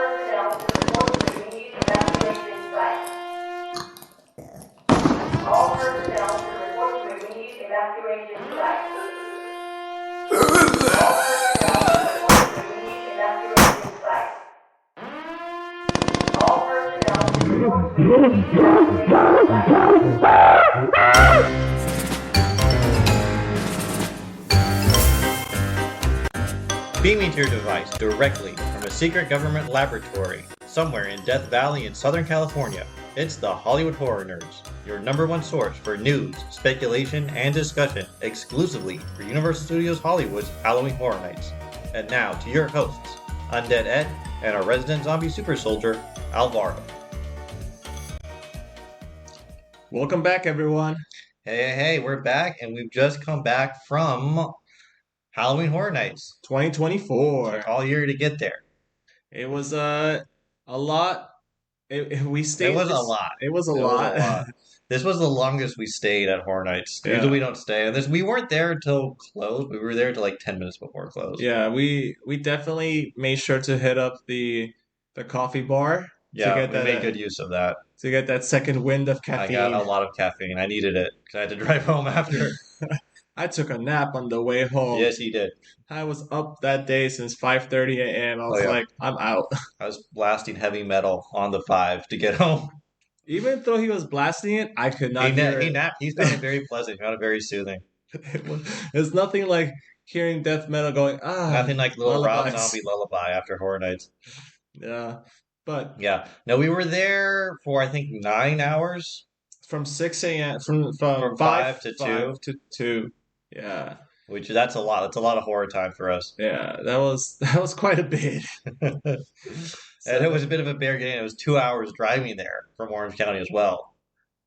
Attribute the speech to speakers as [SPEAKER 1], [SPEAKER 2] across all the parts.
[SPEAKER 1] personnel to report to immediate evacuation site. All personnel to report to immediate evacuation site. All personnel to report to immediate evacuation site. All personnel to report to immediate evacuation site.
[SPEAKER 2] Beaming to your device directly from a secret government laboratory somewhere in Death Valley in Southern California, it's the Hollywood Horror Nerds, your number one source for news, speculation, and discussion exclusively for Universal Studios Hollywood's Halloween Horror Nights. And now to your hosts, Undead Ed and our resident zombie super soldier, Alvaro.
[SPEAKER 3] Welcome back, everyone.
[SPEAKER 2] Hey, we're back, and we've just come back from Halloween Horror Nights.
[SPEAKER 3] 2024.
[SPEAKER 2] Took all year to get there.
[SPEAKER 3] It was a lot. We stayed.
[SPEAKER 2] It was a lot.
[SPEAKER 3] It was a lot.
[SPEAKER 2] This was the longest we stayed at Horror Nights.
[SPEAKER 3] Yeah.
[SPEAKER 2] Usually we don't stay. We weren't there until close. We were there until like 10 minutes before close.
[SPEAKER 3] Yeah, we definitely made sure to hit up the coffee bar.
[SPEAKER 2] Yeah, we made good use of that.
[SPEAKER 3] To get that second wind of caffeine.
[SPEAKER 2] I got a lot of caffeine. I needed it because I had to drive home after.
[SPEAKER 3] I took a nap on the way home.
[SPEAKER 2] Yes, he did.
[SPEAKER 3] I was up that day since 5:30 a.m. I was like, I'm out.
[SPEAKER 2] I was blasting heavy metal on the 5 to get home.
[SPEAKER 3] Even though he was blasting it, I could not hear it.
[SPEAKER 2] He napped. He found it very pleasant. He found it very soothing.
[SPEAKER 3] It's nothing like hearing death metal going,
[SPEAKER 2] Nothing like little Rob
[SPEAKER 3] lullabies.
[SPEAKER 2] Zombie lullaby after Horror Nights.
[SPEAKER 3] Yeah. But
[SPEAKER 2] yeah. No, we were there for I think 9 hours.
[SPEAKER 3] From 6 a.m. from
[SPEAKER 2] 5 to 2.
[SPEAKER 3] to 2. Yeah.
[SPEAKER 2] Which that's a lot. That's a lot of horror time for us.
[SPEAKER 3] Yeah, that was quite a bit.
[SPEAKER 2] And it was a bit of a bear game. It was 2 hours driving there from Orange County as well,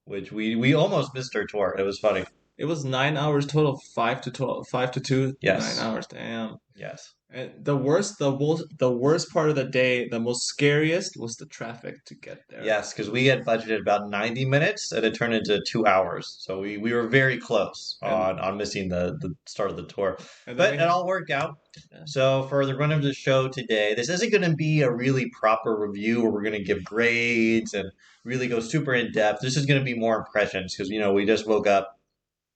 [SPEAKER 2] which we almost missed our tour. It was funny.
[SPEAKER 3] It was 9 hours total, 5 to 12, 5 to 2.
[SPEAKER 2] Yes.
[SPEAKER 3] 9 hours. Damn.
[SPEAKER 2] Yes.
[SPEAKER 3] And the worst part of the day, the most scariest was the traffic to get there.
[SPEAKER 2] Yes, because we had budgeted about 90 minutes and it turned into 2 hours. So we were very close on missing the start of the tour. But it all worked out. Yeah. So for the run of the show today, this isn't going to be a really proper review where we're going to give grades and really go super in depth. This is going to be more impressions because, we just woke up.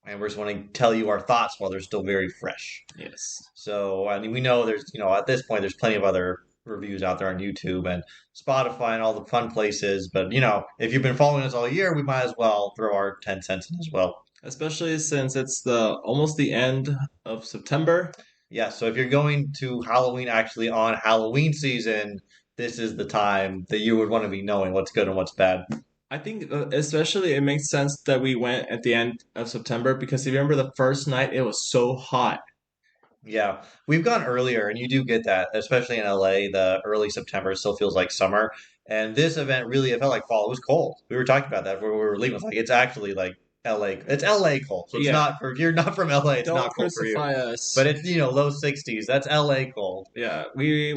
[SPEAKER 2] And we're just want to tell you our thoughts while they're still very fresh.
[SPEAKER 3] Yes.
[SPEAKER 2] So, I mean, we know there's, at this point, there's plenty of other reviews out there on YouTube and Spotify and all the fun places. But, if you've been following us all year, we might as well throw our 10 cents in as well.
[SPEAKER 3] Especially since it's almost the end of September.
[SPEAKER 2] Yeah, so if you're going to Halloween actually on Halloween season, this is the time that you would want to be knowing what's good and what's bad.
[SPEAKER 3] I think especially it makes sense that we went at the end of September because if you remember the first night, it was so hot.
[SPEAKER 2] Yeah, we've gone earlier, and you do get that, especially in LA. The early September still feels like summer. And this event really, it felt like fall. It was cold. We were talking about that when we were leaving. It's like, it's actually like LA. It's LA cold. So it's not, if you're not from LA, it's not cold for you.
[SPEAKER 3] Us.
[SPEAKER 2] But it's, low 60s. That's LA cold.
[SPEAKER 3] Yeah,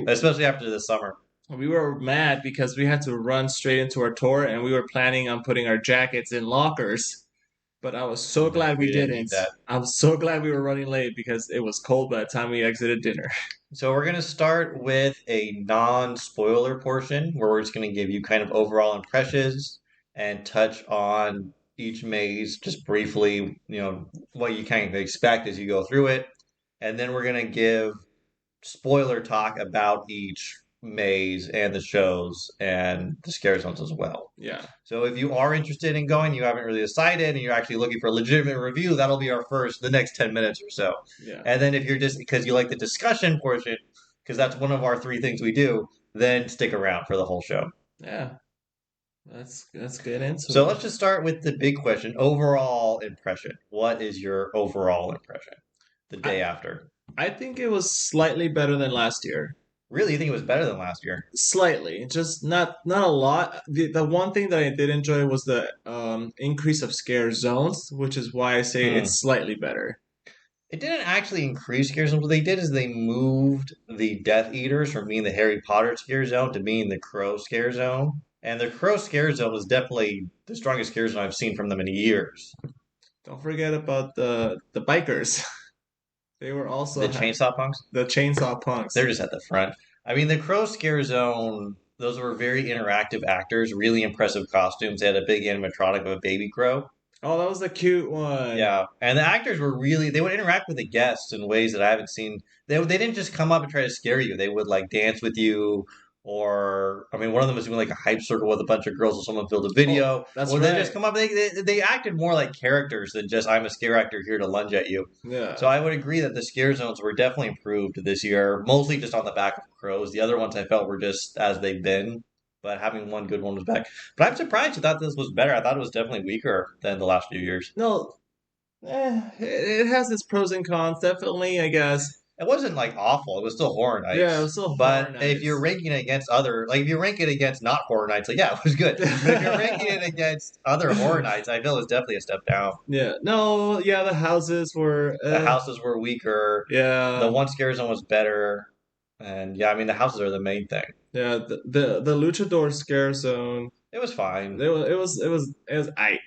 [SPEAKER 2] especially after the summer.
[SPEAKER 3] We were mad because we had to run straight into our tour and we were planning on putting our jackets in lockers. But I was so glad we didn't. I'm so glad we were running late because it was cold by the time we exited dinner.
[SPEAKER 2] So we're going to start with a non-spoiler portion where we're just going to give you kind of overall impressions and touch on each maze just briefly, what you kind of expect as you go through it. And then we're going to give spoiler talk about each maze and the shows and the scare zones as well.
[SPEAKER 3] Yeah.
[SPEAKER 2] So if you are interested in going, you haven't really decided, and you're actually looking for a legitimate review, that'll be the next 10 minutes or so.
[SPEAKER 3] Yeah.
[SPEAKER 2] And then if you're just because you like the discussion portion, because that's one of our 3 things we do, then stick around for the whole show.
[SPEAKER 3] Yeah. Let's get into it.
[SPEAKER 2] So let's just start with the big question: overall impression. What is your overall impression the day after?
[SPEAKER 3] I think it was slightly better than last year.
[SPEAKER 2] Really, you think it was better than last year?
[SPEAKER 3] Slightly, just not a lot. The one thing that I did enjoy was the increase of scare zones, which is why I say it's slightly better.
[SPEAKER 2] It didn't actually increase scare zones. What they did is they moved the Death Eaters from being the Harry Potter scare zone to being the Crow scare zone. And the Crow scare zone was definitely the strongest scare zone I've seen from them in years.
[SPEAKER 3] Don't forget about the bikers. They were also
[SPEAKER 2] the chainsaw punks.
[SPEAKER 3] The chainsaw punks.
[SPEAKER 2] They're just at the front. I mean, the Crow scare zone, those were very interactive actors, really impressive costumes. They had a big animatronic of a baby crow.
[SPEAKER 3] Oh, that was the cute one.
[SPEAKER 2] Yeah, and the actors were really they would interact with the guests in ways that I haven't seen. They didn't just come up and try to scare you. They would like dance with you, or I mean, one of them was doing like a hype circle with a bunch of girls, and someone filmed a
[SPEAKER 3] Oh,
[SPEAKER 2] video.
[SPEAKER 3] that's
[SPEAKER 2] Or they just
[SPEAKER 3] right.
[SPEAKER 2] come up. They acted more like characters than just I'm a scare actor here to lunge at you.
[SPEAKER 3] Yeah.
[SPEAKER 2] So I would agree that the scare zones were definitely improved this year, mostly just on the back of crows. The other ones I felt were just as they've been, but having one good one was back. But I'm surprised you thought this was better. I thought it was definitely weaker than the last few years.
[SPEAKER 3] No, it has its pros and cons, definitely, I guess.
[SPEAKER 2] It wasn't like awful. It was still Horror
[SPEAKER 3] Yeah, it
[SPEAKER 2] Nights.
[SPEAKER 3] was still Horror
[SPEAKER 2] But if you're
[SPEAKER 3] Nights.
[SPEAKER 2] ranking it against other, like if you rank it against not Horror Nights, like yeah, it was good. But if you're ranking it against other Horror Nights, I feel it's definitely a step down.
[SPEAKER 3] Yeah, no, yeah, the houses were,
[SPEAKER 2] The houses were weaker. The
[SPEAKER 3] yeah,
[SPEAKER 2] one scare zone was better. And yeah, I mean the houses are the main thing.
[SPEAKER 3] yeah. The Luchador Scare Zone,
[SPEAKER 2] It was fine.
[SPEAKER 3] it was I.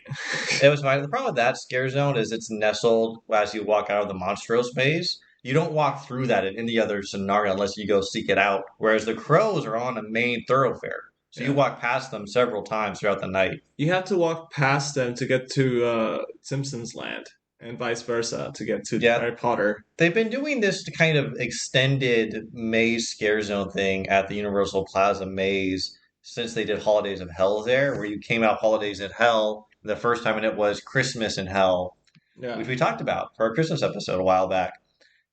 [SPEAKER 2] It was fine. The problem with that scare zone is it's nestled as you walk out of the Monstros maze. You don't walk through that in any other scenario unless you go seek it out. Whereas the crows are on a main thoroughfare. So you
[SPEAKER 3] Yeah,
[SPEAKER 2] walk past them several times throughout the night.
[SPEAKER 3] you have to walk past them to get to Simpsons Land, and vice versa to get to
[SPEAKER 2] Yeah,
[SPEAKER 3] Harry Potter.
[SPEAKER 2] they've been doing this kind of extended maze scare zone thing at the Universal Plaza maze since they did Holidays of Hell there, where you came out Holidays in Hell. The first time and it was Christmas in Hell,
[SPEAKER 3] Yeah.
[SPEAKER 2] which we talked about for our Christmas episode a while back.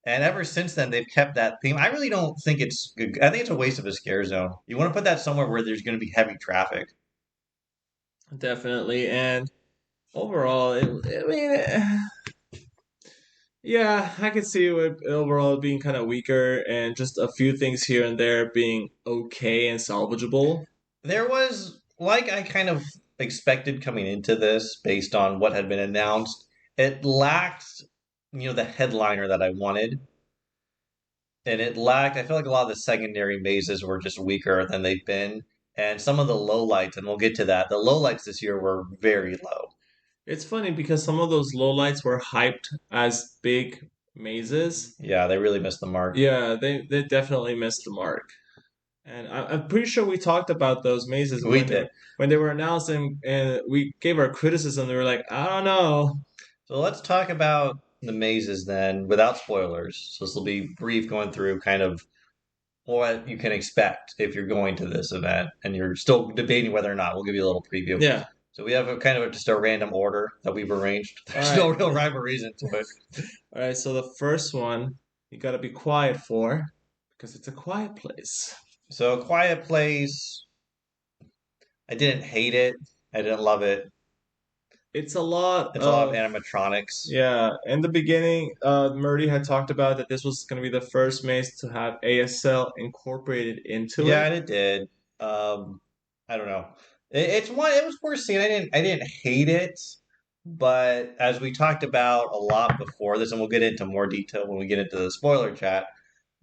[SPEAKER 2] And ever since then, they've kept that theme. I really don't think it's good. I think it's a waste of a scare zone. You want to put that somewhere where there's going to be heavy traffic.
[SPEAKER 3] Definitely, and overall, I mean, yeah, I could see it overall being kind of weaker, and just a few things here and there being okay and salvageable.
[SPEAKER 2] There was, like I kind of expected coming into this based on what had been announced, it lacked, the headliner that I wanted. And it lacked, I feel like a lot of the secondary mazes were just weaker than they've been. And some of the lowlights, and we'll get to that, the lowlights this year were very low.
[SPEAKER 3] It's funny because some of those lowlights were hyped as big mazes.
[SPEAKER 2] Yeah, they really missed the mark.
[SPEAKER 3] Yeah, they definitely missed the mark. And I'm pretty sure we talked about those mazes
[SPEAKER 2] We did.
[SPEAKER 3] when they were announced, and we gave our criticism. They were like, I don't know.
[SPEAKER 2] So let's talk about the mazes then without spoilers. So this will be brief going through kind of what you can expect if you're going to this event and you're still debating whether or not. We'll give you a little preview.
[SPEAKER 3] Yeah.
[SPEAKER 2] So we have a kind of just a random order that we've arranged. There's
[SPEAKER 3] All
[SPEAKER 2] no
[SPEAKER 3] right.
[SPEAKER 2] real rhyme or reason to it.
[SPEAKER 3] All right. So the first one you gotta be quiet for because it's a quiet place.
[SPEAKER 2] So Quiet Place, I didn't hate it. I didn't love it.
[SPEAKER 3] It's a lot
[SPEAKER 2] It's a lot of
[SPEAKER 3] of
[SPEAKER 2] animatronics.
[SPEAKER 3] yeah. In the beginning, Murdy had talked about that this was gonna be the first maze to have ASL incorporated into
[SPEAKER 2] Yeah,
[SPEAKER 3] it.
[SPEAKER 2] and it did. I don't know. It's one. It was worth seeing. I didn't hate it, but as we talked about a lot before this, and we'll get into more detail when we get into the spoiler chat.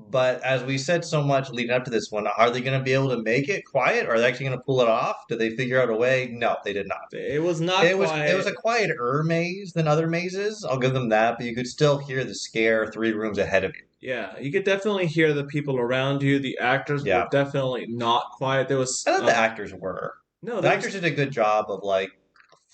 [SPEAKER 2] But as we said so much leading up to this one, are they going to be able to make it quiet? Are they actually going to pull it off? Did they figure out a way? No, they did not.
[SPEAKER 3] It was not
[SPEAKER 2] It was
[SPEAKER 3] quiet.
[SPEAKER 2] a quieter maze than other mazes. I'll give them that, but you could still hear the scare 3 rooms ahead of you.
[SPEAKER 3] Yeah, you could definitely hear the people around you. The actors were
[SPEAKER 2] Yeah,
[SPEAKER 3] definitely not quiet. There was
[SPEAKER 2] I thought the actors were.
[SPEAKER 3] no,
[SPEAKER 2] The
[SPEAKER 3] there was
[SPEAKER 2] actors did a good job of like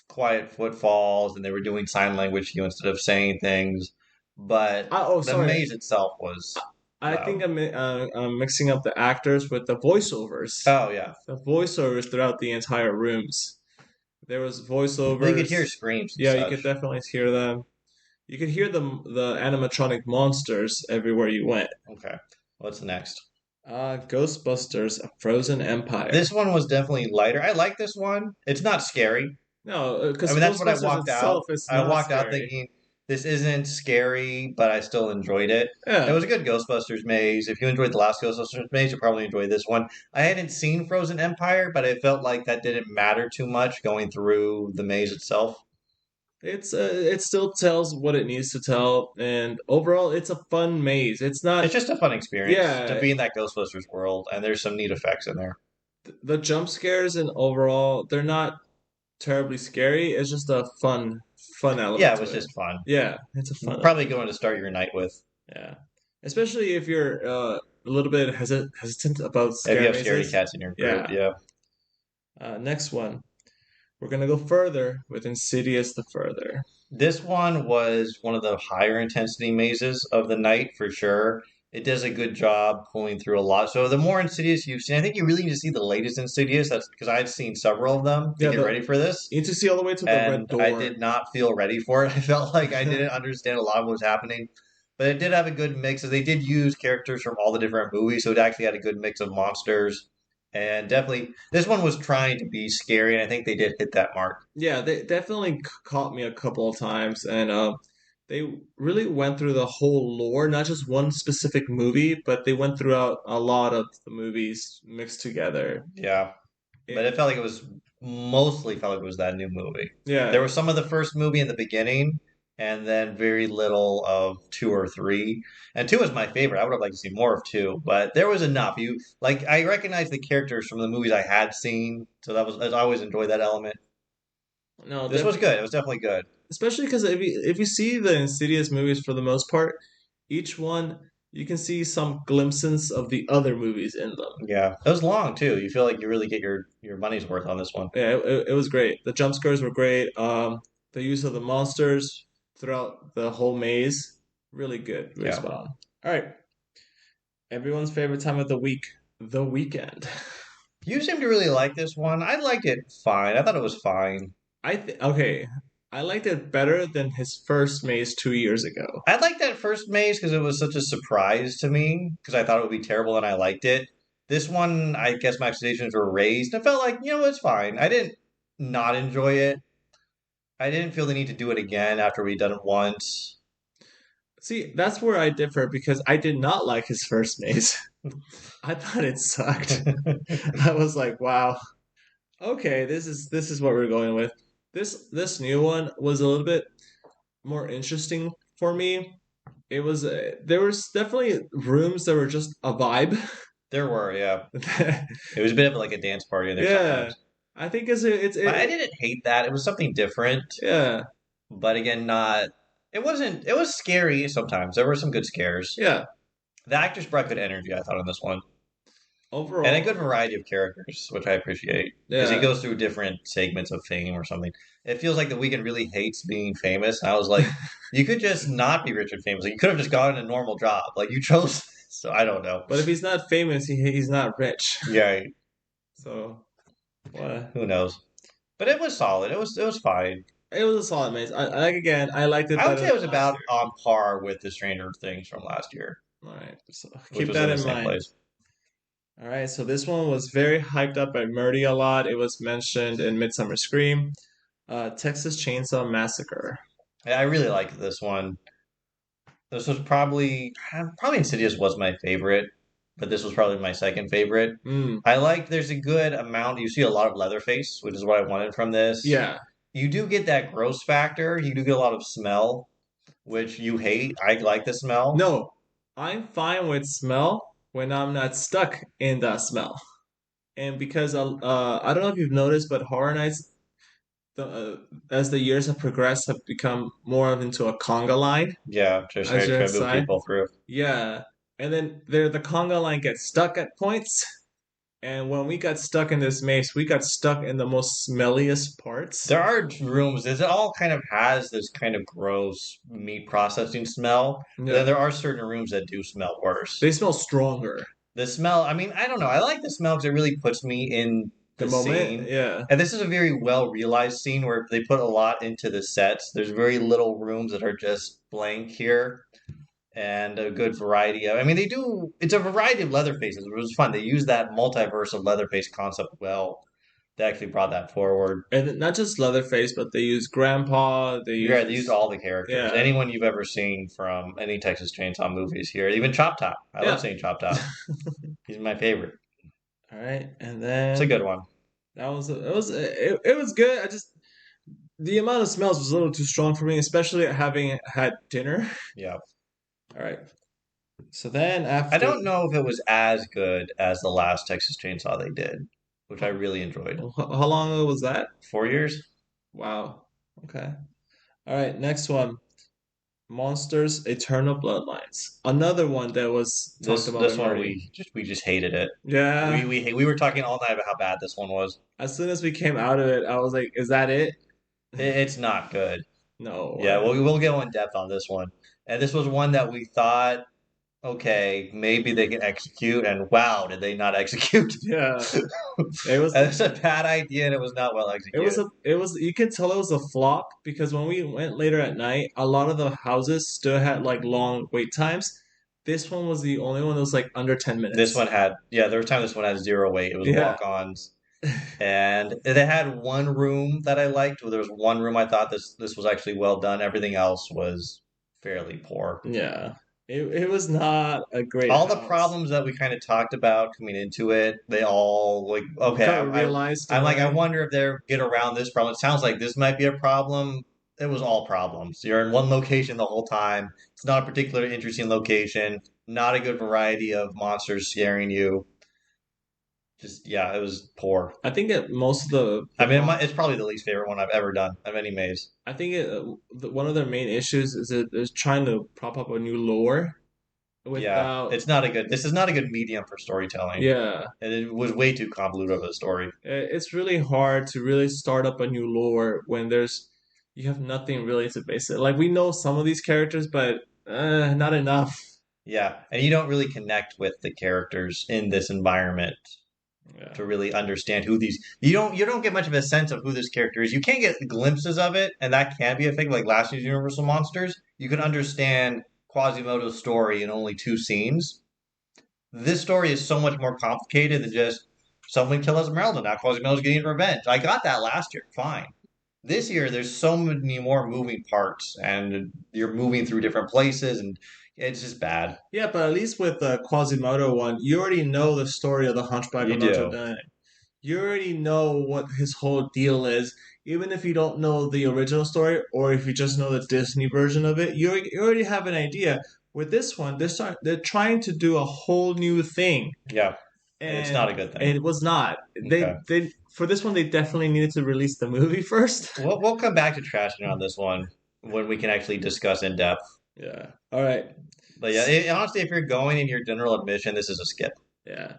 [SPEAKER 2] quiet footfalls, and they were doing sign language to you instead of saying things. But
[SPEAKER 3] oh,
[SPEAKER 2] the
[SPEAKER 3] sorry.
[SPEAKER 2] maze itself was
[SPEAKER 3] I think
[SPEAKER 2] loud.
[SPEAKER 3] I'm mixing up the actors with the voiceovers.
[SPEAKER 2] Oh yeah,
[SPEAKER 3] The voiceovers throughout the entire rooms. There was
[SPEAKER 2] well, you could hear
[SPEAKER 3] voiceovers.
[SPEAKER 2] screams and
[SPEAKER 3] Yeah, you could
[SPEAKER 2] such.
[SPEAKER 3] definitely hear them. You could hear the animatronic monsters everywhere you went.
[SPEAKER 2] Okay, what's next?
[SPEAKER 3] Ghostbusters: A Frozen Empire.
[SPEAKER 2] This one was definitely lighter. I like this one. It's not scary.
[SPEAKER 3] No,
[SPEAKER 2] I
[SPEAKER 3] because
[SPEAKER 2] mean, that's what I
[SPEAKER 3] Ghostbusters
[SPEAKER 2] walked out.
[SPEAKER 3] itself is
[SPEAKER 2] I
[SPEAKER 3] not
[SPEAKER 2] walked out
[SPEAKER 3] scary.
[SPEAKER 2] thinking this isn't scary, but I still enjoyed it. It
[SPEAKER 3] Yeah,
[SPEAKER 2] was a good Ghostbusters maze. If you enjoyed the last Ghostbusters maze, you'll probably enjoy this one. I hadn't seen Frozen Empire, but I felt like that didn't matter too much going through the maze itself.
[SPEAKER 3] it still tells what it needs to tell, and overall, it's a fun maze. It's
[SPEAKER 2] It's
[SPEAKER 3] not.
[SPEAKER 2] just a fun experience to
[SPEAKER 3] Yeah,
[SPEAKER 2] be in that Ghostbusters world, and there's some neat effects in there.
[SPEAKER 3] the jump scares and overall, they're not terribly scary. It's just a fun
[SPEAKER 2] Yeah,
[SPEAKER 3] element
[SPEAKER 2] it
[SPEAKER 3] to
[SPEAKER 2] was
[SPEAKER 3] it.
[SPEAKER 2] just fun.
[SPEAKER 3] Yeah, it's a fun
[SPEAKER 2] Probably
[SPEAKER 3] element.
[SPEAKER 2] going to start your night with.
[SPEAKER 3] Yeah, especially if you're a little bit hesitant about
[SPEAKER 2] If you
[SPEAKER 3] scare
[SPEAKER 2] have scary
[SPEAKER 3] mazes.
[SPEAKER 2] cats in your group,
[SPEAKER 3] Yeah.
[SPEAKER 2] yeah.
[SPEAKER 3] Next one. We're gonna go further with Insidious the Further.
[SPEAKER 2] This one was one of the higher intensity mazes of the night for sure. It does a good job pulling through a lot. So the more Insidious you've seen, I think you really need to see the latest Insidious. That's because I've seen several of them to
[SPEAKER 3] Yeah,
[SPEAKER 2] get ready for this.
[SPEAKER 3] you need to see all the way to the red
[SPEAKER 2] And I
[SPEAKER 3] door.
[SPEAKER 2] did not feel ready for it. I felt like I didn't understand a lot of what was happening. But it did have a good mix. They did use characters from all the different movies, so it actually had a good mix of monsters. And definitely, this one was trying to be scary, and I think they did hit that mark.
[SPEAKER 3] Yeah, they definitely caught me a couple of times, and they really went through the whole lore, not just one specific movie, but they went throughout a lot of the movies mixed together.
[SPEAKER 2] Yeah. But it felt like it was mostly felt like it was that new movie.
[SPEAKER 3] Yeah,
[SPEAKER 2] There was some of the first movie in the beginning, and then very little of two or three. And two was my favorite. I would have liked to see more of two, but there was enough. You like I recognized the characters from the movies I had seen, so that was I always enjoyed that element.
[SPEAKER 3] no,
[SPEAKER 2] This was good. It was definitely good.
[SPEAKER 3] especially because if you see the Insidious movies for the most part, each one you can see some glimpses of the other movies in them.
[SPEAKER 2] Yeah, it was long too. You feel like you really get your money's worth on this one.
[SPEAKER 3] Yeah, it was great. The jump scares were great. The use of the monsters throughout the whole maze, really good, really
[SPEAKER 2] Yeah.
[SPEAKER 3] spot on. All right, everyone's favorite time of the week, the weekend.
[SPEAKER 2] You seem to really like this one. I liked it fine. I thought it was fine.
[SPEAKER 3] Okay, I liked it better than his first maze 2 years ago.
[SPEAKER 2] I liked that first maze because it was such a surprise to me because I thought it would be terrible and I liked it. This one, I guess my expectations were raised. I felt like, it's fine. I didn't not enjoy it. I didn't feel the need to do it again after we'd done it once.
[SPEAKER 3] See, that's where I differ because I did not like his first maze. I thought it sucked. I was like, wow, okay, this is what we're going with. This new one was a little bit more interesting for me. It was there was definitely rooms that were just a vibe.
[SPEAKER 2] There were, yeah. It was a bit of like a dance party in there
[SPEAKER 3] Yeah,
[SPEAKER 2] sometimes.
[SPEAKER 3] I think it's
[SPEAKER 2] But I didn't hate that. It was something different.
[SPEAKER 3] yeah,
[SPEAKER 2] But again, not. It wasn't. It was scary sometimes. There were some good scares.
[SPEAKER 3] yeah.
[SPEAKER 2] The actors brought good energy, I thought, in this one.
[SPEAKER 3] Overall,
[SPEAKER 2] And a good variety of characters, which I appreciate. Because he
[SPEAKER 3] yeah.
[SPEAKER 2] goes through different segments of fame or something. It feels like The Weeknd really hates being famous. And I was like, you could just not be rich and famous. Like, you could have just gotten a normal job. Like, you chose. So I don't know.
[SPEAKER 3] But if he's not famous, he's not rich.
[SPEAKER 2] Yeah,
[SPEAKER 3] So what?
[SPEAKER 2] who knows? But it was solid. It was fine.
[SPEAKER 3] It was a solid maze. I like again. I liked it
[SPEAKER 2] I would
[SPEAKER 3] better
[SPEAKER 2] say it was
[SPEAKER 3] than last
[SPEAKER 2] about
[SPEAKER 3] year.
[SPEAKER 2] on par with the Stranger Things from last year,
[SPEAKER 3] All right, so
[SPEAKER 2] which
[SPEAKER 3] keep
[SPEAKER 2] was in
[SPEAKER 3] that
[SPEAKER 2] the
[SPEAKER 3] in
[SPEAKER 2] same
[SPEAKER 3] mind.
[SPEAKER 2] place.
[SPEAKER 3] All right, so this one was very hyped up by Murdy a lot. It was mentioned in Midsummer Scream, Texas Chainsaw Massacre.
[SPEAKER 2] Yeah, I really liked this one. This was probably Insidious was my favorite, but this was probably my second favorite.
[SPEAKER 3] Mm,
[SPEAKER 2] I liked there's a good amount. You see a lot of Leatherface, which is what I wanted from this.
[SPEAKER 3] yeah.
[SPEAKER 2] You do get that gross factor. You do get a lot of smell, which you hate. I like the smell.
[SPEAKER 3] No, I'm fine with smell when I'm not stuck in that smell. And because I don't know if you've noticed, but Horror Nights, as the years have progressed, have become more of into a conga line
[SPEAKER 2] Yeah, just
[SPEAKER 3] as
[SPEAKER 2] trying
[SPEAKER 3] you're
[SPEAKER 2] to move
[SPEAKER 3] inside.
[SPEAKER 2] people through.
[SPEAKER 3] Yeah, and then the conga line gets stuck at points. And when we got stuck in this maze, we got stuck in the most smelliest parts.
[SPEAKER 2] There are rooms. It all kind of has this kind of gross meat processing smell. But then
[SPEAKER 3] Yeah,
[SPEAKER 2] there are certain rooms that do smell worse.
[SPEAKER 3] they smell stronger.
[SPEAKER 2] The smell, I mean, I don't know. I like the smell because it really puts me in
[SPEAKER 3] The
[SPEAKER 2] the
[SPEAKER 3] moment,
[SPEAKER 2] scene.
[SPEAKER 3] yeah.
[SPEAKER 2] And this is a very well realized scene where they put a lot into the sets. There's very little rooms that are just blank here and a good variety of. I mean, it's a variety of Leatherfaces. It was fun. They used that multiverse of Leatherface concept well. They actually brought that forward.
[SPEAKER 3] And not just Leatherface, but they use Grandpa.
[SPEAKER 2] Yeah, they used all the characters.
[SPEAKER 3] Yeah.
[SPEAKER 2] Anyone you've ever seen from any Texas Chainsaw movies here. Even Chop Top. I
[SPEAKER 3] Yeah.
[SPEAKER 2] love seeing Chop Top. He's my favorite.
[SPEAKER 3] All right, and then
[SPEAKER 2] It's a good one.
[SPEAKER 3] it was good. I just the amount of smells was a little too strong for me, especially having had dinner.
[SPEAKER 2] Yeah.
[SPEAKER 3] All right. So then after
[SPEAKER 2] I don't know if it was as good as the last Texas Chainsaw they did, which I really enjoyed.
[SPEAKER 3] How long ago was that?
[SPEAKER 2] 4 years?
[SPEAKER 3] Wow. Okay. All right, next one. Monsters Eternal Bloodlines. Another one that was talked about by
[SPEAKER 2] This one
[SPEAKER 3] Marty.
[SPEAKER 2] we just hated it.
[SPEAKER 3] Yeah.
[SPEAKER 2] We were talking all night about how bad this one was.
[SPEAKER 3] As soon as we came out of it, I was like, is that it?
[SPEAKER 2] It's not good.
[SPEAKER 3] No.
[SPEAKER 2] Yeah, well, we'll go in depth on this one. And this was one that we thought, okay, maybe they can execute, and wow, did they not execute?
[SPEAKER 3] Yeah. It was
[SPEAKER 2] It's a bad idea, and it was not well executed.
[SPEAKER 3] it was you could tell it was a flop because when we went later at night, a lot of the houses still had like long wait times. This one was the only one that was like under 10
[SPEAKER 2] This
[SPEAKER 3] minutes.
[SPEAKER 2] one had, yeah, there was time this one had zero weight. It was
[SPEAKER 3] Yeah.
[SPEAKER 2] walk-ons, and they had one room that I liked. There was one room I thought this was actually well done. Everything else was fairly poor.
[SPEAKER 3] Yeah. It was not a great
[SPEAKER 2] All the
[SPEAKER 3] house.
[SPEAKER 2] problems that we kind of talked about coming into it, they all like okay.
[SPEAKER 3] Kind of realized in
[SPEAKER 2] I'm
[SPEAKER 3] a
[SPEAKER 2] like I
[SPEAKER 3] way.
[SPEAKER 2] wonder if they're get around this problem. It sounds like this might be a problem. It was all problems. You're in one location the whole time. It's not a particularly interesting location. Not a good variety of monsters scaring you. Just yeah, it was poor.
[SPEAKER 3] I think that most of
[SPEAKER 2] I mean, it's probably the least favorite one I've ever done of any maze.
[SPEAKER 3] I think one of their main issues is that they're trying to prop up a new lore
[SPEAKER 2] Yeah,
[SPEAKER 3] without.
[SPEAKER 2] it's not a good. This is not a good medium for storytelling,
[SPEAKER 3] Yeah,
[SPEAKER 2] and it was way too convoluted of a story.
[SPEAKER 3] it's really hard to really start up a new lore when you have nothing really to base it. Like we know some of these characters, but not enough.
[SPEAKER 2] Yeah, and you don't really connect with the characters in this environment
[SPEAKER 3] Yeah,
[SPEAKER 2] to really understand who these. You don't get much of a sense of who this character is. You can get glimpses of it, and that can be a thing. Like last year's Universal Monsters, you can understand Quasimodo's story in only two scenes. This story is so much more complicated than just someone kill Esmeralda. Now Quasimodo's getting revenge. I got that last year, fine. This year, there's so many more moving parts, and you're moving through different places, and it's just bad.
[SPEAKER 3] yeah, but at least with the Quasimodo one, you already know the story of the Hunchback
[SPEAKER 2] You
[SPEAKER 3] of Notre
[SPEAKER 2] do.
[SPEAKER 3] Dame. You already know what his whole deal is, even if you don't know the original story or if you just know the Disney version of it. You already have an idea. With this one, they're trying to do a whole new thing,
[SPEAKER 2] Yeah, it's not
[SPEAKER 3] and
[SPEAKER 2] a good thing.
[SPEAKER 3] it was not.
[SPEAKER 2] Okay.
[SPEAKER 3] They for this one they definitely needed to release the movie first.
[SPEAKER 2] We'll come back to trashing on this one when we can actually discuss in depth.
[SPEAKER 3] Yeah. All right.
[SPEAKER 2] But yeah, honestly, if you're going in your general admission, this is a skip.
[SPEAKER 3] Yeah.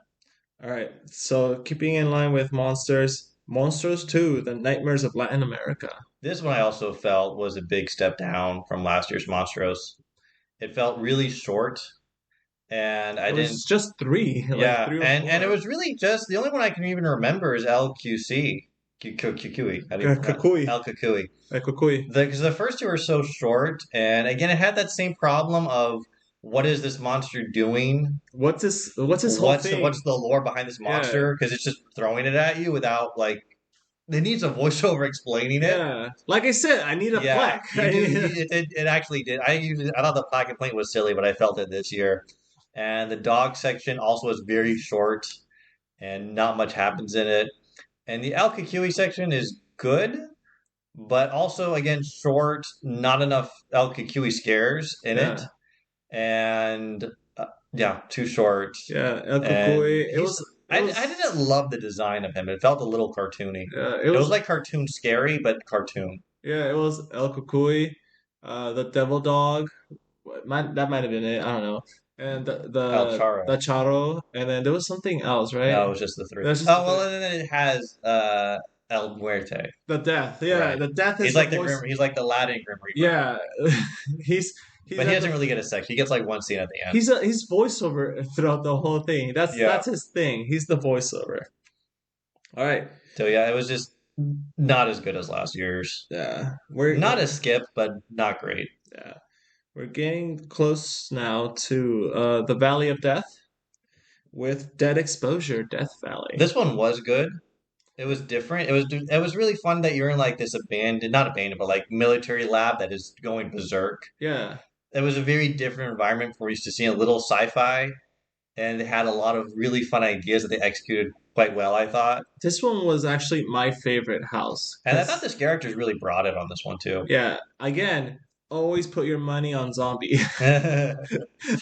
[SPEAKER 3] All right. So keeping in line with monsters, Monsters 2, The Nightmares of Latin America.
[SPEAKER 2] This one I also felt was a big step down from last year's Monstros. It felt really short, and I
[SPEAKER 3] It
[SPEAKER 2] didn't.
[SPEAKER 3] was just three, like
[SPEAKER 2] Yeah,
[SPEAKER 3] three or
[SPEAKER 2] and it
[SPEAKER 3] four.
[SPEAKER 2] was really just the only one I can even remember is LQC. Kukui. How do you pronounce
[SPEAKER 3] Kakui.
[SPEAKER 2] El Kukui?
[SPEAKER 3] Kakui.
[SPEAKER 2] Because the first two are so short, and again, it had that same problem of what is this monster doing?
[SPEAKER 3] What's his whole thing?
[SPEAKER 2] What's the lore behind this
[SPEAKER 3] Yeah.
[SPEAKER 2] monster? Because it's just throwing it at you without like it needs a voiceover explaining it.
[SPEAKER 3] Yeah. Like I said, I need a
[SPEAKER 2] Yeah,
[SPEAKER 3] plaque.
[SPEAKER 2] you do. It actually did. I thought the plaque complaint was silly, but I felt it this year. And the dog section also is very short, and not much happens in it. And the Al Kikui section is good, but also again short. Not enough El Kikui scares in it,
[SPEAKER 3] Yeah.
[SPEAKER 2] and yeah, too short.
[SPEAKER 3] Yeah. El
[SPEAKER 2] And
[SPEAKER 3] Kakui.
[SPEAKER 2] I didn't love the design of him. It felt a little cartoony.
[SPEAKER 3] It
[SPEAKER 2] It was
[SPEAKER 3] was
[SPEAKER 2] like cartoon scary, but cartoon.
[SPEAKER 3] yeah, it was El Kakui, the Devil Dog. That might have been it. I don't know. And
[SPEAKER 2] El Charo.
[SPEAKER 3] the Charo, and then there was something else, right?
[SPEAKER 2] No, it was just the three.
[SPEAKER 3] That's just
[SPEAKER 2] Oh well, and then it has El Muerte.
[SPEAKER 3] the death. Yeah,
[SPEAKER 2] Right.
[SPEAKER 3] the death is
[SPEAKER 2] He's
[SPEAKER 3] the
[SPEAKER 2] like the
[SPEAKER 3] voice.
[SPEAKER 2] Grim. He's like the Latin Grim Reaper.
[SPEAKER 3] Yeah, he's he's
[SPEAKER 2] But he
[SPEAKER 3] at
[SPEAKER 2] doesn't
[SPEAKER 3] the
[SPEAKER 2] really get a section. He gets like one scene at the end.
[SPEAKER 3] he's voiceover throughout the whole thing.
[SPEAKER 2] Yeah.
[SPEAKER 3] That's his thing. He's the voiceover. All right.
[SPEAKER 2] So yeah, it was just not as good as last year's.
[SPEAKER 3] Yeah,
[SPEAKER 2] Not a skip, but not great.
[SPEAKER 3] yeah we're getting close now to the Valley of Death with Dead Exposure, Death Valley.
[SPEAKER 2] This one was good. It was different. It was really fun that you're in like this abandoned, not abandoned, but like military lab that is going berserk.
[SPEAKER 3] Yeah,
[SPEAKER 2] It was a very different environment from what we're used to seeing. A little sci-fi, and it had a lot of really fun ideas that they executed quite well, I thought.
[SPEAKER 3] this one was actually my favorite house.
[SPEAKER 2] And I thought this characters really brought it on this one too.
[SPEAKER 3] Yeah, again, always put your money on zombie.
[SPEAKER 2] Yeah.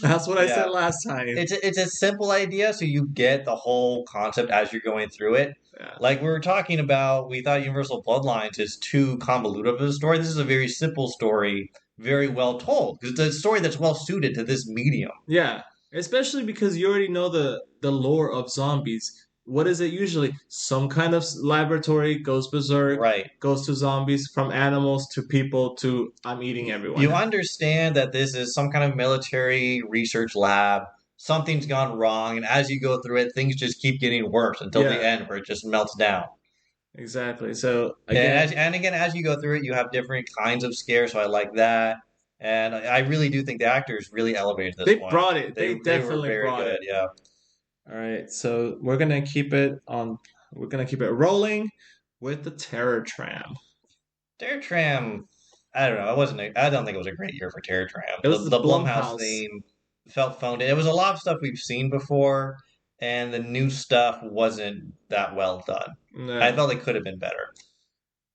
[SPEAKER 3] That's what I said last time.
[SPEAKER 2] It's a simple idea, so you get the whole concept as you're going through it.
[SPEAKER 3] Yeah.
[SPEAKER 2] Like we were talking about, we thought Universal Bloodlines is too convoluted of a story. This is a very simple story, very well told, because it's a story that's well suited to this medium.
[SPEAKER 3] Yeah, especially because you already know the lore of zombies. What is it usually? Some kind of laboratory goes berserk,
[SPEAKER 2] Right.
[SPEAKER 3] goes to zombies, from animals to people to I'm eating everyone.
[SPEAKER 2] You understand that this is some kind of military research lab. Something's gone wrong, and as you go through it, things just keep getting worse until the
[SPEAKER 3] Yeah.
[SPEAKER 2] end, where it just melts down.
[SPEAKER 3] Exactly. So
[SPEAKER 2] And
[SPEAKER 3] again,
[SPEAKER 2] again, as you go through it, you have different kinds of scares, so I like that. And I really do think the actors really elevated this
[SPEAKER 3] they
[SPEAKER 2] one.
[SPEAKER 3] brought it. They
[SPEAKER 2] They were
[SPEAKER 3] definitely
[SPEAKER 2] very
[SPEAKER 3] brought
[SPEAKER 2] good,
[SPEAKER 3] it.
[SPEAKER 2] yeah.
[SPEAKER 3] All right. So we're gonna keep it on. We're gonna keep it rolling with the terror tram.
[SPEAKER 2] Terror Tram, I don't know. I don't think it was a great year for Terror Tram.
[SPEAKER 3] It was the
[SPEAKER 2] The Blumhouse
[SPEAKER 3] Blumhouse.
[SPEAKER 2] theme felt phoned in. It was a lot of stuff we've seen before, and the new stuff wasn't that well done. I
[SPEAKER 3] No.
[SPEAKER 2] felt it could have been better.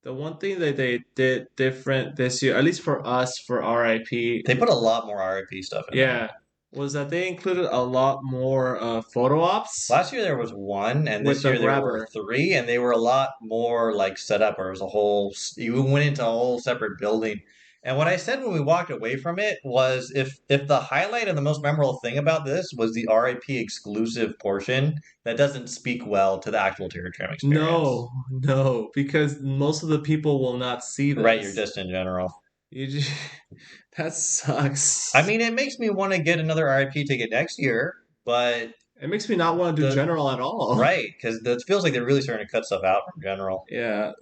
[SPEAKER 3] The one thing that they did different this year, at least for us, for RIP,
[SPEAKER 2] They put a lot more RIP stuff in there.
[SPEAKER 3] yeah, was that they included a lot more photo ops
[SPEAKER 2] Last year there was one, and
[SPEAKER 3] with
[SPEAKER 2] this
[SPEAKER 3] the
[SPEAKER 2] year there were
[SPEAKER 3] grabber.
[SPEAKER 2] three, and they were a lot more like set up. Or it was a whole, you went into a whole separate building. And what I said when we walked away from it was, if the highlight and the most memorable thing about this was the RIP exclusive portion, that doesn't speak well to the actual Terror Tram experience.
[SPEAKER 3] No, no, because most of the people will not see
[SPEAKER 2] Right, you're
[SPEAKER 3] this.
[SPEAKER 2] just in general.
[SPEAKER 3] You just, that sucks.
[SPEAKER 2] I mean, it makes me want to get another RIP ticket next year, but
[SPEAKER 3] It makes me not want to do
[SPEAKER 2] the
[SPEAKER 3] general at all.
[SPEAKER 2] right, because it feels like they're really starting to cut stuff out from general.
[SPEAKER 3] Yeah.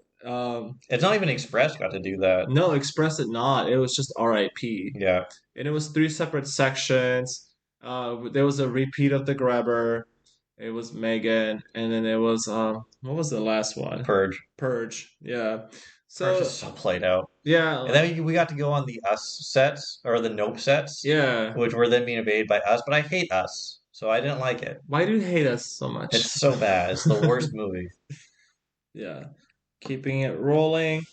[SPEAKER 2] It's not even Express got to do that.
[SPEAKER 3] No, Express it not. It was just RIP.
[SPEAKER 2] Yeah.
[SPEAKER 3] And it was three separate sections. There was a repeat of the grabber. It was Megan, and then it was what was the last one?
[SPEAKER 2] Purge.
[SPEAKER 3] Purge. Yeah.
[SPEAKER 2] Purge
[SPEAKER 3] So
[SPEAKER 2] is so played out.
[SPEAKER 3] yeah,
[SPEAKER 2] And then we got to go on the Us sets, or the Nope sets,
[SPEAKER 3] yeah.
[SPEAKER 2] which were then being invaded by Us, but I hate Us, so I didn't like it.
[SPEAKER 3] Why do you hate us so
[SPEAKER 2] It's
[SPEAKER 3] much?
[SPEAKER 2] so bad. It's the worst movie.
[SPEAKER 3] Yeah. Keeping it rolling.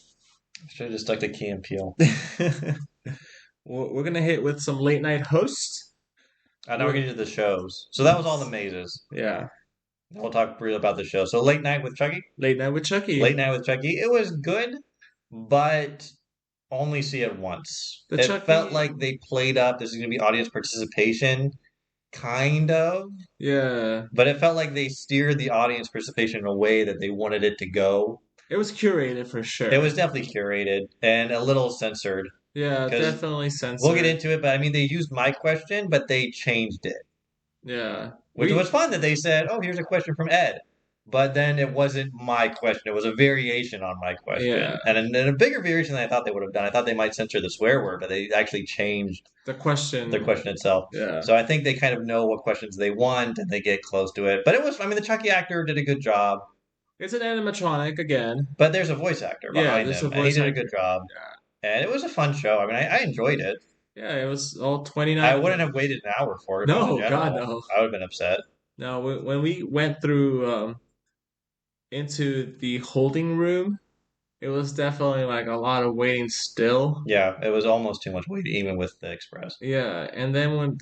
[SPEAKER 2] Should have just stuck to Key and Peele.
[SPEAKER 3] We're gonna hit with some late night hosts.
[SPEAKER 2] I know we're getting to the shows. So that was all the mazes.
[SPEAKER 3] Yeah.
[SPEAKER 2] We'll talk briefly about the show. So Late Night with Chucky.
[SPEAKER 3] Late night with Chucky.
[SPEAKER 2] Late Night with Chucky. It was good, but only see it once.
[SPEAKER 3] The
[SPEAKER 2] It
[SPEAKER 3] Chucky-
[SPEAKER 2] felt like they played up. This is going to be audience participation, kind of,
[SPEAKER 3] Yeah.
[SPEAKER 2] but it felt like they steered the audience participation in a way that they wanted it to go.
[SPEAKER 3] It was curated for sure.
[SPEAKER 2] It was definitely curated and a little censored.
[SPEAKER 3] Yeah,
[SPEAKER 2] 'Cause
[SPEAKER 3] definitely censored.
[SPEAKER 2] We'll get into it, but I mean, they used my question, but they changed it,
[SPEAKER 3] Yeah.
[SPEAKER 2] which was fun that they said, "Oh, here's a question from Ed." But then it wasn't my question. It was a variation on my question.
[SPEAKER 3] Yeah.
[SPEAKER 2] And a bigger variation than I thought they would have done. I thought they might censor the swear word, but they actually changed
[SPEAKER 3] The question.
[SPEAKER 2] the question itself.
[SPEAKER 3] Yeah.
[SPEAKER 2] So I think they kind of know what questions they want and they get close to it. But it was, I mean, the Chucky actor did a good job,
[SPEAKER 3] It's an animatronic again.
[SPEAKER 2] but there's a voice actor
[SPEAKER 3] Yeah,
[SPEAKER 2] behind
[SPEAKER 3] there's
[SPEAKER 2] him,
[SPEAKER 3] a
[SPEAKER 2] and he
[SPEAKER 3] voice
[SPEAKER 2] did a
[SPEAKER 3] actor.
[SPEAKER 2] good job.
[SPEAKER 3] Yeah.
[SPEAKER 2] And it was a fun show. I mean, I enjoyed it.
[SPEAKER 3] Yeah, it was all 29.
[SPEAKER 2] I wouldn't have waited an hour for it. if it was
[SPEAKER 3] No,
[SPEAKER 2] in general.
[SPEAKER 3] God, no.
[SPEAKER 2] I would have been upset.
[SPEAKER 3] No, when we went through into the holding room, it was definitely like a lot of waiting still.
[SPEAKER 2] Yeah, it was almost too much waiting, even with the Express.
[SPEAKER 3] Yeah, and then when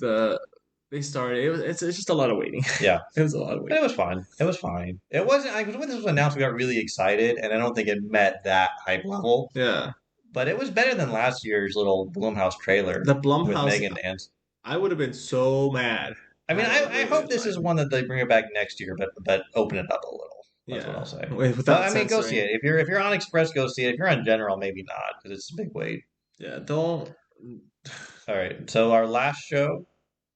[SPEAKER 3] they started, it's just a lot of waiting.
[SPEAKER 2] Yeah.
[SPEAKER 3] It was a lot of
[SPEAKER 2] But
[SPEAKER 3] waiting.
[SPEAKER 2] it was fun. It was fine. It wasn't like when this was announced, we got really excited, and I don't think it met that hype level.
[SPEAKER 3] Yeah,
[SPEAKER 2] But it was better than last year's little Blumhouse trailer
[SPEAKER 3] the
[SPEAKER 2] with
[SPEAKER 3] Blumhouse.
[SPEAKER 2] Megan Dance.
[SPEAKER 3] I would have been so mad.
[SPEAKER 2] I mean,
[SPEAKER 3] I
[SPEAKER 2] I
[SPEAKER 3] really
[SPEAKER 2] hope this
[SPEAKER 3] like
[SPEAKER 2] is one that they bring it back next year, but open it up a little. That's what I'll say.
[SPEAKER 3] Without
[SPEAKER 2] But I mean, go see
[SPEAKER 3] censoring.
[SPEAKER 2] it. If you're on Express, go see it. If you're on General, maybe not because it's a big wait.
[SPEAKER 3] Yeah, don't.
[SPEAKER 2] All right. So our last show,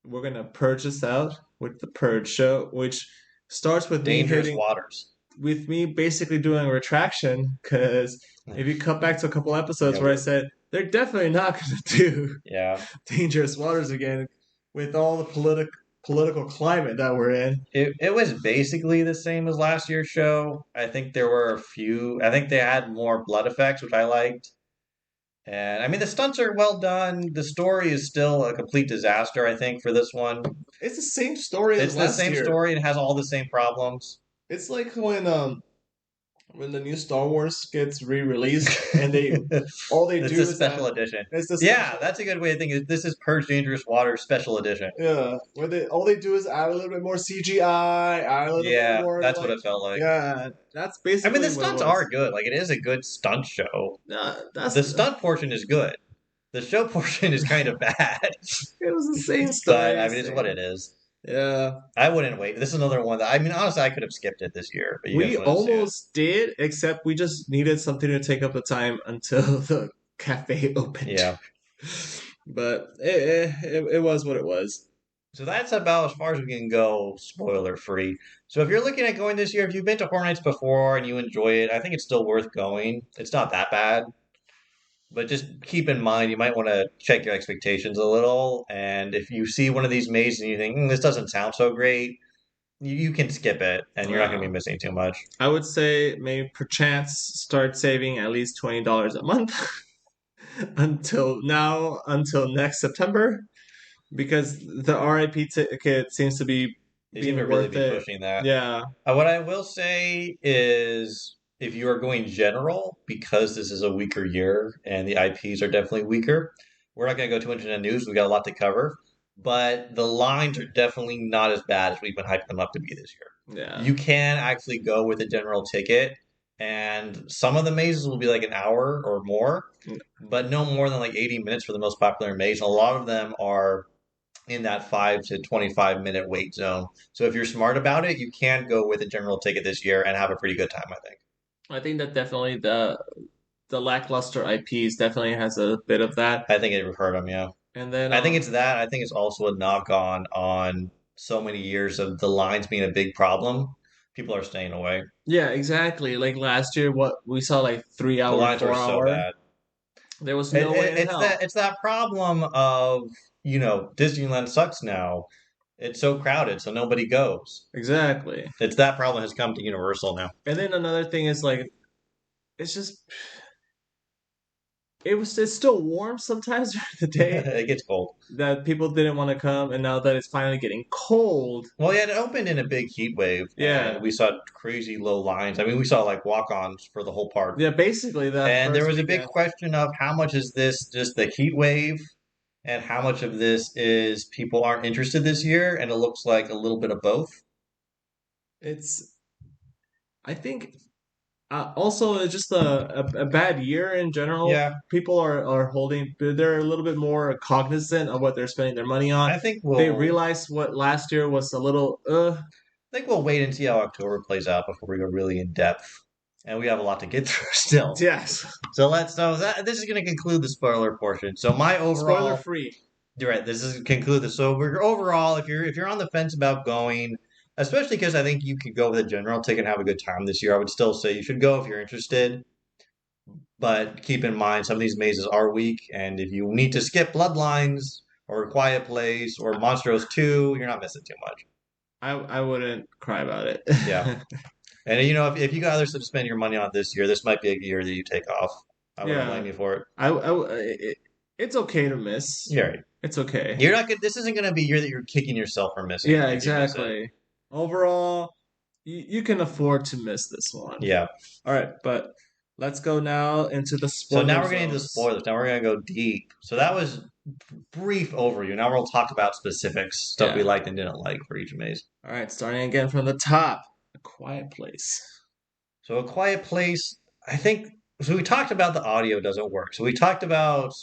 [SPEAKER 3] We're gonna purge this out with the Purge show, which starts with me
[SPEAKER 2] Dangerous
[SPEAKER 3] hitting,
[SPEAKER 2] Waters.
[SPEAKER 3] with me basically doing a retraction. Because if you cut back to a couple episodes
[SPEAKER 2] Yeah.
[SPEAKER 3] where I said they're definitely not gonna do
[SPEAKER 2] Yeah.
[SPEAKER 3] Dangerous Waters again, with all the political climate that we're in.
[SPEAKER 2] It was basically the same as last year's show. I think there were a few. I think they had more blood effects, which I liked. And I mean, the stunts are well done. The story is still a complete disaster, I think, for this one.
[SPEAKER 3] It's the same story
[SPEAKER 2] It's
[SPEAKER 3] as
[SPEAKER 2] the
[SPEAKER 3] last
[SPEAKER 2] same
[SPEAKER 3] year.
[SPEAKER 2] story and has all the same problems.
[SPEAKER 3] It's like when when the new Star Wars gets re-released and all they
[SPEAKER 2] it's
[SPEAKER 3] do
[SPEAKER 2] a
[SPEAKER 3] is
[SPEAKER 2] special edition.
[SPEAKER 3] It's the
[SPEAKER 2] Yeah,
[SPEAKER 3] special,
[SPEAKER 2] that's a good way to think. This is Purge Dangerous Water special edition.
[SPEAKER 3] yeah, where all they do is add a little bit more CGI, add a little bit
[SPEAKER 2] Yeah,
[SPEAKER 3] more
[SPEAKER 2] that's
[SPEAKER 3] like
[SPEAKER 2] what it felt like.
[SPEAKER 3] yeah, that's
[SPEAKER 2] I mean,
[SPEAKER 3] basically
[SPEAKER 2] the
[SPEAKER 3] what it
[SPEAKER 2] stunts
[SPEAKER 3] was.
[SPEAKER 2] are good. Like, it is a good stunt show.
[SPEAKER 3] That's
[SPEAKER 2] The stunt portion is good. The show portion is kind of bad.
[SPEAKER 3] it was the same story.
[SPEAKER 2] But I mean, it's what it is.
[SPEAKER 3] Yeah,
[SPEAKER 2] I wouldn't wait. This is another one that I mean, honestly, I could have skipped it this year, but you guys
[SPEAKER 3] we
[SPEAKER 2] wanted to see it.
[SPEAKER 3] almost did, except we just needed something to take up the time until the cafe opened.
[SPEAKER 2] Yeah.
[SPEAKER 3] But it was what it was.
[SPEAKER 2] So that's about as far as we can go, spoiler free. So if you're looking at going this year, if you've been to Horror Nights before and you enjoy it, I think it's still worth going. It's not that bad. But just keep in mind, you might want to check your expectations a little. And if you see one of these mazes and you think, this doesn't sound so great, you can skip it and you're not going to be missing too much.
[SPEAKER 3] I would say maybe perchance start saving at least $20 a month until next September, because the RIP ticket seems to be
[SPEAKER 2] They seem to
[SPEAKER 3] being
[SPEAKER 2] really
[SPEAKER 3] worth
[SPEAKER 2] be
[SPEAKER 3] it.
[SPEAKER 2] pushing that.
[SPEAKER 3] Yeah.
[SPEAKER 2] What I will say is if you are going general, because this is a weaker year and the IPs are definitely weaker, we're not going to go too much into news. We got a lot to cover. But the lines are definitely not as bad as we've been hyping them up to be this year.
[SPEAKER 3] Yeah.
[SPEAKER 2] You can actually go with a general ticket, and some of the mazes will be like an hour or more, but no more than like 80 minutes for the most popular maze. A lot of them are in that 5 to 25-minute wait zone. So if you're smart about it, you can go with a general ticket this year and have a pretty good time, I think.
[SPEAKER 3] I think that definitely the lackluster IPs definitely has a bit of that.
[SPEAKER 2] I think it hurt them, yeah.
[SPEAKER 3] And then
[SPEAKER 2] I think it's that. I think it's also a knock on so many years of the lines being a big problem. People are staying away.
[SPEAKER 3] Yeah, exactly. Like last year, what we saw like 3 hour,
[SPEAKER 2] The lines
[SPEAKER 3] 4
[SPEAKER 2] were
[SPEAKER 3] hour.
[SPEAKER 2] so bad.
[SPEAKER 3] There was no way in hell.
[SPEAKER 2] It's that problem of, Disneyland sucks now. It's so crowded, so nobody goes.
[SPEAKER 3] Exactly.
[SPEAKER 2] It's that problem has come to Universal now.
[SPEAKER 3] And then another thing is like, it's just it's still warm sometimes during the day.
[SPEAKER 2] It gets cold.
[SPEAKER 3] That people didn't want to come, and now that it's finally getting cold.
[SPEAKER 2] Well, yeah, it opened in a big heat wave.
[SPEAKER 3] Yeah.
[SPEAKER 2] And we saw crazy low lines. I mean, we saw like walk-ons for the whole park.
[SPEAKER 3] Yeah, basically that.
[SPEAKER 2] And there was a big question of how much is this just the heat wave and how much of this is people aren't interested this year, and it looks like a little bit of both.
[SPEAKER 3] I think also it's just a bad year in general.
[SPEAKER 2] Yeah.
[SPEAKER 3] People are they're a little bit more cognizant of what they're spending their money on.
[SPEAKER 2] I think
[SPEAKER 3] they realized what last year was a little
[SPEAKER 2] I think we'll wait and see how October plays out before we go really in depth. And we have a lot to get through still.
[SPEAKER 3] Yes.
[SPEAKER 2] So this is going to conclude the spoiler portion. So my overall
[SPEAKER 3] spoiler free.
[SPEAKER 2] You're right. This is conclude the so overall. If you're on the fence about going, especially because I think you could go with a general ticket and have a good time this year, I would still say you should go if you're interested. But keep in mind, some of these mazes are weak, and if you need to skip Bloodlines or A Quiet Place or Monstros 2, you're not missing too much.
[SPEAKER 3] I wouldn't cry about it.
[SPEAKER 2] Yeah. And if you got others to spend your money on this year, this might be a year that you take off. I wouldn't blame you for it.
[SPEAKER 3] It's okay to miss.
[SPEAKER 2] Yeah, right.
[SPEAKER 3] It's okay.
[SPEAKER 2] You're not good. This isn't going to be a year that you're kicking yourself for missing.
[SPEAKER 3] Yeah, exactly. Overall, you can afford to miss this one.
[SPEAKER 2] Yeah.
[SPEAKER 3] All right, but let's go now into the spoilers.
[SPEAKER 2] So now we're getting into spoilers. Now we're going to go deep. So that was brief overview. Now we'll talk about specifics, stuff we liked and didn't like for each maze.
[SPEAKER 3] All right, starting again from the top. A Quiet Place.
[SPEAKER 2] So A Quiet Place, I think. So we talked about the audio doesn't work. So we talked about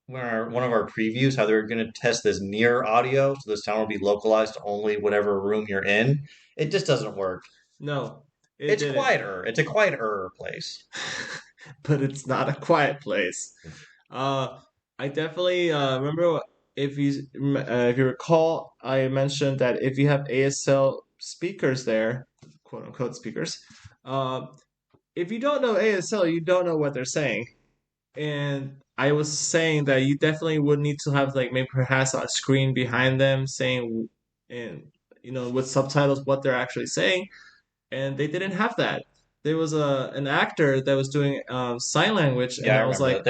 [SPEAKER 2] one of our previews how they're going to test this near audio, so the sound will be localized to only whatever room you're in. It just doesn't work.
[SPEAKER 3] No,
[SPEAKER 2] it's quieter. It's a quieter place,
[SPEAKER 3] but it's not a quiet place. I definitely remember if you recall, I mentioned that if you have ASL speakers there, quote unquote speakers, if you don't know ASL, you don't know what they're saying. And I was saying that you definitely would need to have like maybe perhaps a screen behind them saying, and with subtitles what they're actually saying, and they didn't have that. There was an actor that was doing sign language, and I was like,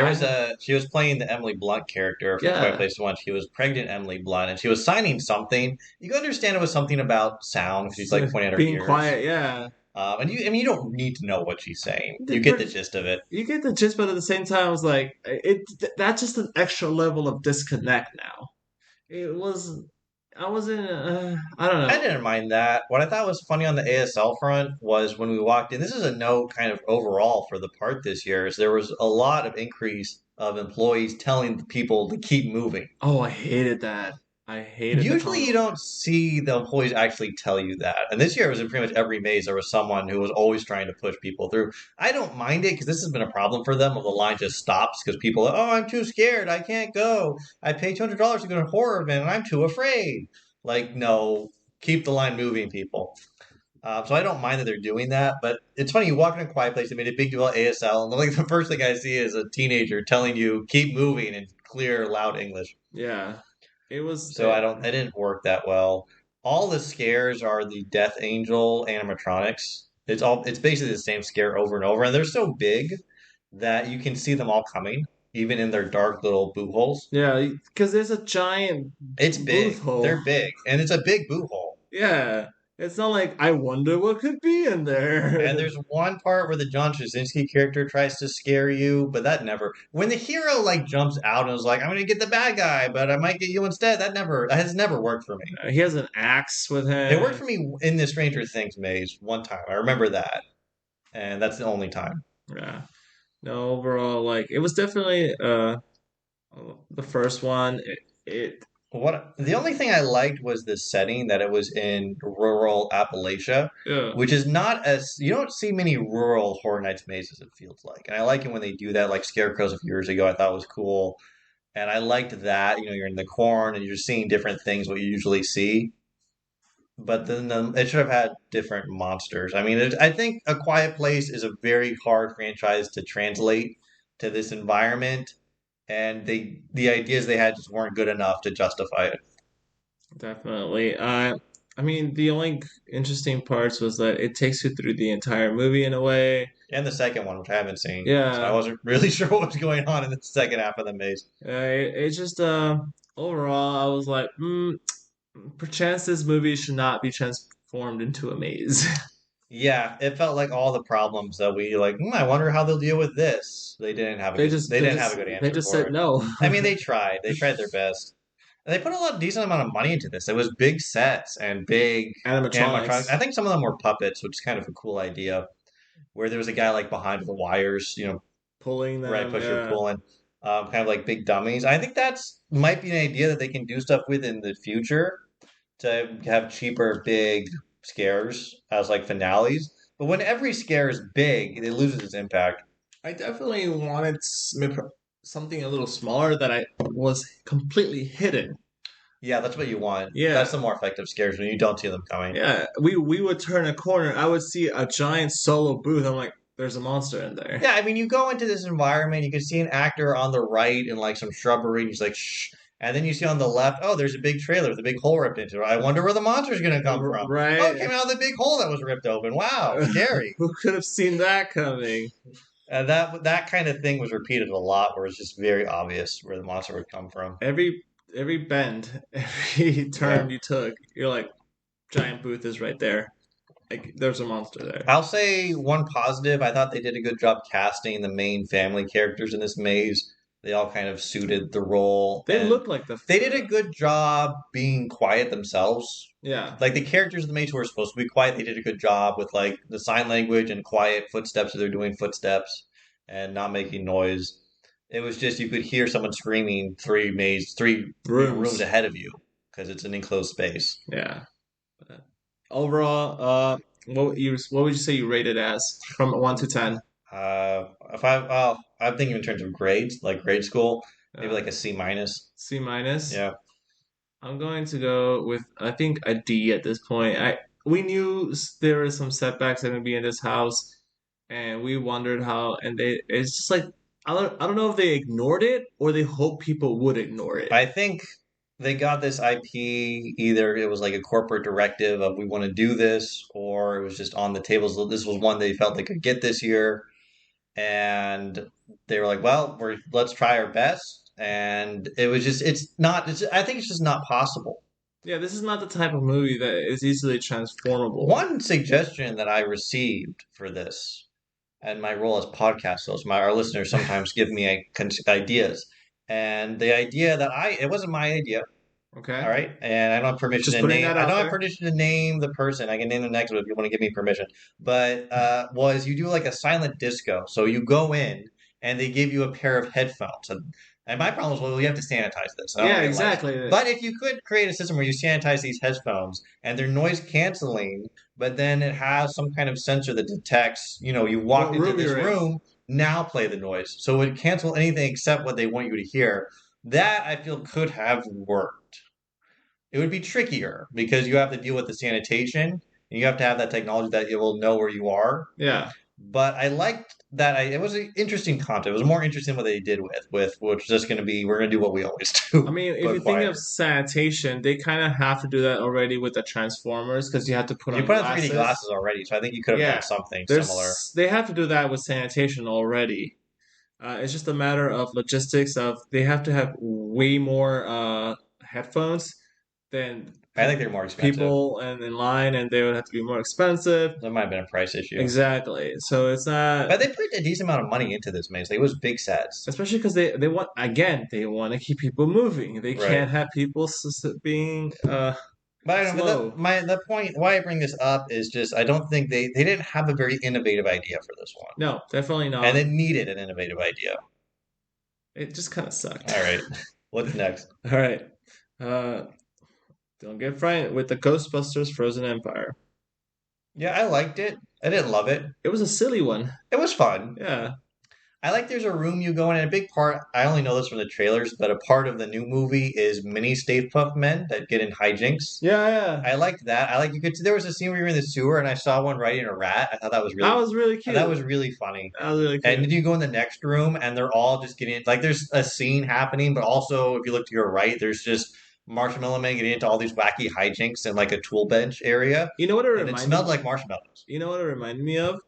[SPEAKER 2] she was playing the Emily Blunt character from Quiet Place One. She was pregnant Emily Blunt, and she was signing something. You can understand it was something about sound. She's like pointing at her
[SPEAKER 3] being
[SPEAKER 2] ears.
[SPEAKER 3] Quiet, yeah.
[SPEAKER 2] I mean, you don't need to know what she's saying.
[SPEAKER 3] The
[SPEAKER 2] You get
[SPEAKER 3] per-
[SPEAKER 2] the gist of it.
[SPEAKER 3] you get the gist, but at the same time, I was like, that's just an extra level of disconnect now. It was, I wasn't, I don't
[SPEAKER 2] I
[SPEAKER 3] know.
[SPEAKER 2] didn't mind that. What I thought was funny on the ASL front was when we walked in. This is a note kind of overall for the part this year. Is there was a lot of increase of employees telling the people to keep moving.
[SPEAKER 3] Oh, I hated that. I hated the
[SPEAKER 2] Usually, you
[SPEAKER 3] comment.
[SPEAKER 2] don't see the employees actually tell you that. And this year, it was in pretty much every maze. There was someone who was always trying to push people through. I don't mind it because this has been a problem for them. Of the line just stops because people, are, oh, I'm too scared. I can't go. I paid $200 to go to a horror event, and I'm too afraid. Like, no, keep the line moving, people. So I don't mind that they're doing that, but it's funny. You walk in a quiet place. They made a big deal about ASL, and like the first thing I see is a teenager telling you keep moving in clear, loud English.
[SPEAKER 3] Yeah, it was.
[SPEAKER 2] So I didn't work that well. All the scares are the Death Angel animatronics. It's basically the same scare over and over, and they're so big that you can see them all coming, even in their dark little boot holes.
[SPEAKER 3] Yeah, because there's a giant
[SPEAKER 2] It's
[SPEAKER 3] booth
[SPEAKER 2] big.
[SPEAKER 3] hole.
[SPEAKER 2] They're big, and it's a big boot hole.
[SPEAKER 3] Yeah, it's not like I wonder what could be in there.
[SPEAKER 2] And there's one part where the John Krasinski character tries to scare you, but that never. When the hero like jumps out and is like, "I'm gonna get the bad guy, but I might get you instead," that has never worked for me.
[SPEAKER 3] He has an axe with
[SPEAKER 2] It worked
[SPEAKER 3] him.
[SPEAKER 2] for me in the Stranger Things maze one time. I remember that, and that's the only time.
[SPEAKER 3] Yeah. No, overall, like it was definitely the first one. It
[SPEAKER 2] What the only thing I liked was the setting that it was in rural Appalachia,
[SPEAKER 3] yeah,
[SPEAKER 2] which is not as you don't see many rural Horror Nights mazes. It feels like, and I like it when they do that. Like Scarecrows a few years ago, I thought was cool, and I liked that. You know, you're in the corn and you're seeing different things what you usually see. But then it should have had different monsters. I mean, I think A Quiet Place is a very hard franchise to translate to this environment, and the ideas they had just weren't good enough to justify it.
[SPEAKER 3] definitely. I mean, the only interesting parts was that it takes you through the entire movie in a way.
[SPEAKER 2] And the second one, which I haven't seen, so I
[SPEAKER 3] Yeah,
[SPEAKER 2] wasn't really sure what was going on in the second half of the maze.
[SPEAKER 3] it just overall, I was like, perchance this movie should not be transformed into a maze.
[SPEAKER 2] Yeah, it felt like all the problems that we like. I wonder how they'll deal with this. They didn't have a good
[SPEAKER 3] They
[SPEAKER 2] answer
[SPEAKER 3] just
[SPEAKER 2] for
[SPEAKER 3] said
[SPEAKER 2] it.
[SPEAKER 3] no.
[SPEAKER 2] I mean, they tried. They tried their best. And they put a lot decent amount of money into this. It was big sets and big animatronics.
[SPEAKER 3] Animatronics
[SPEAKER 2] I think some of them were puppets, which is kind of a cool idea. Where there was a guy like behind the wires,
[SPEAKER 3] pulling
[SPEAKER 2] right,
[SPEAKER 3] them,
[SPEAKER 2] pusher
[SPEAKER 3] yeah.
[SPEAKER 2] pulling, kind of like big dummies. I think that's might be an idea that they can do stuff with in the future to have cheaper, big scares as like finales. But when every scare is big, it loses its impact.
[SPEAKER 3] I definitely wanted something a little smaller that I was completely hidden.
[SPEAKER 2] Yeah, that's what you want.
[SPEAKER 3] Yeah,
[SPEAKER 2] That's the more effective scares when you don't see them coming.
[SPEAKER 3] yeah. We would turn a corner. I would see a giant solo booth. I'm like, there's a monster in there.
[SPEAKER 2] Yeah, I mean, you go into this environment, you can see an actor on the right in like some shrubbery, and he's like, shh. And then you see on the left, oh, there's a big trailer with a big hole ripped into it. I wonder where the monster's going to come from. Oh, it
[SPEAKER 3] Right?
[SPEAKER 2] came out of the big hole that was ripped open. Wow, scary.
[SPEAKER 3] Who could have seen that coming?
[SPEAKER 2] And that kind of thing was repeated a lot, where it's just very obvious where the monster would come from.
[SPEAKER 3] Every bend, every
[SPEAKER 2] Yeah.
[SPEAKER 3] turn you took, you're like, giant booth is right there. Like, there's a monster there.
[SPEAKER 2] I'll say one positive. I thought they did a good job casting the main family characters in this maze. They all kind of suited the role,
[SPEAKER 3] They
[SPEAKER 2] and
[SPEAKER 3] look like the.
[SPEAKER 2] they did a good job being quiet themselves.
[SPEAKER 3] Yeah.
[SPEAKER 2] Like the characters in the maze who are supposed to be quiet, they did a good job with like the sign language and quiet footsteps. So they're doing footsteps and not making noise. It was just you could hear someone screaming three rooms
[SPEAKER 3] Rooms.
[SPEAKER 2] ahead of you because it's an enclosed space.
[SPEAKER 3] Yeah. But overall, what would you say you rate it as from 1 to 10?
[SPEAKER 2] If I'm thinking in terms of grades, like grade school, maybe
[SPEAKER 3] Uh,
[SPEAKER 2] like a C minus.
[SPEAKER 3] C minus.
[SPEAKER 2] Yeah.
[SPEAKER 3] I'm going to go with I think a D at this point. I We knew there were some setbacks that are gonna be in this house, and we wondered how. And it's just like I don't know if they ignored it or they hoped people would ignore it.
[SPEAKER 2] I think they got this IP either it was like a corporate directive of we want to do this, or it was just on the tables. This was one they felt they could get this year, and they were like, "Well, let's try our best." And it was just it's not. I think it's just not possible.
[SPEAKER 3] Yeah, this is not the type of movie that is easily transformable.
[SPEAKER 2] One suggestion that I received for this, and my role as podcast host, our listeners sometimes give me ideas, and the idea that it wasn't my idea.
[SPEAKER 3] Okay.
[SPEAKER 2] All right, and I don't have permission
[SPEAKER 3] Just
[SPEAKER 2] to
[SPEAKER 3] putting
[SPEAKER 2] name.
[SPEAKER 3] that
[SPEAKER 2] I
[SPEAKER 3] out
[SPEAKER 2] don't have
[SPEAKER 3] there.
[SPEAKER 2] permission to name the person. I can name them next, but if you want to give me permission. But was you do like a silent disco? So you go in and they give you a pair of headphones. And my problem is, well, you have to sanitize this. I don't
[SPEAKER 3] Yeah,
[SPEAKER 2] really like it.
[SPEAKER 3] exactly.
[SPEAKER 2] But if you could create a system where you sanitize these headphones and they're noise canceling, but then it has some kind of sensor that detects, you walked
[SPEAKER 3] What
[SPEAKER 2] into
[SPEAKER 3] room
[SPEAKER 2] this
[SPEAKER 3] you're in?
[SPEAKER 2] room, now play the noise. So it would cancel anything except what they want you to hear. That I feel could have worked. It would be trickier because you have to deal with the sanitation and you have to have that technology that it will know where you are.
[SPEAKER 3] Yeah.
[SPEAKER 2] But I liked that. It was an interesting content. It was more interesting what they did with which is just going to be we're going to do what we always do.
[SPEAKER 3] I mean, if
[SPEAKER 2] Go
[SPEAKER 3] you think of
[SPEAKER 2] quieter.
[SPEAKER 3] sanitation, they kind of have to do that already with the Transformers because you have to put
[SPEAKER 2] You
[SPEAKER 3] on
[SPEAKER 2] put on 3D
[SPEAKER 3] glasses.
[SPEAKER 2] glasses already, so I think you could have
[SPEAKER 3] Yeah,
[SPEAKER 2] done something similar.
[SPEAKER 3] they have to do that with sanitation already. It's just a matter of logistics of they have to have way more headphones than
[SPEAKER 2] I think they're more expensive.
[SPEAKER 3] people and in line, and they would have to be more expensive.
[SPEAKER 2] That might have been a price issue.
[SPEAKER 3] Exactly. So it's not,
[SPEAKER 2] But they put a decent amount of money into this maze. Like, it was big sets.
[SPEAKER 3] especially because they want again they want to keep people moving. They
[SPEAKER 2] Right.
[SPEAKER 3] can't have people being
[SPEAKER 2] But I don't know.
[SPEAKER 3] slow.
[SPEAKER 2] The point why I bring this up is just I don't think they didn't have a very innovative idea for this one,
[SPEAKER 3] No, definitely not.
[SPEAKER 2] and it needed an innovative idea.
[SPEAKER 3] It just kind of sucked.
[SPEAKER 2] All right, what's next?
[SPEAKER 3] All right. Uh, don't get frightened with the Ghostbusters Frozen Empire.
[SPEAKER 2] Yeah, I liked it. I didn't love it.
[SPEAKER 3] It was a silly one.
[SPEAKER 2] It was fun.
[SPEAKER 3] Yeah.
[SPEAKER 2] I like there's a room you go in, and a big part, I only know this from the trailers, but a part of the new movie is mini Stay Puft Men that get in hijinks.
[SPEAKER 3] Yeah, yeah.
[SPEAKER 2] I liked that. I like you could see there was a scene where you were in the sewer and I saw one riding a rat. I thought that was
[SPEAKER 3] That was really cute.
[SPEAKER 2] that was really funny.
[SPEAKER 3] That was really cute.
[SPEAKER 2] And then you go in the next room and they're all just getting like there's a scene happening, but also if you look to your right, there's just Marshmallow Man getting into all these wacky hijinks in like a tool bench area.
[SPEAKER 3] You know what it
[SPEAKER 2] And it
[SPEAKER 3] reminded
[SPEAKER 2] smelled
[SPEAKER 3] me?
[SPEAKER 2] like marshmallows.
[SPEAKER 3] You know what it reminded me of?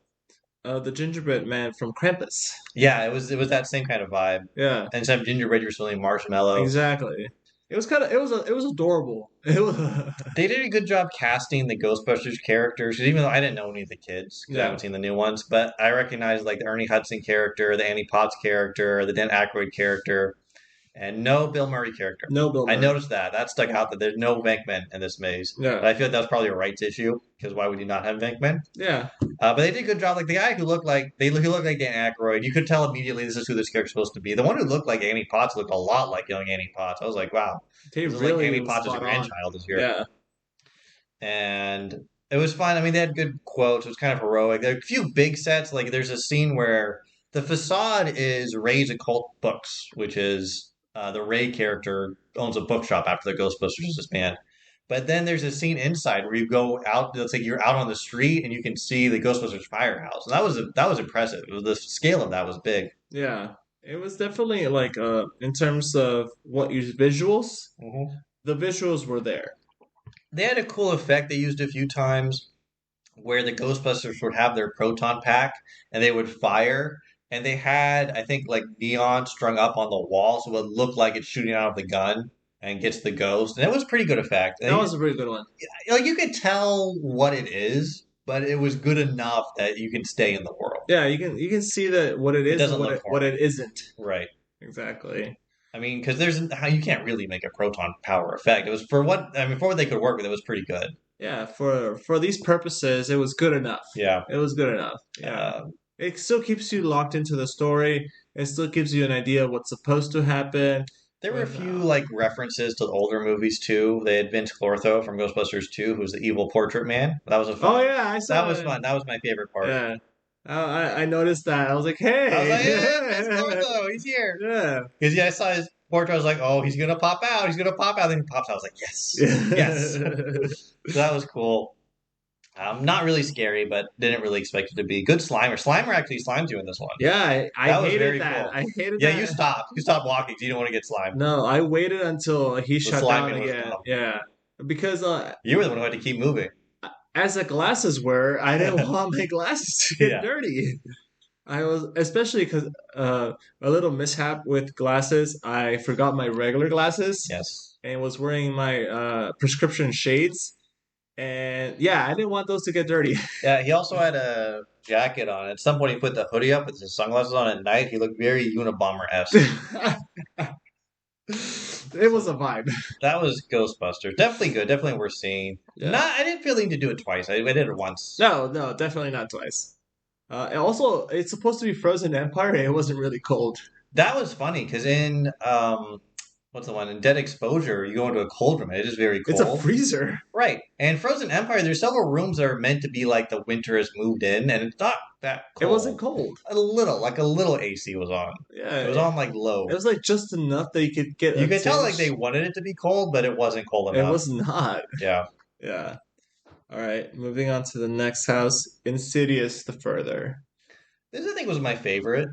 [SPEAKER 3] The gingerbread man from Krampus.
[SPEAKER 2] Yeah, it was that same kind of vibe.
[SPEAKER 3] Yeah,
[SPEAKER 2] And instead of gingerbread, you're smelling marshmallow.
[SPEAKER 3] exactly. It was it was adorable. It was
[SPEAKER 2] They did a good job casting the Ghostbusters characters, 'cause even though I didn't know any of the kids, because I
[SPEAKER 3] Yeah.
[SPEAKER 2] haven't seen the new ones, but I recognized like the Ernie Hudson character, the Annie Potts character, the Dan Aykroyd character, and no Bill Murray character.
[SPEAKER 3] no Bill
[SPEAKER 2] I
[SPEAKER 3] Murray.
[SPEAKER 2] noticed that stuck out that there's no Venkman in this maze. But
[SPEAKER 3] Yeah,
[SPEAKER 2] I feel like that was probably a rights issue because why would you not have Venkman?
[SPEAKER 3] yeah.
[SPEAKER 2] But they did a good job. Like the guy who looked like he looked like Dan Aykroyd, you could tell immediately this is who this character's supposed to be. The one who looked like Annie Potts looked a lot like young Annie Potts. I was like, wow,
[SPEAKER 3] They
[SPEAKER 2] this is
[SPEAKER 3] really
[SPEAKER 2] like Annie Potts'
[SPEAKER 3] spot on.
[SPEAKER 2] grandchild is here.
[SPEAKER 3] Yeah,
[SPEAKER 2] And it was fun. I mean, they had good quotes. It was kind of heroic. There are a few big sets. Like there's a scene where the facade is Ray's occult books, which is the Ray character owns a bookshop after the Ghostbusters is disbanded. But then there's a scene inside where you go out. It's like you're out on the street and you can see the Ghostbusters firehouse, and that was impressive. The scale of that was big.
[SPEAKER 3] yeah. It was definitely like in terms of what you visuals, the visuals were there.
[SPEAKER 2] They had a cool effect they used a few times where the Ghostbusters would have their proton pack and they would fire. And they had, I think, like neon strung up on the wall, so it looked like it's shooting out of the gun and gets the ghost. And it was a pretty good effect.
[SPEAKER 3] That was a pretty good one.
[SPEAKER 2] Like you could tell what it is, but it was good enough that you can stay in the world.
[SPEAKER 3] Yeah, you can see that what it is
[SPEAKER 2] doesn't
[SPEAKER 3] and
[SPEAKER 2] look
[SPEAKER 3] what it isn't.
[SPEAKER 2] Right.
[SPEAKER 3] Exactly.
[SPEAKER 2] I mean, because you can't really make a proton power effect. It was for what they could work with. It was pretty good.
[SPEAKER 3] Yeah, for these purposes, it was good enough.
[SPEAKER 2] Yeah.
[SPEAKER 3] It was good enough. Yeah. It still keeps you locked into the story. It still gives you an idea of what's supposed to happen.
[SPEAKER 2] There were a few like references to the older movies too. They had Vince Clortho from Ghostbusters 2, who's the evil portrait man. That was a fun.
[SPEAKER 3] Oh yeah, I saw
[SPEAKER 2] that was fun. That was my favorite part.
[SPEAKER 3] Yeah. I noticed that. I was like, hey.
[SPEAKER 2] I was like, yeah, Vince Clortho, he's here.
[SPEAKER 3] Yeah.
[SPEAKER 2] Because I saw his portrait. I was like, oh, he's gonna pop out. He's gonna pop out. Then he pops out. I was like, yes, yes. So that was cool. Not really scary, but didn't really expect it to be. Good Slimer. Slimer actually slimed you in this one.
[SPEAKER 3] Yeah, I
[SPEAKER 2] That was
[SPEAKER 3] hated
[SPEAKER 2] very
[SPEAKER 3] that.
[SPEAKER 2] cool.
[SPEAKER 3] I hated
[SPEAKER 2] Yeah,
[SPEAKER 3] that.
[SPEAKER 2] you stopped. You stopped walking. 'Cause you didn't want to get slimed.
[SPEAKER 3] No, I waited until he shut down
[SPEAKER 2] sliming was
[SPEAKER 3] again.
[SPEAKER 2] dumb.
[SPEAKER 3] Yeah. Because
[SPEAKER 2] You were the one who had to keep moving.
[SPEAKER 3] as a glasses wearer, I didn't want my glasses to get
[SPEAKER 2] Yeah.
[SPEAKER 3] dirty. I was especially because a little mishap with glasses. I forgot my regular glasses.
[SPEAKER 2] Yes.
[SPEAKER 3] and was wearing my prescription shades. And yeah, I didn't want those to get dirty.
[SPEAKER 2] Yeah, he also had a jacket on. At some point, he put the hoodie up with his sunglasses on at night. He looked very Unabomber-esque.
[SPEAKER 3] It was a vibe.
[SPEAKER 2] That was Ghostbusters. Definitely good. Definitely worth seeing.
[SPEAKER 3] Yeah.
[SPEAKER 2] Not, I didn't feel the need to do it twice. I did it once.
[SPEAKER 3] No, no, definitely not twice. And also, it's supposed to be Frozen Empire, and it wasn't really cold.
[SPEAKER 2] That was funny because in what's the one in Dead Exposure, you go into a cold room. It is very cold.
[SPEAKER 3] It's a freezer.
[SPEAKER 2] Right. And Frozen Empire, there's several rooms that are meant to be like the winter has moved in, and it's not that cold.
[SPEAKER 3] It wasn't cold.
[SPEAKER 2] A little AC was on.
[SPEAKER 3] Yeah,
[SPEAKER 2] It was on like low.
[SPEAKER 3] it was like just enough that you could get.
[SPEAKER 2] You
[SPEAKER 3] a
[SPEAKER 2] could tell like
[SPEAKER 3] tinge.
[SPEAKER 2] they wanted it to be cold, but it wasn't cold
[SPEAKER 3] It
[SPEAKER 2] enough.
[SPEAKER 3] was not.
[SPEAKER 2] Yeah.
[SPEAKER 3] Yeah. All right, moving on to the next house, Insidious the Further.
[SPEAKER 2] This I think was my favorite.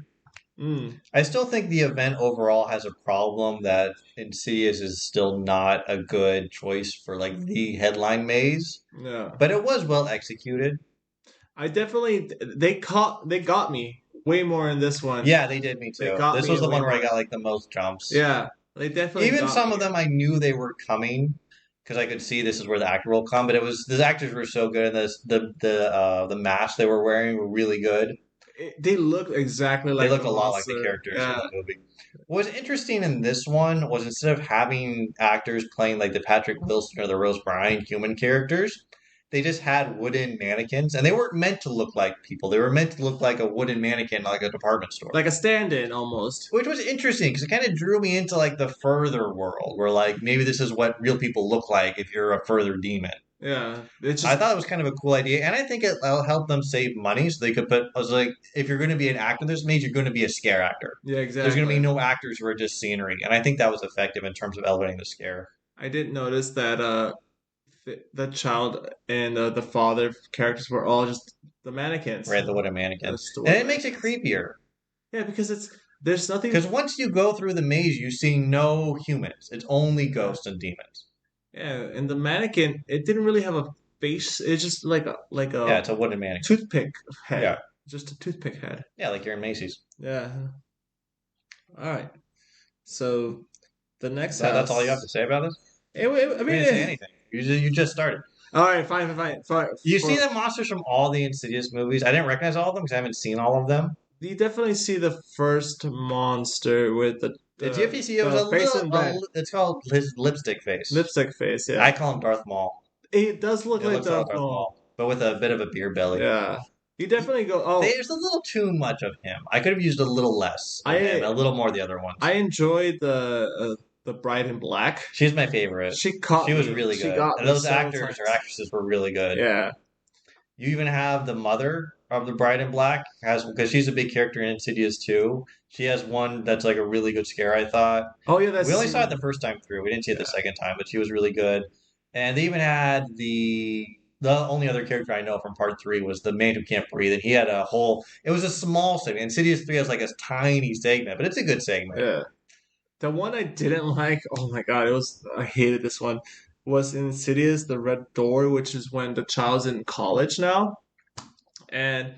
[SPEAKER 3] Mm,
[SPEAKER 2] I still think the event overall has a problem that Insidious is still not a good choice for like the headline maze,
[SPEAKER 3] yeah.
[SPEAKER 2] but it was well executed.
[SPEAKER 3] I definitely they got me way more in this one.
[SPEAKER 2] Yeah, they did me
[SPEAKER 3] They
[SPEAKER 2] too.
[SPEAKER 3] got
[SPEAKER 2] This
[SPEAKER 3] me
[SPEAKER 2] was the
[SPEAKER 3] way
[SPEAKER 2] one where I
[SPEAKER 3] more.
[SPEAKER 2] got like the most jumps.
[SPEAKER 3] Yeah, they definitely
[SPEAKER 2] Even
[SPEAKER 3] got
[SPEAKER 2] some
[SPEAKER 3] me.
[SPEAKER 2] of them I knew they were coming because I could see this is where the actor will come, but it was the actors were so good and the masks they were wearing were really good.
[SPEAKER 3] They look exactly
[SPEAKER 2] They
[SPEAKER 3] like
[SPEAKER 2] look
[SPEAKER 3] the
[SPEAKER 2] a lot like the
[SPEAKER 3] monster.
[SPEAKER 2] characters in
[SPEAKER 3] Yeah,
[SPEAKER 2] the movie. What was interesting in this one was instead of having actors playing like the Patrick Wilson or the Rose Byrne human characters, they just had wooden mannequins, and they weren't meant to look like people. They were meant to look like a wooden mannequin, like a department store.
[SPEAKER 3] like a stand-in almost.
[SPEAKER 2] Which was interesting because it kind of drew me into like the further world, where like maybe this is what real people look like if you're a further demon.
[SPEAKER 3] Yeah, it's
[SPEAKER 2] I
[SPEAKER 3] just
[SPEAKER 2] thought it was kind of a cool idea, and I think it'll help them save money, so they could put. I was like, if you're going to be an actor, this means you're going to be a scare actor.
[SPEAKER 3] yeah,
[SPEAKER 2] There's going to be
[SPEAKER 3] exactly.
[SPEAKER 2] no actors who are just scenery, and I think that was effective in terms of elevating the scare.
[SPEAKER 3] I did notice that the child and the father characters were all just the mannequins.
[SPEAKER 2] Right, the wooden mannequin,
[SPEAKER 3] Just the
[SPEAKER 2] and
[SPEAKER 3] wooden
[SPEAKER 2] it makes it
[SPEAKER 3] mannequins.
[SPEAKER 2] creepier
[SPEAKER 3] Yeah, because there's nothing.
[SPEAKER 2] because once you go through the maze, you see no humans. It's only ghosts and demons.
[SPEAKER 3] Yeah, and the mannequin, it didn't really have a face. It's just like
[SPEAKER 2] Yeah,
[SPEAKER 3] a
[SPEAKER 2] it's a wooden mannequin.
[SPEAKER 3] toothpick head.
[SPEAKER 2] Yeah,
[SPEAKER 3] Just a toothpick head.
[SPEAKER 2] yeah, like you're in Macy's.
[SPEAKER 3] Yeah. All right. So the next
[SPEAKER 2] That's all you have
[SPEAKER 3] house.
[SPEAKER 2] to say about this.
[SPEAKER 3] I
[SPEAKER 2] We
[SPEAKER 3] mean,
[SPEAKER 2] didn't say anything. You just started.
[SPEAKER 3] all right, fine.
[SPEAKER 2] You see the monsters from all the Insidious movies. I didn't recognize all of them because I haven't seen all of them.
[SPEAKER 3] You definitely see the first monster with
[SPEAKER 2] Did you ever see it was a
[SPEAKER 3] face
[SPEAKER 2] little?
[SPEAKER 3] in red,
[SPEAKER 2] It's called his lipstick face.
[SPEAKER 3] lipstick face. Yeah,
[SPEAKER 2] I call him Darth Maul.
[SPEAKER 3] it does look
[SPEAKER 2] It
[SPEAKER 3] like
[SPEAKER 2] looks like
[SPEAKER 3] Darth
[SPEAKER 2] Darth
[SPEAKER 3] Maul.
[SPEAKER 2] Maul, but with a bit of a beer belly.
[SPEAKER 3] Yeah, you definitely go. Oh,
[SPEAKER 2] There's a little too much of him. I could have used a little less of him, a little more of the other ones.
[SPEAKER 3] I enjoyed the Bride in Black.
[SPEAKER 2] She's my favorite.
[SPEAKER 3] She caught
[SPEAKER 2] She was
[SPEAKER 3] me.
[SPEAKER 2] really
[SPEAKER 3] She
[SPEAKER 2] good.
[SPEAKER 3] got
[SPEAKER 2] And
[SPEAKER 3] me
[SPEAKER 2] those
[SPEAKER 3] several
[SPEAKER 2] actors
[SPEAKER 3] times.
[SPEAKER 2] or actresses were really good.
[SPEAKER 3] Yeah,
[SPEAKER 2] You even have the mother of the Bride in Black has because she's a big character in Insidious too. She has one that's like a really good scare. I thought
[SPEAKER 3] oh yeah, that's
[SPEAKER 2] we only saw it the first time through. We didn't see it the second time, but she was really good. And they even had the only other character I know from part three was the man who can't breathe, and he had a whole. It was a small segment. Insidious 3 has like a tiny segment, but it's a good segment.
[SPEAKER 3] yeah. The one I didn't like, oh my god, I hated this one, was Insidious, the Red Door, which is when the child's in college now, and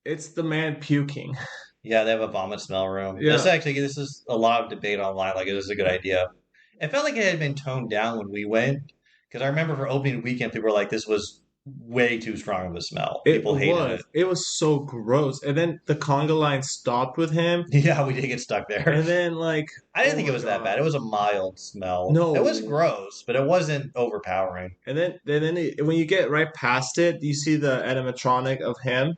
[SPEAKER 3] it's the man puking.
[SPEAKER 2] Yeah, they have a vomit smell room.
[SPEAKER 3] Yeah.
[SPEAKER 2] This is a lot of debate online. Like, is this a good idea? It felt like it had been toned down when we went because I remember for opening weekend, people were like, "This was way too strong of a smell." People hated it.
[SPEAKER 3] It was so gross. And then the conga line stopped with him,
[SPEAKER 2] Yeah, we did get stuck there.
[SPEAKER 3] and then like,
[SPEAKER 2] I didn't
[SPEAKER 3] oh
[SPEAKER 2] think
[SPEAKER 3] my
[SPEAKER 2] it was that
[SPEAKER 3] God.
[SPEAKER 2] bad. It was a mild smell.
[SPEAKER 3] No.
[SPEAKER 2] It was gross, but it wasn't overpowering.
[SPEAKER 3] And when you get right past it, you see the animatronic of him,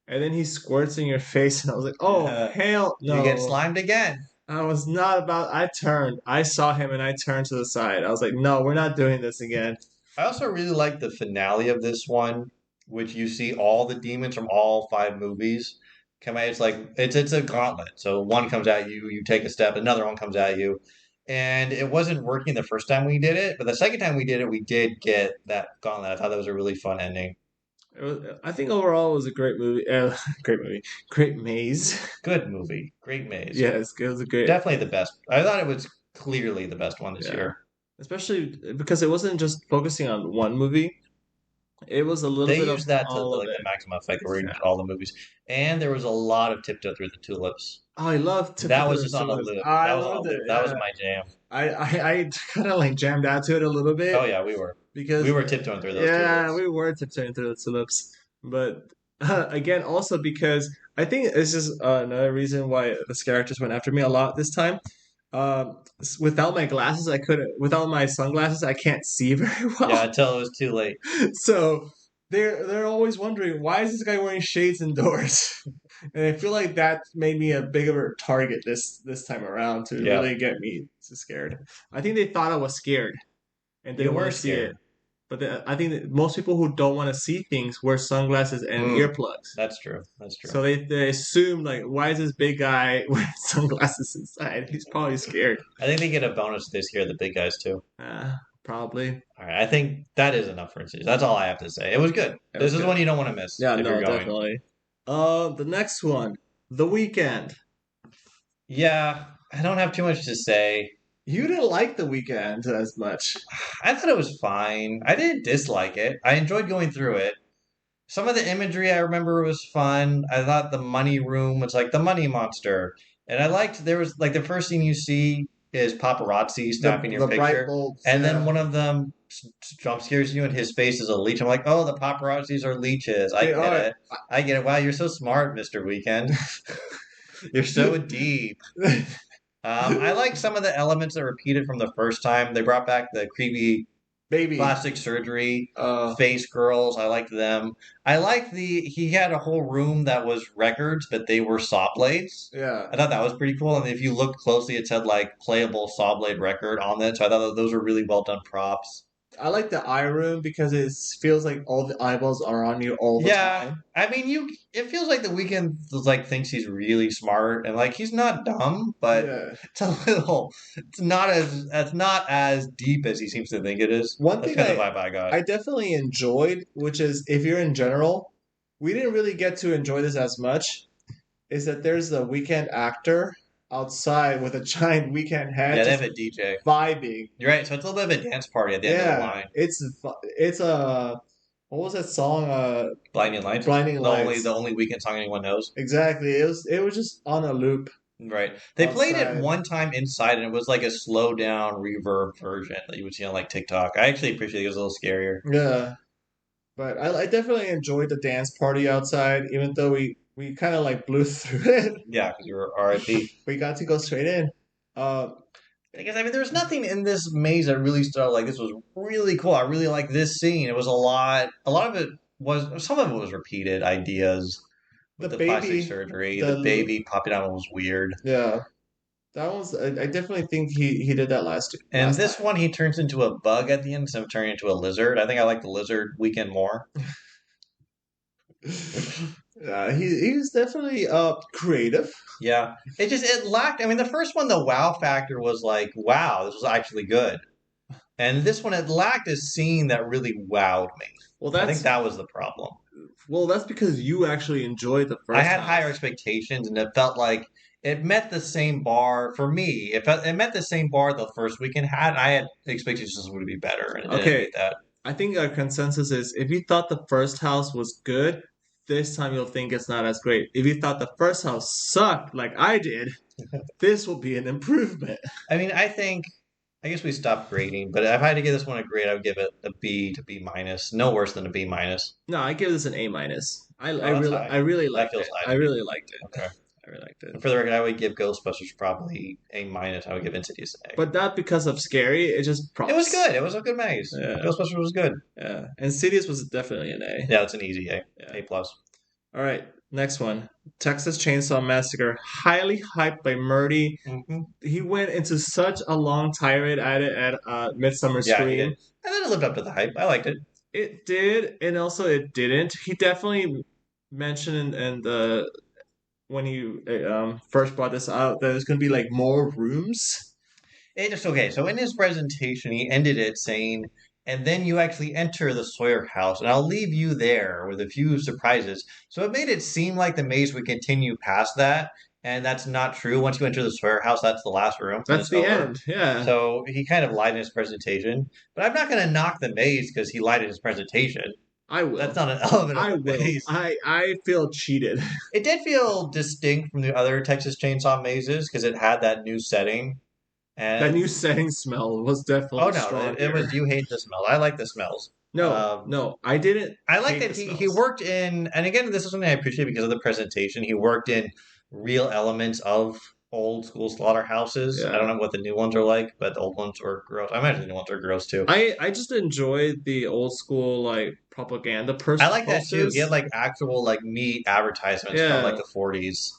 [SPEAKER 3] and then he squirts in your face, and I was like, oh hell no!
[SPEAKER 2] You get slimed again.
[SPEAKER 3] I was not about. I turned. I saw him, and I turned to the side. I was like, no, we're not doing this again.
[SPEAKER 2] I also really like the finale of this one, which you see all the demons from all 5 movies come out. It's like it's a gauntlet. So one comes at you, you take a step, another one comes at you. And it wasn't working the first time we did it, but the second time we did it, we did get that gauntlet. I thought that was a really fun ending.
[SPEAKER 3] I think overall it was a great movie. Great movie. Great maze.
[SPEAKER 2] Good movie. Great maze.
[SPEAKER 3] Yes, it was a great.
[SPEAKER 2] Definitely the best. I thought it was clearly the best one this
[SPEAKER 3] Yeah.
[SPEAKER 2] year.
[SPEAKER 3] Especially because it wasn't just focusing on one movie. It was a little
[SPEAKER 2] They
[SPEAKER 3] bit of
[SPEAKER 2] used that to
[SPEAKER 3] all of
[SPEAKER 2] like the
[SPEAKER 3] it.
[SPEAKER 2] maximum effect where you
[SPEAKER 3] Yeah.
[SPEAKER 2] did all the movies, and there was a lot of tiptoe through the tulips.
[SPEAKER 3] Oh, I love
[SPEAKER 2] That was
[SPEAKER 3] Tiptoe
[SPEAKER 2] just on a
[SPEAKER 3] Tulips.
[SPEAKER 2] loop.
[SPEAKER 3] I
[SPEAKER 2] That was on a
[SPEAKER 3] loved it.
[SPEAKER 2] loop. That was
[SPEAKER 3] Yeah.
[SPEAKER 2] my jam.
[SPEAKER 3] I kind of like jammed out to it a little
[SPEAKER 2] Oh
[SPEAKER 3] bit
[SPEAKER 2] yeah, we
[SPEAKER 3] because
[SPEAKER 2] were tiptoeing through those
[SPEAKER 3] yeah,
[SPEAKER 2] tulips.
[SPEAKER 3] we were tiptoeing through the tulips, but again, also because I think this is another reason why this characters went after me a lot this time. Without my glasses, I couldn't. Without my sunglasses, I can't see very
[SPEAKER 2] Yeah,
[SPEAKER 3] well.
[SPEAKER 2] until it was too late.
[SPEAKER 3] So they're always wondering why is this guy wearing shades indoors, and I feel like that made me a bigger target this time around to
[SPEAKER 2] Yeah,
[SPEAKER 3] really get me scared. I think they thought I was scared and
[SPEAKER 2] you
[SPEAKER 3] didn't want
[SPEAKER 2] were
[SPEAKER 3] to see it.
[SPEAKER 2] scared.
[SPEAKER 3] But I think that most people who don't want to see things wear sunglasses and
[SPEAKER 2] Mm,
[SPEAKER 3] earplugs.
[SPEAKER 2] that's true. That's true.
[SPEAKER 3] So they assume like, why is this big guy wearing sunglasses inside? He's probably scared.
[SPEAKER 2] I think they get a bonus if they scare the big guys too.
[SPEAKER 3] Probably.
[SPEAKER 2] All right, I think that is enough for instance. That's all I have to say. It was good.
[SPEAKER 3] That
[SPEAKER 2] This
[SPEAKER 3] was
[SPEAKER 2] is
[SPEAKER 3] good.
[SPEAKER 2] one you don't want to miss
[SPEAKER 3] Yeah,
[SPEAKER 2] if you're
[SPEAKER 3] no,
[SPEAKER 2] going.
[SPEAKER 3] definitely. The next one, The Weekend.
[SPEAKER 2] Yeah, I don't have too much to say.
[SPEAKER 3] You didn't like The Weekend as much.
[SPEAKER 2] I thought it was fine. I didn't dislike it. I enjoyed going through it. Some of the imagery I remember was fun. I thought the money room was like the money monster. And I liked there was like the first thing you see is paparazzi snapping your
[SPEAKER 3] The bright
[SPEAKER 2] picture.
[SPEAKER 3] bulbs.
[SPEAKER 2] And then
[SPEAKER 3] Yeah.
[SPEAKER 2] one of them jump scares you and his face is a leech. I'm like, oh, the paparazzis are leeches. I
[SPEAKER 3] They
[SPEAKER 2] get
[SPEAKER 3] are.
[SPEAKER 2] it. I get it. Wow, you're so smart, Mr. Weekend. You're so deep. I like some of the elements that repeated from the first time. They brought back the creepy
[SPEAKER 3] Baby.
[SPEAKER 2] plastic surgery
[SPEAKER 3] Uh,
[SPEAKER 2] face girls. I liked them. I liked he had a whole room that was records, but they were saw blades.
[SPEAKER 3] yeah.
[SPEAKER 2] I thought that was pretty cool. And if you looked closely, it said like playable saw blade record on it. So I thought that those were really well done props.
[SPEAKER 3] I like the eye room because it feels like all the eyeballs are on you all the
[SPEAKER 2] Yeah,
[SPEAKER 3] time.
[SPEAKER 2] I mean, it feels like the Weeknd like thinks he's really smart and like he's not dumb, but
[SPEAKER 3] Yeah.
[SPEAKER 2] it's not as deep as he seems to think it is.
[SPEAKER 3] One
[SPEAKER 2] That's
[SPEAKER 3] thing
[SPEAKER 2] kind of the vibe I got.
[SPEAKER 3] I definitely enjoyed, which is if you're in general, we didn't really get to enjoy this as much, is that there's a Weekend actor outside with a giant Weekend hat
[SPEAKER 2] Yeah, they
[SPEAKER 3] just
[SPEAKER 2] have a DJ.
[SPEAKER 3] vibing.
[SPEAKER 2] You're right. So it's a little bit of a dance party at the end of the
[SPEAKER 3] Yeah,
[SPEAKER 2] line.
[SPEAKER 3] it's a what was that song?
[SPEAKER 2] Blinding Lights.
[SPEAKER 3] Blinding Lights.
[SPEAKER 2] The only Weeknd song anyone knows.
[SPEAKER 3] Exactly. It was just on a loop.
[SPEAKER 2] Right. They played it
[SPEAKER 3] Outside.
[SPEAKER 2] one time inside, and it was like a slow down reverb version that you would see on like TikTok. I actually appreciate it. It was a little scarier.
[SPEAKER 3] Yeah, but I definitely enjoyed the dance party outside, even though we kind of like blew through it.
[SPEAKER 2] Yeah, because you were RIP.
[SPEAKER 3] We got to go straight in.
[SPEAKER 2] Because I mean, there was nothing in this maze that really stood out. Like this was really cool. I really like this scene. It was a lot. A lot of it was. Some of it was repeated ideas. With
[SPEAKER 3] The
[SPEAKER 2] the plastic
[SPEAKER 3] baby,
[SPEAKER 2] surgery,
[SPEAKER 3] the-
[SPEAKER 2] the baby popping out was weird.
[SPEAKER 3] Yeah, that was. I definitely think he did that last.
[SPEAKER 2] And
[SPEAKER 3] last
[SPEAKER 2] this
[SPEAKER 3] time.
[SPEAKER 2] one, he turns into a bug at the end instead of turning into a lizard. I think I like the lizard Weekend more.
[SPEAKER 3] Yeah, he's definitely creative.
[SPEAKER 2] Yeah, it lacked. I mean, the first one, the wow factor was like, wow, this was actually good. And this one, it lacked a scene that really wowed me.
[SPEAKER 3] Well,
[SPEAKER 2] I think that was the problem.
[SPEAKER 3] well, that's because you actually enjoyed the first.
[SPEAKER 2] I had
[SPEAKER 3] house.
[SPEAKER 2] higher expectations, and it felt like it met the same bar for me. It met the same bar the first Weekend had. I had expectations would be better, and it didn't
[SPEAKER 3] Okay.
[SPEAKER 2] meet that.
[SPEAKER 3] I think our consensus is if you thought the first house was good, this time you'll think it's not as great. If you thought the first house sucked, like I did, this will be an improvement.
[SPEAKER 2] I mean, I guess we stopped grading, but if I had to give this one a grade, I would give it a B to B minus. No worse than a B minus.
[SPEAKER 3] No, I give this an A minus.
[SPEAKER 2] that's high.
[SPEAKER 3] I really
[SPEAKER 2] That
[SPEAKER 3] liked
[SPEAKER 2] feels
[SPEAKER 3] it.
[SPEAKER 2] high.
[SPEAKER 3] I really liked it.
[SPEAKER 2] Okay.
[SPEAKER 3] I really liked it.
[SPEAKER 2] And for the record, I would give Ghostbusters probably A minus. I would give Insidious an A.
[SPEAKER 3] But not because of scary. It just props.
[SPEAKER 2] It was good. It was a good maze.
[SPEAKER 3] Yeah.
[SPEAKER 2] Ghostbusters was good.
[SPEAKER 3] Yeah, Insidious was definitely an A.
[SPEAKER 2] Yeah, it's an easy A.
[SPEAKER 3] Yeah.
[SPEAKER 2] A plus.
[SPEAKER 3] All right, next one. Texas Chainsaw Massacre, highly hyped by Murdy.
[SPEAKER 2] Mm-hmm.
[SPEAKER 3] He went into such a long tirade at it at Midsummer
[SPEAKER 2] Yeah, he
[SPEAKER 3] Scream.
[SPEAKER 2] did. And then it lived up to the hype. I liked it.
[SPEAKER 3] It did, and also it didn't. He definitely mentioned in the when he first brought this out that there's going to be like more rooms.
[SPEAKER 2] Okay. So in his presentation, he ended it saying, and then you actually enter the Sawyer house, and I'll leave you there with a few surprises. So it made it seem like the maze would continue past that, and that's not true. Once you enter the Sawyer house, that's the last room. and
[SPEAKER 3] That's
[SPEAKER 2] it's
[SPEAKER 3] the
[SPEAKER 2] over.
[SPEAKER 3] end. Yeah.
[SPEAKER 2] So he kind of lied in his presentation, but I'm not going to knock the maze because he lied in his presentation.
[SPEAKER 3] I will.
[SPEAKER 2] That's not an element
[SPEAKER 3] I
[SPEAKER 2] of the
[SPEAKER 3] will.
[SPEAKER 2] base.
[SPEAKER 3] I feel cheated.
[SPEAKER 2] It did feel distinct from the other Texas Chainsaw mazes because it had that new setting.
[SPEAKER 3] That
[SPEAKER 2] And
[SPEAKER 3] new setting smell was
[SPEAKER 2] oh
[SPEAKER 3] definitely
[SPEAKER 2] no,
[SPEAKER 3] strong
[SPEAKER 2] it
[SPEAKER 3] here.
[SPEAKER 2] was you hate the smell. I like the smells.
[SPEAKER 3] No, no, I didn't
[SPEAKER 2] I like
[SPEAKER 3] hate
[SPEAKER 2] that
[SPEAKER 3] the
[SPEAKER 2] he
[SPEAKER 3] smells.
[SPEAKER 2] worked in, and again, this is something I appreciate because of the presentation. He worked in real elements of old school slaughterhouses. I don't
[SPEAKER 3] Yeah.
[SPEAKER 2] know what the new ones are like, but the old ones were gross. I imagine the new ones are gross too.
[SPEAKER 3] I just enjoyed the old school like propaganda
[SPEAKER 2] I like that too. He had
[SPEAKER 3] posters.
[SPEAKER 2] like actual like meat advertisements from like
[SPEAKER 3] Yeah,
[SPEAKER 2] the 40s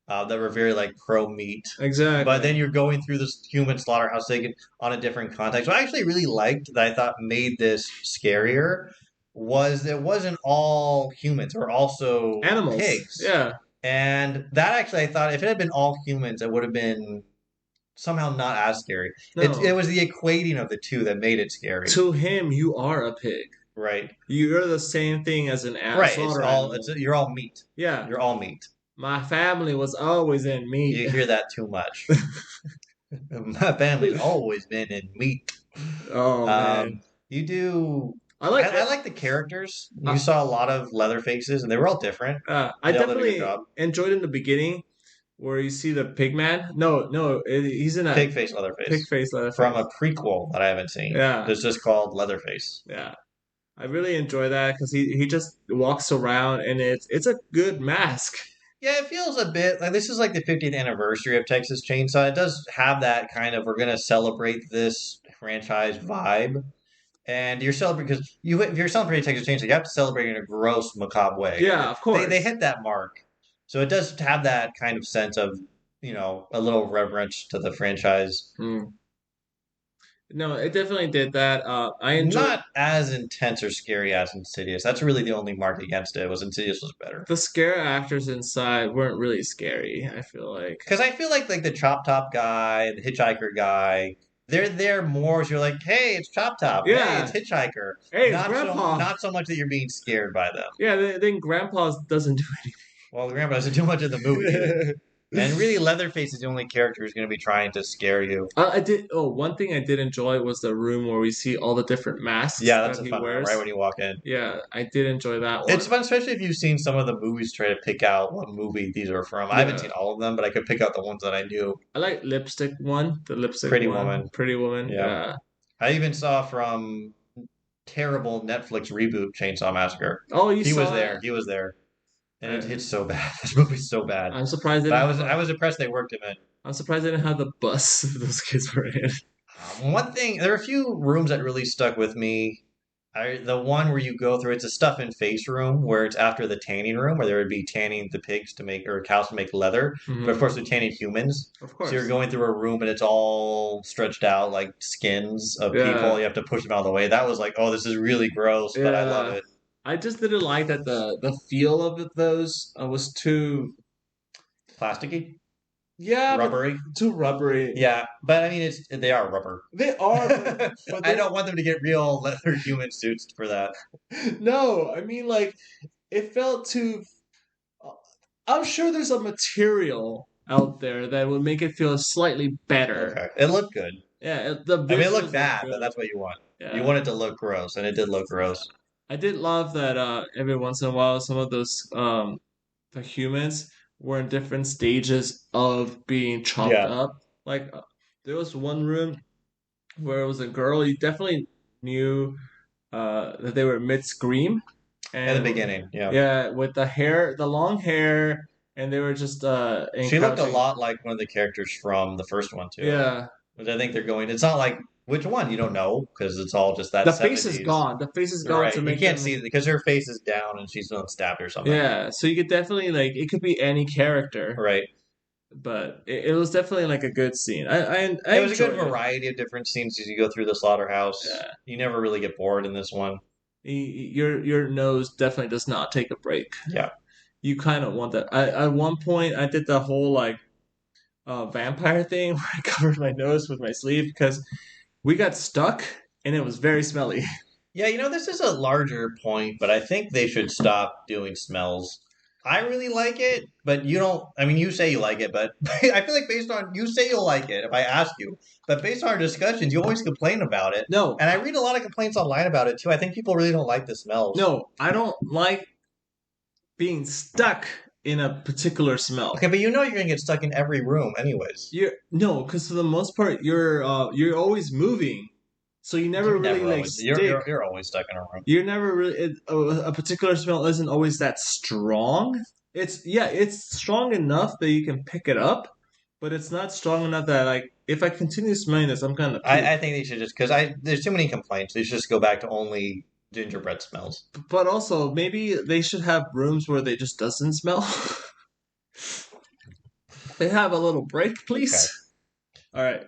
[SPEAKER 2] that were very like pro meat. But then
[SPEAKER 3] exactly.
[SPEAKER 2] you're going through this human slaughterhouse taken on a different context. What I actually really liked that I thought made this scarier was it wasn't all humans. There were also
[SPEAKER 3] Animals.
[SPEAKER 2] pigs.
[SPEAKER 3] Yeah.
[SPEAKER 2] And that actually I thought if it had been all humans, it would have been somehow not as scary. It
[SPEAKER 3] No.
[SPEAKER 2] was the equating of the two that made it scary.
[SPEAKER 3] To him, you are a pig.
[SPEAKER 2] Right.
[SPEAKER 3] You're the same thing as an
[SPEAKER 2] Right.
[SPEAKER 3] slaughter animal.
[SPEAKER 2] You're all meat.
[SPEAKER 3] Yeah.
[SPEAKER 2] You're all meat.
[SPEAKER 3] My family was always in meat.
[SPEAKER 2] You hear that too much. My family's always been in meat.
[SPEAKER 3] Oh man.
[SPEAKER 2] You do.
[SPEAKER 3] I like
[SPEAKER 2] I like the characters. You
[SPEAKER 3] uh,
[SPEAKER 2] saw a lot of Leatherfaces, and they were all different.
[SPEAKER 3] I
[SPEAKER 2] They all did a good
[SPEAKER 3] definitely
[SPEAKER 2] job.
[SPEAKER 3] enjoyed in the beginning where you see the pig man. No, he's in a
[SPEAKER 2] Pig face Leatherface
[SPEAKER 3] pig face Leatherface.
[SPEAKER 2] from a prequel that I haven't seen.
[SPEAKER 3] Yeah.
[SPEAKER 2] It's just called Leatherface.
[SPEAKER 3] Yeah. I really enjoy that because he just walks around and it's a good mask.
[SPEAKER 2] Yeah, it feels a bit like this is like the 50th anniversary of Texas Chainsaw. It does have that kind of we're gonna celebrate this franchise vibe. And you're celebrating because if you're celebrating Texas Chainsaw, you have to celebrate in a gross, macabre way.
[SPEAKER 3] Yeah, of course.
[SPEAKER 2] They hit that mark, so it does have that kind of sense of a little reverence to the franchise.
[SPEAKER 3] Mm. No, it definitely did that. I enjoyed
[SPEAKER 2] Not as intense or scary as Insidious. That's really the only mark against it. Was Insidious was better
[SPEAKER 3] the scare actors inside weren't really scary. I feel like
[SPEAKER 2] because I feel like the Chop Top guy, the Hitchhiker guy. They're there more as you're like, hey, it's Chop Top.
[SPEAKER 3] Yeah.
[SPEAKER 2] Hey, it's Hitchhiker.
[SPEAKER 3] Hey, it's
[SPEAKER 2] Not
[SPEAKER 3] Grandpa.
[SPEAKER 2] not so much that you're being scared by them.
[SPEAKER 3] Yeah, then Grandpa doesn't do
[SPEAKER 2] Well, the grandpa doesn't do much in the movie.
[SPEAKER 3] anything.
[SPEAKER 2] And really, Leatherface is the only character who's going to be trying to scare you.
[SPEAKER 3] I did. Oh, one thing I did enjoy was the room where we see all the different masks
[SPEAKER 2] Yeah, that's
[SPEAKER 3] that
[SPEAKER 2] a
[SPEAKER 3] he
[SPEAKER 2] fun one,
[SPEAKER 3] wears.
[SPEAKER 2] right when you walk in.
[SPEAKER 3] Yeah, I did enjoy that one.
[SPEAKER 2] It's fun, especially if you've seen some of the movies, try to pick out what movie these are from. I haven't
[SPEAKER 3] Yeah.
[SPEAKER 2] seen all of them, but I could pick out the ones that I knew.
[SPEAKER 3] I like lipstick one, the lipstick
[SPEAKER 2] Pretty
[SPEAKER 3] one.
[SPEAKER 2] Woman.
[SPEAKER 3] Pretty Woman.
[SPEAKER 2] Yeah.
[SPEAKER 3] Yeah.
[SPEAKER 2] I even saw from terrible Netflix reboot Chainsaw Massacre.
[SPEAKER 3] Oh, you
[SPEAKER 2] He
[SPEAKER 3] saw
[SPEAKER 2] was there.
[SPEAKER 3] that?
[SPEAKER 2] He was there. And
[SPEAKER 3] I-
[SPEAKER 2] it's so bad. This movie's so bad.
[SPEAKER 3] I'm surprised they
[SPEAKER 2] But
[SPEAKER 3] didn't have
[SPEAKER 2] I was impressed they worked him in.
[SPEAKER 3] I'm surprised they didn't have the bus those kids were in.
[SPEAKER 2] One thing, there are a few rooms that really stuck with me. The one where you go through, it's a stuff and face room where it's after the tanning room where they would be tanning the pigs to make, or cows to make leather. But of
[SPEAKER 3] Mhm.
[SPEAKER 2] course, they're tanning humans.
[SPEAKER 3] Of course.
[SPEAKER 2] So you're going through a room and it's all stretched out like skins of
[SPEAKER 3] Yeah.
[SPEAKER 2] people. You have to push them out of the way. That was like, oh, this is really gross, but I love
[SPEAKER 3] Yeah.
[SPEAKER 2] it.
[SPEAKER 3] I just didn't like that the feel of those was too
[SPEAKER 2] Plasticky,
[SPEAKER 3] but
[SPEAKER 2] rubbery.
[SPEAKER 3] too rubbery.
[SPEAKER 2] Yeah, but I mean, they are rubber.
[SPEAKER 3] They are, but
[SPEAKER 2] I don't want them to get real leather human suits for that.
[SPEAKER 3] No, I mean like it felt too. I'm sure there's a material out there that would make it feel slightly better.
[SPEAKER 2] Okay, it looked good.
[SPEAKER 3] Yeah,
[SPEAKER 2] I
[SPEAKER 3] the
[SPEAKER 2] mean, it
[SPEAKER 3] visuals
[SPEAKER 2] looked
[SPEAKER 3] look
[SPEAKER 2] bad,
[SPEAKER 3] good.
[SPEAKER 2] but that's what you want.
[SPEAKER 3] Yeah.
[SPEAKER 2] You want it to look gross, and it did look gross.
[SPEAKER 3] I did love that every once in a while some of those the humans were in different stages of being chopped
[SPEAKER 2] Yeah.
[SPEAKER 3] up. Like there was one room where it was a girl. You definitely knew that they were mid scream.
[SPEAKER 2] In the beginning, yeah.
[SPEAKER 3] Yeah, with the long hair, and they were just
[SPEAKER 2] She looked a
[SPEAKER 3] encountering-
[SPEAKER 2] lot like one of the characters from the first one too.
[SPEAKER 3] Yeah,
[SPEAKER 2] Which I think they're going. It's not like which one you don't know because it's all just that.
[SPEAKER 3] the face is
[SPEAKER 2] 70s.
[SPEAKER 3] gone. The face is gone
[SPEAKER 2] Right,
[SPEAKER 3] to
[SPEAKER 2] you
[SPEAKER 3] make
[SPEAKER 2] can't
[SPEAKER 3] them-
[SPEAKER 2] see it because her face is down and she's been stabbed or something.
[SPEAKER 3] Yeah, so you could definitely like it could be any character,
[SPEAKER 2] Right.
[SPEAKER 3] but it was definitely like a good scene. I
[SPEAKER 2] It was a good
[SPEAKER 3] enjoyed it.
[SPEAKER 2] variety of different scenes as you go through the slaughterhouse.
[SPEAKER 3] Yeah.
[SPEAKER 2] You never really get bored in this one.
[SPEAKER 3] Your nose definitely does not take a break.
[SPEAKER 2] Yeah.
[SPEAKER 3] You kind of want that. At one point I did the whole like vampire thing where I covered my nose with my sleeve because we got stuck and it was very smelly.
[SPEAKER 2] Yeah, this is a larger point, but I think they should stop doing smells. I really like it, but you don't. I mean, you say you like it, but I feel like based on you say you'll like it if I ask you, but based on our discussions, you always complain about it.
[SPEAKER 3] No,
[SPEAKER 2] And I read a lot of complaints online about it too. I think people really don't like the smells.
[SPEAKER 3] no, I don't like being stuck in a particular smell.
[SPEAKER 2] Okay, but you know you're gonna get stuck in every room, anyways.
[SPEAKER 3] Because for the most part you're always moving, so you never really like stick.
[SPEAKER 2] You're always stuck in a room.
[SPEAKER 3] You're never really a particular smell isn't always that strong. It's strong enough that you can pick it up, but it's not strong enough that like if I continue smelling this, I'm gonna puke.
[SPEAKER 2] I think they should just because there's too many complaints. They should just go back to only gingerbread smells.
[SPEAKER 3] But also maybe they should have rooms where they just doesn't smell. They have a little break, please. Okay. All right.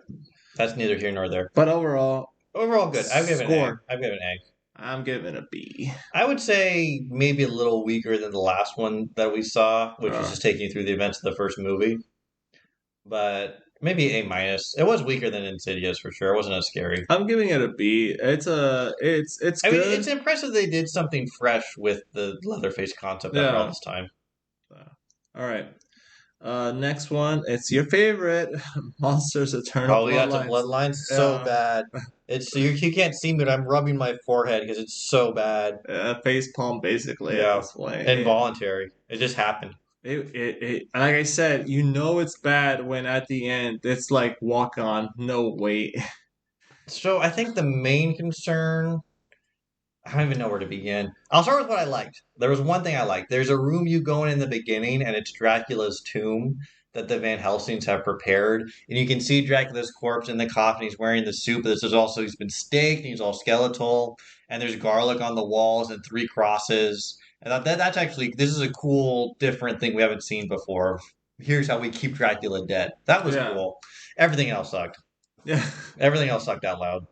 [SPEAKER 2] That's neither here nor there.
[SPEAKER 3] But overall
[SPEAKER 2] good. I've given an A.
[SPEAKER 3] I'm giving a B.
[SPEAKER 2] I would say maybe a little weaker than the last one that we saw, which was just taking you through the events of the first movie. But maybe A-. It was weaker than Insidious for sure. It wasn't as scary.
[SPEAKER 3] I'm giving it a B. It's good.
[SPEAKER 2] I mean, it's impressive they did something fresh with the Leatherface concept after all this time.
[SPEAKER 3] All right. Next one, it's your favorite, Monsters Eternal.
[SPEAKER 2] Oh, we got the bloodlines. So bad. It's you can't see me, but I'm rubbing my forehead because it's so bad.
[SPEAKER 3] Face palm, basically.
[SPEAKER 2] Yeah,
[SPEAKER 3] at this point.
[SPEAKER 2] Involuntary. It just happened.
[SPEAKER 3] Like I said, you know it's bad when at the end it's like walk on, no wait.
[SPEAKER 2] So I think the main concern. I don't even know where to begin. I'll start with what I liked. There was one thing I liked. There's a room you go in the beginning, and it's Dracula's tomb that the Van Helsings have prepared. And you can see Dracula's corpse in the coffin. He's wearing the suit, but he's been staked, and he's all skeletal. And there's garlic on the walls and 3 crosses. And that's actually, this is a cool, different thing we haven't seen before. Here's how we keep Dracula dead. That was cool. Everything else sucked.
[SPEAKER 3] Yeah.
[SPEAKER 2] Everything else sucked out loud.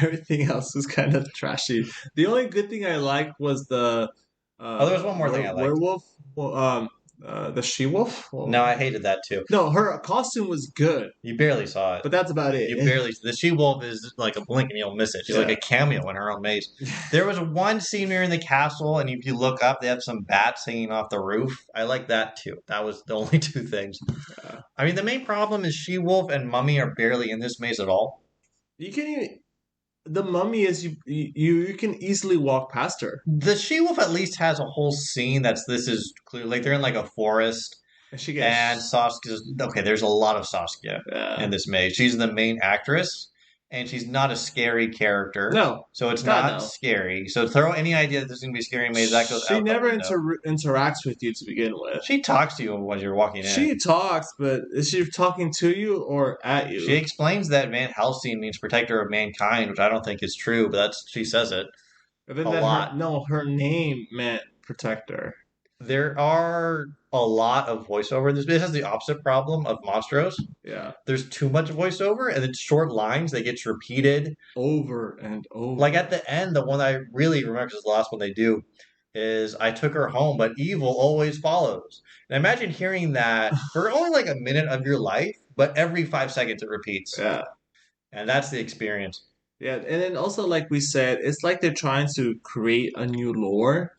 [SPEAKER 3] Everything else was kind of trashy. The only good thing I liked was the
[SPEAKER 2] there was one more thing I liked.
[SPEAKER 3] Werewolf, the she-wolf.
[SPEAKER 2] No, I hated that too.
[SPEAKER 3] No, her costume was good.
[SPEAKER 2] You barely saw it,
[SPEAKER 3] but that's about it.
[SPEAKER 2] The she-wolf is like a blink and you'll miss it. She's like a cameo in her own maze. There was one scene near in the castle, and if you look up, they have some bats hanging off the roof. I like that too. That was the only 2 things. I mean, the main problem is she-wolf and mummy are barely in this maze at all.
[SPEAKER 3] You can even. The mummy is you can easily walk past her.
[SPEAKER 2] The she-wolf at least has a whole scene this is clear, like they're in like a forest. And Saskia's okay. There's a lot of Saskia in this maze. She's the main actress, and she's not a scary character.
[SPEAKER 3] No,
[SPEAKER 2] so it's not scary. So throw any idea that there's gonna be a scary maze that goes.
[SPEAKER 3] She never interacts with you to begin with.
[SPEAKER 2] She talks to you when you're walking in.
[SPEAKER 3] She talks, but is she talking to you or at you?
[SPEAKER 2] She explains that Van Helsing means protector of mankind, which I don't think is true, but she says it
[SPEAKER 3] a lot. Her name meant protector.
[SPEAKER 2] There are a lot of voiceover. This has the opposite problem of Monstros.
[SPEAKER 3] Yeah.
[SPEAKER 2] There's too much voiceover, and it's short lines that gets repeated
[SPEAKER 3] over and over.
[SPEAKER 2] Like at the end, the one I really remember is the last one they do is I took her home, but evil always follows. And imagine hearing that for only like a minute of your life, but every 5 seconds it repeats.
[SPEAKER 3] Yeah.
[SPEAKER 2] And that's the experience.
[SPEAKER 3] Yeah, and then also like we said, it's like they're trying to create a new lore.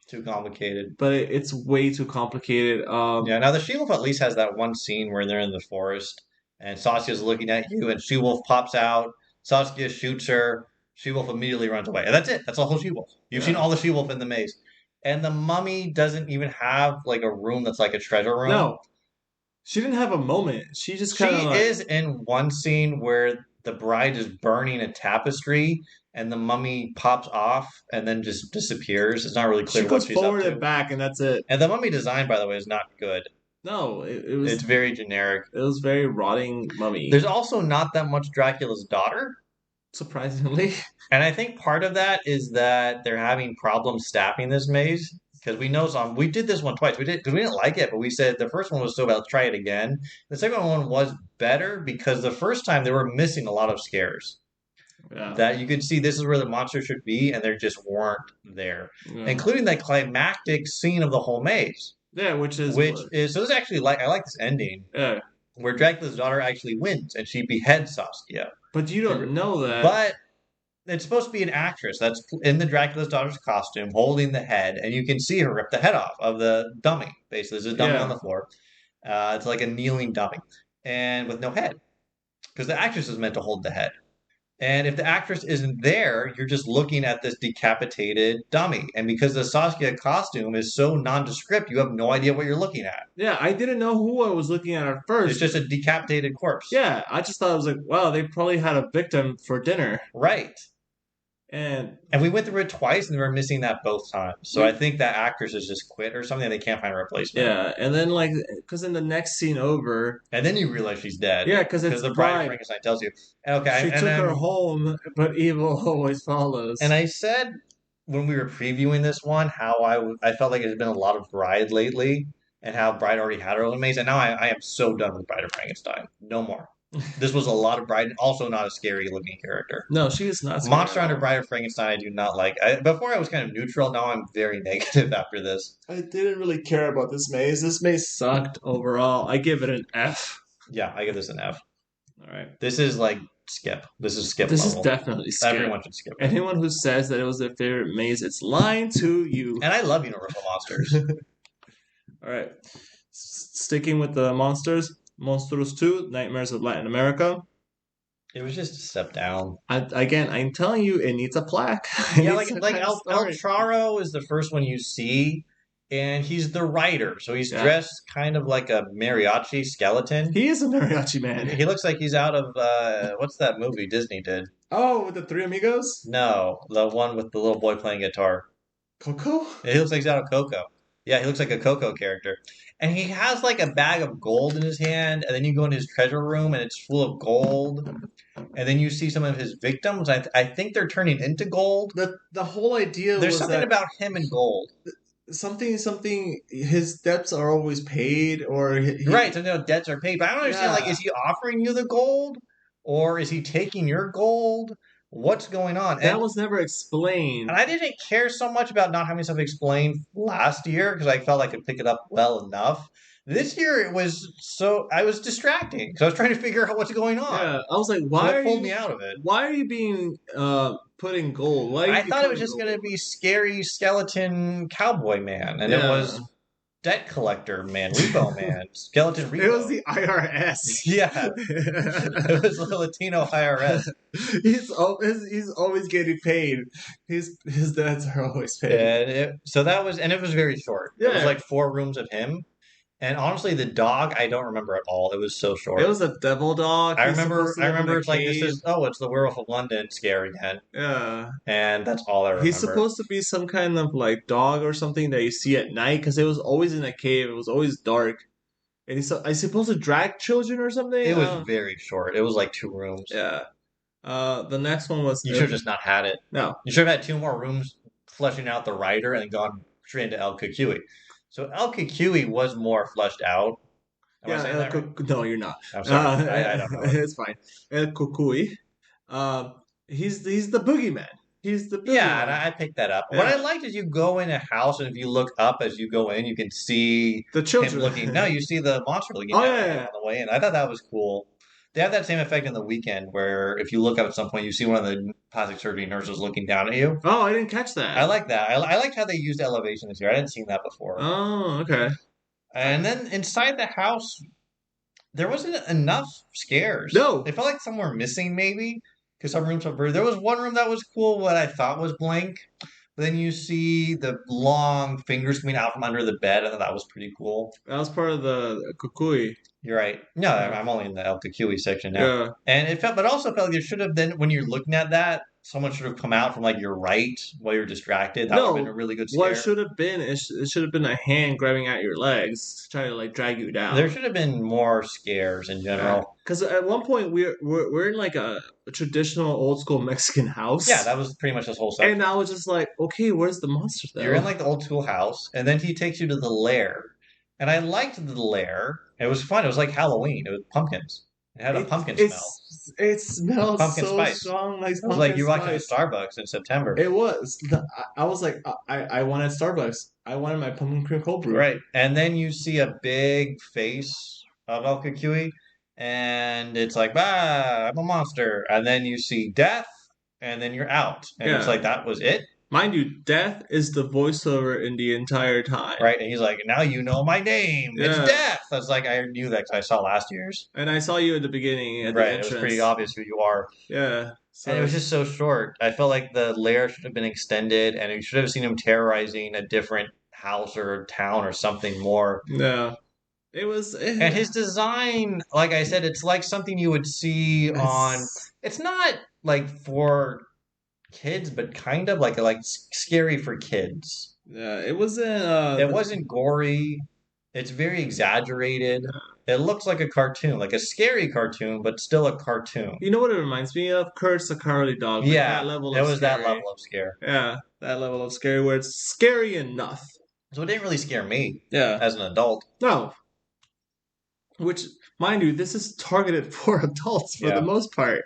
[SPEAKER 2] Too complicated.
[SPEAKER 3] But it's way too complicated.
[SPEAKER 2] Now the she-wolf at least has that one scene where they're in the forest and Saskia's looking at you and she-wolf pops out. Saskia shoots her. She-wolf immediately runs away. And that's it. That's the whole she-wolf. You've seen all the she-wolf in the maze. And the mummy doesn't even have like a room that's like a treasure room.
[SPEAKER 3] No. She didn't have a moment. She just kind of
[SPEAKER 2] is in one scene where the bride is burning a tapestry and the mummy pops off and then just disappears. It's not really clear what she's up to.
[SPEAKER 3] She goes forward and back, and that's it.
[SPEAKER 2] And the mummy design, by the way, is not good.
[SPEAKER 3] No, it was...
[SPEAKER 2] It's very generic.
[SPEAKER 3] It was very rotting mummy.
[SPEAKER 2] There's also not that much Dracula's daughter.
[SPEAKER 3] Surprisingly.
[SPEAKER 2] And I think part of that is that they're having problems staffing this maze. Because we know we did this one twice. We didn't like it, but we said the first one was so bad, let's try it again. The second one was better because the first time they were missing a lot of scares. Yeah. That you could see this is where the monster should be, and they just weren't there. Yeah. Including that climactic scene of the whole maze.
[SPEAKER 3] Yeah, which is
[SPEAKER 2] so this is actually I like this ending.
[SPEAKER 3] Yeah.
[SPEAKER 2] Where Dracula's daughter actually wins and she beheads Saskia.
[SPEAKER 3] But you don't know that.
[SPEAKER 2] But it's supposed to be an actress that's in the Dracula's daughter's costume, holding the head, and you can see her rip the head off of the dummy. Basically, there's a dummy on
[SPEAKER 3] Yeah.
[SPEAKER 2] the floor. It's like a kneeling dummy, and with no head, because the actress is meant to hold the head. And if the actress isn't there, you're just looking at this decapitated dummy. And because the Saskia costume is so nondescript, you have no idea what you're looking at.
[SPEAKER 3] Yeah, I didn't know who I was looking at
[SPEAKER 2] It's
[SPEAKER 3] first.
[SPEAKER 2] just a decapitated corpse.
[SPEAKER 3] Yeah, I just thought it was like, wow, they probably had a victim for dinner.
[SPEAKER 2] Right.
[SPEAKER 3] And
[SPEAKER 2] we went through it twice and we were missing that both times. So I think that actress has just quit or something. They can't find a replacement.
[SPEAKER 3] yeah, and then like, because in the next scene over,
[SPEAKER 2] And then you realize she's dead.
[SPEAKER 3] yeah, because it's
[SPEAKER 2] the bride of
[SPEAKER 3] Bride.
[SPEAKER 2] Frankenstein tells you. Okay.
[SPEAKER 3] She
[SPEAKER 2] and
[SPEAKER 3] took
[SPEAKER 2] then,
[SPEAKER 3] her home, but evil always follows.
[SPEAKER 2] And I said when we were previewing this one how I felt like there's been a lot of Bride lately and how Bride already had her own maze. And now I am so done with Bride of Frankenstein. No more. This was a lot of Bride, also not a scary looking character.
[SPEAKER 3] No, she is not.
[SPEAKER 2] Monster Hunter Bride of Frankenstein, I do not like. Before I was kind of neutral, now I'm very negative after this.
[SPEAKER 3] I didn't really care about this maze. This maze sucked overall. I give it an F.
[SPEAKER 2] Yeah, I give this an F.
[SPEAKER 3] All right.
[SPEAKER 2] This is like skip. This is skip
[SPEAKER 3] This
[SPEAKER 2] level.
[SPEAKER 3] is definitely skip.
[SPEAKER 2] Everyone should skip it.
[SPEAKER 3] Anyone who says that it was their favorite maze, it's lying to you.
[SPEAKER 2] And I love Universal Monsters.
[SPEAKER 3] All right. Sticking with the monsters, Monsters 2, Nightmares of Latin America.
[SPEAKER 2] It was just a step down.
[SPEAKER 3] I'm telling you, it needs a plaque.
[SPEAKER 2] Yeah, like El Charo is the first one you see, and he's the writer, so he's dressed kind of like a mariachi skeleton.
[SPEAKER 3] He is a mariachi man.
[SPEAKER 2] He looks like he's out of what's that movie Disney did?
[SPEAKER 3] Oh, with the Three Amigos?
[SPEAKER 2] No, the one with the little boy playing guitar.
[SPEAKER 3] Coco?
[SPEAKER 2] He looks like he's out of Coco. Yeah, he looks like a Coco character. And he has like a bag of gold in his hand, and then you go into his treasure room and it's full of gold. And then you see some of his victims. I think they're turning into gold.
[SPEAKER 3] The whole idea
[SPEAKER 2] There's
[SPEAKER 3] was
[SPEAKER 2] something
[SPEAKER 3] that
[SPEAKER 2] about him and gold.
[SPEAKER 3] something his debts are always paid, or
[SPEAKER 2] Right, so debts are paid. But I don't understand,
[SPEAKER 3] Yeah.
[SPEAKER 2] like, is he offering you the gold? Or is he taking your gold? What's going on?
[SPEAKER 3] That was never explained.
[SPEAKER 2] And I didn't care so much about not having stuff explained last year because I felt I could pick it up well enough. This year it was I was distracting because I was trying to figure out what's going on.
[SPEAKER 3] Yeah, I was like,
[SPEAKER 2] So
[SPEAKER 3] why
[SPEAKER 2] that
[SPEAKER 3] are
[SPEAKER 2] pulled
[SPEAKER 3] you
[SPEAKER 2] me out of it.
[SPEAKER 3] Why are you being put in gold? Why? Are you
[SPEAKER 2] I thought it was
[SPEAKER 3] becoming
[SPEAKER 2] just
[SPEAKER 3] gold?
[SPEAKER 2] going to be scary skeleton cowboy man, and it was debt collector man, repo man, skeleton repo.
[SPEAKER 3] It was the IRS.
[SPEAKER 2] Yeah, it was the Latino IRS.
[SPEAKER 3] He's always getting paid. His debts are always paid.
[SPEAKER 2] And it was very short. It was
[SPEAKER 3] Yeah.
[SPEAKER 2] like 4 rooms of him. And honestly, the dog I don't remember at all. It was so short.
[SPEAKER 3] It was a devil dog.
[SPEAKER 2] I
[SPEAKER 3] He's
[SPEAKER 2] remember
[SPEAKER 3] supposed to live in a
[SPEAKER 2] it's like this
[SPEAKER 3] cave.
[SPEAKER 2] is it's the Werewolf of London scare again.
[SPEAKER 3] Yeah.
[SPEAKER 2] And that's all I remember.
[SPEAKER 3] He's supposed to be some kind of like dog or something that you see at night because it was always in a cave. It was always dark. And I supposed to drag children or something.
[SPEAKER 2] It was very short. It was like 2 rooms.
[SPEAKER 3] Yeah. The next one was
[SPEAKER 2] You should have just not had it.
[SPEAKER 3] No.
[SPEAKER 2] You should have had 2 more rooms fleshing out the writer and then gone straight into El Kukui. So El Kukui was more fleshed out. Am I saying that right?
[SPEAKER 3] No, you're not.
[SPEAKER 2] I'm sorry. I don't know.
[SPEAKER 3] It's fine. El Kukui. He's the boogeyman. He's the boogeyman.
[SPEAKER 2] Yeah, and I picked that up.
[SPEAKER 3] Yeah.
[SPEAKER 2] What I liked is you go in a house, and if you look up as you go in, you can see
[SPEAKER 3] The children
[SPEAKER 2] him looking. No, you see the monster looking
[SPEAKER 3] Oh,
[SPEAKER 2] at
[SPEAKER 3] yeah,
[SPEAKER 2] you
[SPEAKER 3] yeah.
[SPEAKER 2] on the way in. I thought that was cool. They have that same effect in The Weekend, where if you look up at some point, you see one of the plastic surgery nurses looking down at you.
[SPEAKER 3] Oh, I didn't catch that.
[SPEAKER 2] I like that. I liked how they used elevation this year. I hadn't seen that before.
[SPEAKER 3] Oh, okay.
[SPEAKER 2] And then inside the house, there wasn't enough scares.
[SPEAKER 3] No.
[SPEAKER 2] It felt like some were missing, maybe, because some rooms were. There was one room that was cool, what I thought was blank. But then you see the long fingers coming out from under the bed. I thought that was pretty cool.
[SPEAKER 3] That was part of the Kukui.
[SPEAKER 2] You're right. No, I'm only in the El Kukui section now.
[SPEAKER 3] Yeah.
[SPEAKER 2] And but also felt like there should have been, when you're looking at that, someone should have come out from like your right while you're distracted. That would have been a really good scare.
[SPEAKER 3] What should have been, it should have been a hand grabbing at your legs, trying to like drag you down.
[SPEAKER 2] There should have been more scares in general.
[SPEAKER 3] Because at one point we're in like a traditional old school Mexican house.
[SPEAKER 2] Yeah, that was pretty much this whole section.
[SPEAKER 3] And I was just like, okay, where's the monster though?
[SPEAKER 2] You're in like the old school house, and then he takes you to the lair. And I liked the lair. It was fun. It was like Halloween. It was pumpkins. It had a pumpkin smell.
[SPEAKER 3] It smelled
[SPEAKER 2] Pumpkin
[SPEAKER 3] so
[SPEAKER 2] spice.
[SPEAKER 3] strong, like
[SPEAKER 2] It was like you walked into Starbucks in September.
[SPEAKER 3] It was. I was like, I wanted Starbucks. I wanted my pumpkin cream cold brew.
[SPEAKER 2] Right. And then you see a big face of El Kukui, and it's like, I'm a monster. And then you see death, and then you're out. And it's
[SPEAKER 3] Yeah.
[SPEAKER 2] like, that was it?
[SPEAKER 3] Mind you, Death is the voiceover in the entire time.
[SPEAKER 2] Right? And he's like, now you know my name. It's
[SPEAKER 3] Yeah.
[SPEAKER 2] Death. I was like, I knew that because I saw last year's.
[SPEAKER 3] And I saw you at the beginning at the
[SPEAKER 2] Right. It
[SPEAKER 3] entrance.
[SPEAKER 2] was pretty obvious who you are.
[SPEAKER 3] Yeah.
[SPEAKER 2] And it was just so short. I felt like the lair should have been extended, and you should have seen him terrorizing a different house or town or something more.
[SPEAKER 3] No. It was.
[SPEAKER 2] And his design, like I said, it's like something you would see on. It's not like for kids, but kind of like scary for kids.
[SPEAKER 3] Yeah, it wasn't.
[SPEAKER 2] It wasn't gory. It's very exaggerated. It looks like a cartoon, like a scary cartoon, but still a cartoon.
[SPEAKER 3] You know what it reminds me of? Courage the Cowardly Dog.
[SPEAKER 2] Yeah,
[SPEAKER 3] that level
[SPEAKER 2] it
[SPEAKER 3] of
[SPEAKER 2] was
[SPEAKER 3] scary.
[SPEAKER 2] that level of scare.
[SPEAKER 3] Yeah, that level of scary where it's scary enough.
[SPEAKER 2] So it didn't really scare me.
[SPEAKER 3] Yeah,
[SPEAKER 2] as an adult.
[SPEAKER 3] No. Which, mind you, this is targeted for adults for the most part.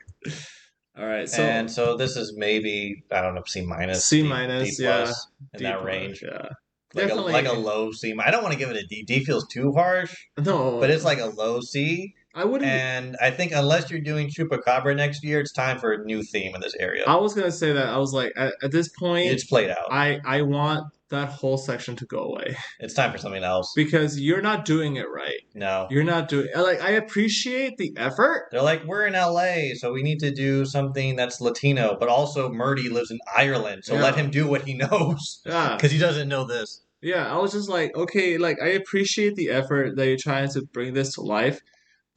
[SPEAKER 3] All right,
[SPEAKER 2] so this is maybe, I don't know, C minus,
[SPEAKER 3] C minus,
[SPEAKER 2] D plus, in that range.
[SPEAKER 3] Yeah.
[SPEAKER 2] Like a low C. I don't want to give it a D. D feels too harsh.
[SPEAKER 3] No,
[SPEAKER 2] but it's like a low C.
[SPEAKER 3] I wouldn't.
[SPEAKER 2] And I think unless you're doing Chupacabra next year, it's time for a new theme in this area.
[SPEAKER 3] I was gonna say that. I was like, at this point,
[SPEAKER 2] it's played out.
[SPEAKER 3] I want that whole section to go away.
[SPEAKER 2] It's time for something else
[SPEAKER 3] because you're not doing it right.
[SPEAKER 2] No,
[SPEAKER 3] you're not doing. Like, I appreciate the effort.
[SPEAKER 2] They're like, we're in LA, so we need to do something that's Latino, but also Murdy lives in Ireland, so let him do what he knows.
[SPEAKER 3] Yeah,
[SPEAKER 2] because he doesn't know this.
[SPEAKER 3] Yeah, I was just like, okay, like I appreciate the effort that you're trying to bring this to life,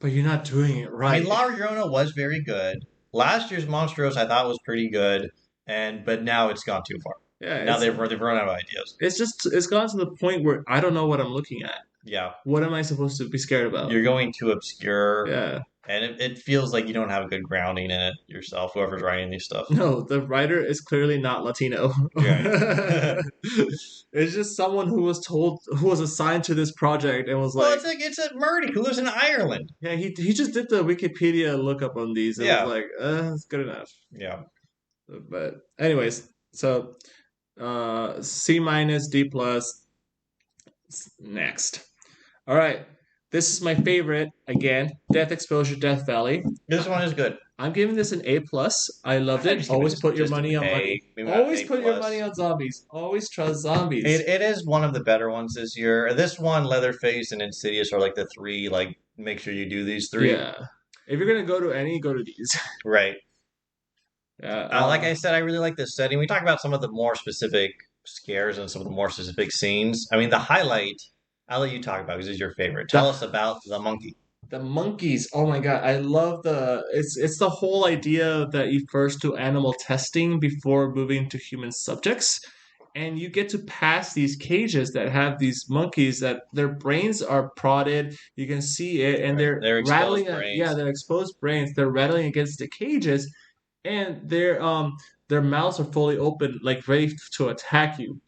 [SPEAKER 3] but you're not doing it right.
[SPEAKER 2] I mean, La Llorona was very good. Last year's Monstros I thought was pretty good, but now it's gone too far. Yeah, now they've run out of ideas.
[SPEAKER 3] It's gone to the point where I don't know what I'm looking at.
[SPEAKER 2] Yeah,
[SPEAKER 3] what am I supposed to be scared about?
[SPEAKER 2] You're going too obscure.
[SPEAKER 3] Yeah,
[SPEAKER 2] and it feels like you don't have a good grounding in it yourself. Whoever's writing these stuff.
[SPEAKER 3] No, the writer is clearly not Latino. Yeah. It's just someone who was assigned to this project and was like,
[SPEAKER 2] it's a Murdy who lives in Ireland.
[SPEAKER 3] Yeah, he just did the Wikipedia lookup on these and was like, it's good enough.
[SPEAKER 2] Yeah.
[SPEAKER 3] But anyways, so C minus, D plus. Next. All right. This is my favorite again. Death Exposure, Death Valley.
[SPEAKER 2] This one is good.
[SPEAKER 3] I'm giving this an A plus. I loved it. Always put your money on money. Always put your money on zombies. Always trust zombies.
[SPEAKER 2] It is one of the better ones this year. This one, Leatherface and Insidious are like the three. Like, make sure you do these three.
[SPEAKER 3] Yeah. If you're gonna go to any, go to these.
[SPEAKER 2] Right.
[SPEAKER 3] Yeah.
[SPEAKER 2] Like I said, I really like this setting. We talked about some of the more specific scares and some of the more specific scenes. I mean, the highlight, I'll let you talk about because this is your favorite. Tell us about the monkey.
[SPEAKER 3] The monkeys. Oh my god, I love it's the whole idea that you first do animal testing before moving to human subjects. And you get to pass these cages that have these monkeys that their brains are prodded. You can see it, and they're rattling. They're exposed brains. They're rattling against the cages, and their mouths are fully open, like ready to attack you.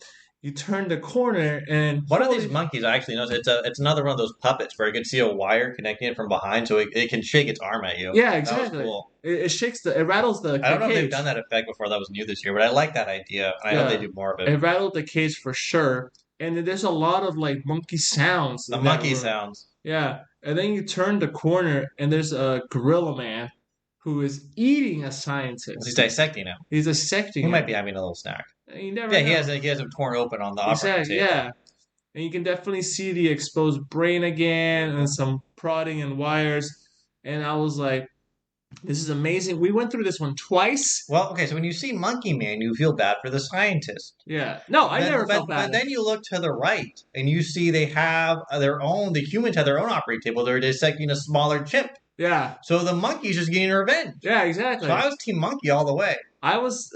[SPEAKER 3] You turn the corner, and
[SPEAKER 2] one of these monkeys, I actually noticed, it's another one of those puppets where you can see a wire connecting it from behind, so it can shake its arm at you.
[SPEAKER 3] Yeah, exactly.
[SPEAKER 2] That was cool.
[SPEAKER 3] It shakes it rattles the.
[SPEAKER 2] I don't know
[SPEAKER 3] cage.
[SPEAKER 2] if they've done that effect before. That was new this year, but I like that idea. I hope they do more of it.
[SPEAKER 3] It rattled the cage for sure, and then there's a lot of like monkey sounds.
[SPEAKER 2] The monkey sounds.
[SPEAKER 3] Yeah, and then you turn the corner, and there's a gorilla man who is eating a scientist.
[SPEAKER 2] He's dissecting him.
[SPEAKER 3] He's dissecting.
[SPEAKER 2] He might be having a little snack.
[SPEAKER 3] You never know.
[SPEAKER 2] He has him torn open on the operating table.
[SPEAKER 3] Yeah, and you can definitely see the exposed brain again and some prodding and wires. And I was like, this is amazing. We went through this one twice.
[SPEAKER 2] Well, okay, so when you see Monkey Man, you feel bad for the scientist.
[SPEAKER 3] Yeah. No, I never felt bad.
[SPEAKER 2] But then you look to the right, and you see they have the humans have their own operating table. They're dissecting a smaller chimp.
[SPEAKER 3] Yeah.
[SPEAKER 2] So the monkey's just getting revenge.
[SPEAKER 3] Yeah, exactly.
[SPEAKER 2] So I was Team Monkey all the way.
[SPEAKER 3] I was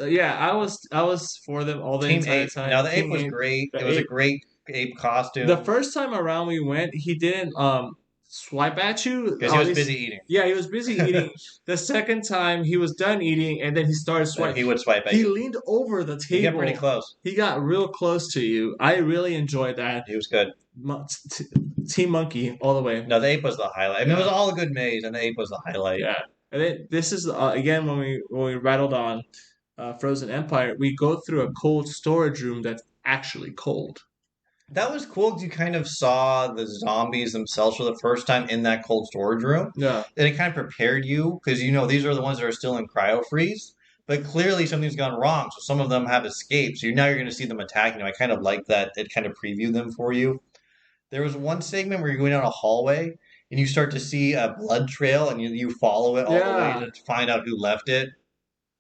[SPEAKER 3] for them all the entire time.
[SPEAKER 2] Now the ape was great. It was a great ape costume.
[SPEAKER 3] The first time around we went, he didn't swipe at you
[SPEAKER 2] because he was busy eating.
[SPEAKER 3] Yeah, he was busy eating. The second time he was done eating, and then he started swiping.
[SPEAKER 2] He would swipe at you.
[SPEAKER 3] He leaned over the table.
[SPEAKER 2] He got pretty close.
[SPEAKER 3] He got real close to you. I really enjoyed that.
[SPEAKER 2] He was good.
[SPEAKER 3] Team Monkey all the way.
[SPEAKER 2] No, the ape was the highlight. I mean, it was all a good maze, and the ape was the highlight.
[SPEAKER 3] Yeah. And then this is again when we rattled on Frozen Empire, we go through a cold storage room that's actually cold.
[SPEAKER 2] That was cool because you kind of saw the zombies themselves for the first time in that cold storage room.
[SPEAKER 3] Yeah.
[SPEAKER 2] And it kind of prepared you because these are the ones that are still in cryo freeze. but clearly something's gone wrong. So some of them have escaped. So now you're going to see them attacking you. I kind of like that. It kind of previewed them for you. There was one segment where you're going down a hallway and you start to see a blood trail and you follow it all the way
[SPEAKER 3] Yeah.
[SPEAKER 2] to find out who left it.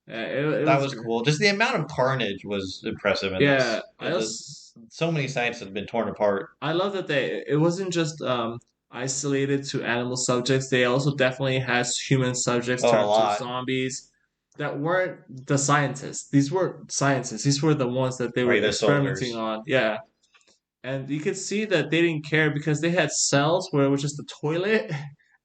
[SPEAKER 3] Yeah, it
[SPEAKER 2] That
[SPEAKER 3] was
[SPEAKER 2] was cool. Just the amount of carnage was impressive in
[SPEAKER 3] yeah.
[SPEAKER 2] this. So many sites have been torn apart.
[SPEAKER 3] I love that it wasn't just isolated to animal subjects. They also definitely has human subjects
[SPEAKER 2] Oh, a
[SPEAKER 3] turned to
[SPEAKER 2] lot.
[SPEAKER 3] zombies that weren't the scientists. These weren't scientists. These were the ones that they were
[SPEAKER 2] Right, the
[SPEAKER 3] experimenting
[SPEAKER 2] soldiers.
[SPEAKER 3] on. Yeah. And you could see that they didn't care because they had cells where it was just a toilet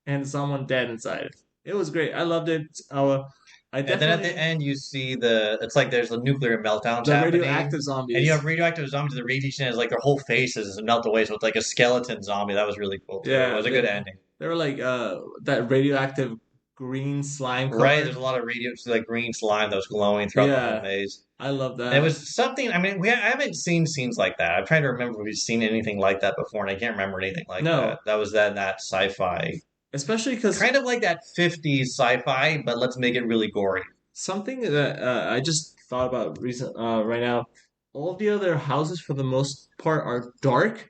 [SPEAKER 3] and someone dead inside. It was great. I loved it. I
[SPEAKER 2] And then at the
[SPEAKER 3] definitely
[SPEAKER 2] end, you see it's like there's the nuclear meltdowns
[SPEAKER 3] the
[SPEAKER 2] happening.
[SPEAKER 3] radioactive
[SPEAKER 2] And you
[SPEAKER 3] zombies.
[SPEAKER 2] have radioactive zombies. The radiation is like their whole faces melt away. So it's like a skeleton zombie. That was really cool too. It
[SPEAKER 3] Yeah,
[SPEAKER 2] was a good ending.
[SPEAKER 3] they were like that radioactive green slime
[SPEAKER 2] Right?
[SPEAKER 3] color.
[SPEAKER 2] There's a lot of like green slime that was glowing throughout the whole
[SPEAKER 3] Yeah,
[SPEAKER 2] maze.
[SPEAKER 3] I love
[SPEAKER 2] And it
[SPEAKER 3] that.
[SPEAKER 2] was something. I mean, I haven't seen scenes like that. I'm trying to remember if we've seen anything like that before, and I can't remember anything like that.
[SPEAKER 3] No,
[SPEAKER 2] That was that sci-fi,
[SPEAKER 3] especially because
[SPEAKER 2] kind of like that 50s sci-fi, but let's make it really gory.
[SPEAKER 3] something that I just thought about right now. All the other houses, for the most part, are dark.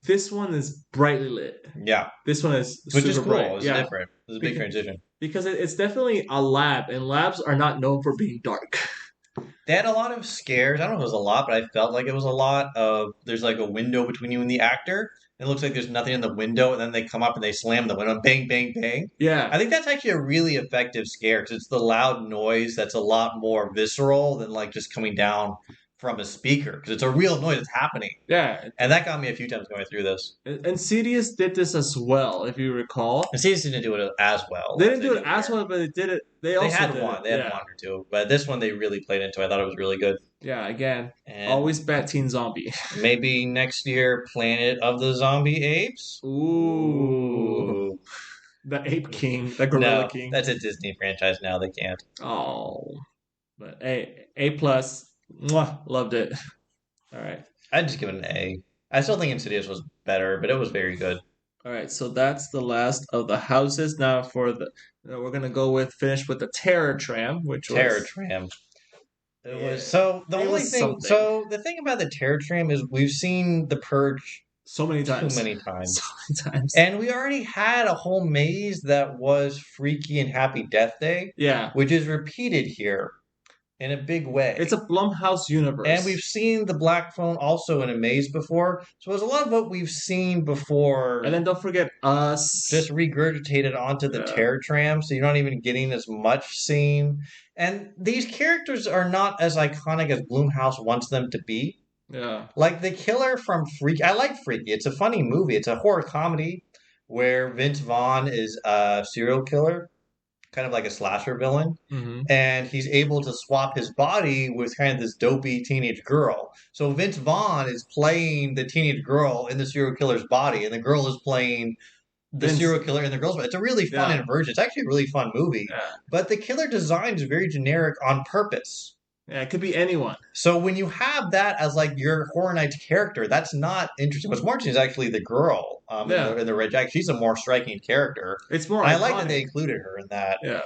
[SPEAKER 3] This one is brightly lit.
[SPEAKER 2] Yeah,
[SPEAKER 3] This one is
[SPEAKER 2] which is
[SPEAKER 3] super
[SPEAKER 2] cool. It
[SPEAKER 3] bright.
[SPEAKER 2] was
[SPEAKER 3] Yeah,
[SPEAKER 2] different. It was a big
[SPEAKER 3] because,
[SPEAKER 2] transition.
[SPEAKER 3] because it's definitely a lab, and labs are not known for being dark.
[SPEAKER 2] They had a lot of scares. I don't know if it was a lot, but I felt like it was a lot of there's like a window between you and the actor. It looks like there's nothing in the window, and then they come up and they slam the window, bang, bang, bang.
[SPEAKER 3] Yeah,
[SPEAKER 2] I think that's actually a really effective scare because it's the loud noise that's a lot more visceral than like just coming down from a speaker because it's a real noise that's happening.
[SPEAKER 3] yeah.
[SPEAKER 2] And that got me a few times going through this.
[SPEAKER 3] And Sidious did this as well, if you recall.
[SPEAKER 2] And Seeds didn't do it as well
[SPEAKER 3] They
[SPEAKER 2] as
[SPEAKER 3] didn't do it as
[SPEAKER 2] here.
[SPEAKER 3] well, but they did it. They
[SPEAKER 2] They
[SPEAKER 3] also
[SPEAKER 2] had
[SPEAKER 3] did
[SPEAKER 2] one.
[SPEAKER 3] it.
[SPEAKER 2] They had
[SPEAKER 3] Yeah,
[SPEAKER 2] one or two, but this one they really played into. I thought it was really good.
[SPEAKER 3] yeah. Again,
[SPEAKER 2] And
[SPEAKER 3] always bet Teen Zombie.
[SPEAKER 2] maybe next year, Planet of the Zombie Apes.
[SPEAKER 3] Ooh,
[SPEAKER 2] Ooh.
[SPEAKER 3] the Ape King, the Gorilla
[SPEAKER 2] No,
[SPEAKER 3] King.
[SPEAKER 2] that's a Disney franchise now. They can't.
[SPEAKER 3] Oh, but A plus. Mwah, loved it. All right,
[SPEAKER 2] I'd just give it an A. I still think Insidious was better, but it was very good.
[SPEAKER 3] all right. So that's the last of the houses. Now for we're gonna go with finish with the Terror Tram, which
[SPEAKER 2] Terror
[SPEAKER 3] was
[SPEAKER 2] Tram. It
[SPEAKER 3] yeah,
[SPEAKER 2] was so the
[SPEAKER 3] it
[SPEAKER 2] only
[SPEAKER 3] was
[SPEAKER 2] thing.
[SPEAKER 3] something.
[SPEAKER 2] So the thing about the Terror Tram is we've seen the Purge
[SPEAKER 3] So many
[SPEAKER 2] too
[SPEAKER 3] times,
[SPEAKER 2] many
[SPEAKER 3] so
[SPEAKER 2] times.
[SPEAKER 3] many times.
[SPEAKER 2] And we already had a whole maze that was Freaky and Happy Death Day,
[SPEAKER 3] Yeah,
[SPEAKER 2] which is repeated here in a big way.
[SPEAKER 3] it's a Blumhouse
[SPEAKER 2] And we've
[SPEAKER 3] universe.
[SPEAKER 2] seen the Black Phone also in a maze before. So there's a lot of what we've seen before
[SPEAKER 3] And then don't forget Us.
[SPEAKER 2] just regurgitated onto the
[SPEAKER 3] Yeah,
[SPEAKER 2] Terror Tram, so you're not even getting as much scene. And these characters are not as iconic as Bloomhouse wants them to be.
[SPEAKER 3] yeah.
[SPEAKER 2] Like the killer from Freaky. I like Freaky. It's a funny movie. It's a horror comedy where Vince Vaughn is a serial killer, kind of like a slasher villain,
[SPEAKER 3] Hmm.
[SPEAKER 2] and he's able to swap his body with kind of this dopey teenage girl. So Vince Vaughn is playing the teenage girl in the serial killer's body, and the girl is playing the
[SPEAKER 3] Vince.
[SPEAKER 2] serial killer in the girl's body. It's a really fun
[SPEAKER 3] Yeah,
[SPEAKER 2] inversion. It's actually a really fun movie,
[SPEAKER 3] yeah,
[SPEAKER 2] but the killer design is very generic on purpose.
[SPEAKER 3] yeah. It could be anyone.
[SPEAKER 2] So when you have that as like your Horror Nights character, that's not interesting. What's more interesting is actually the girl
[SPEAKER 3] Yeah,
[SPEAKER 2] in the red jacket. She's a more striking character.
[SPEAKER 3] it's more
[SPEAKER 2] And I like that they
[SPEAKER 3] iconic.
[SPEAKER 2] included her in that.
[SPEAKER 3] Yeah,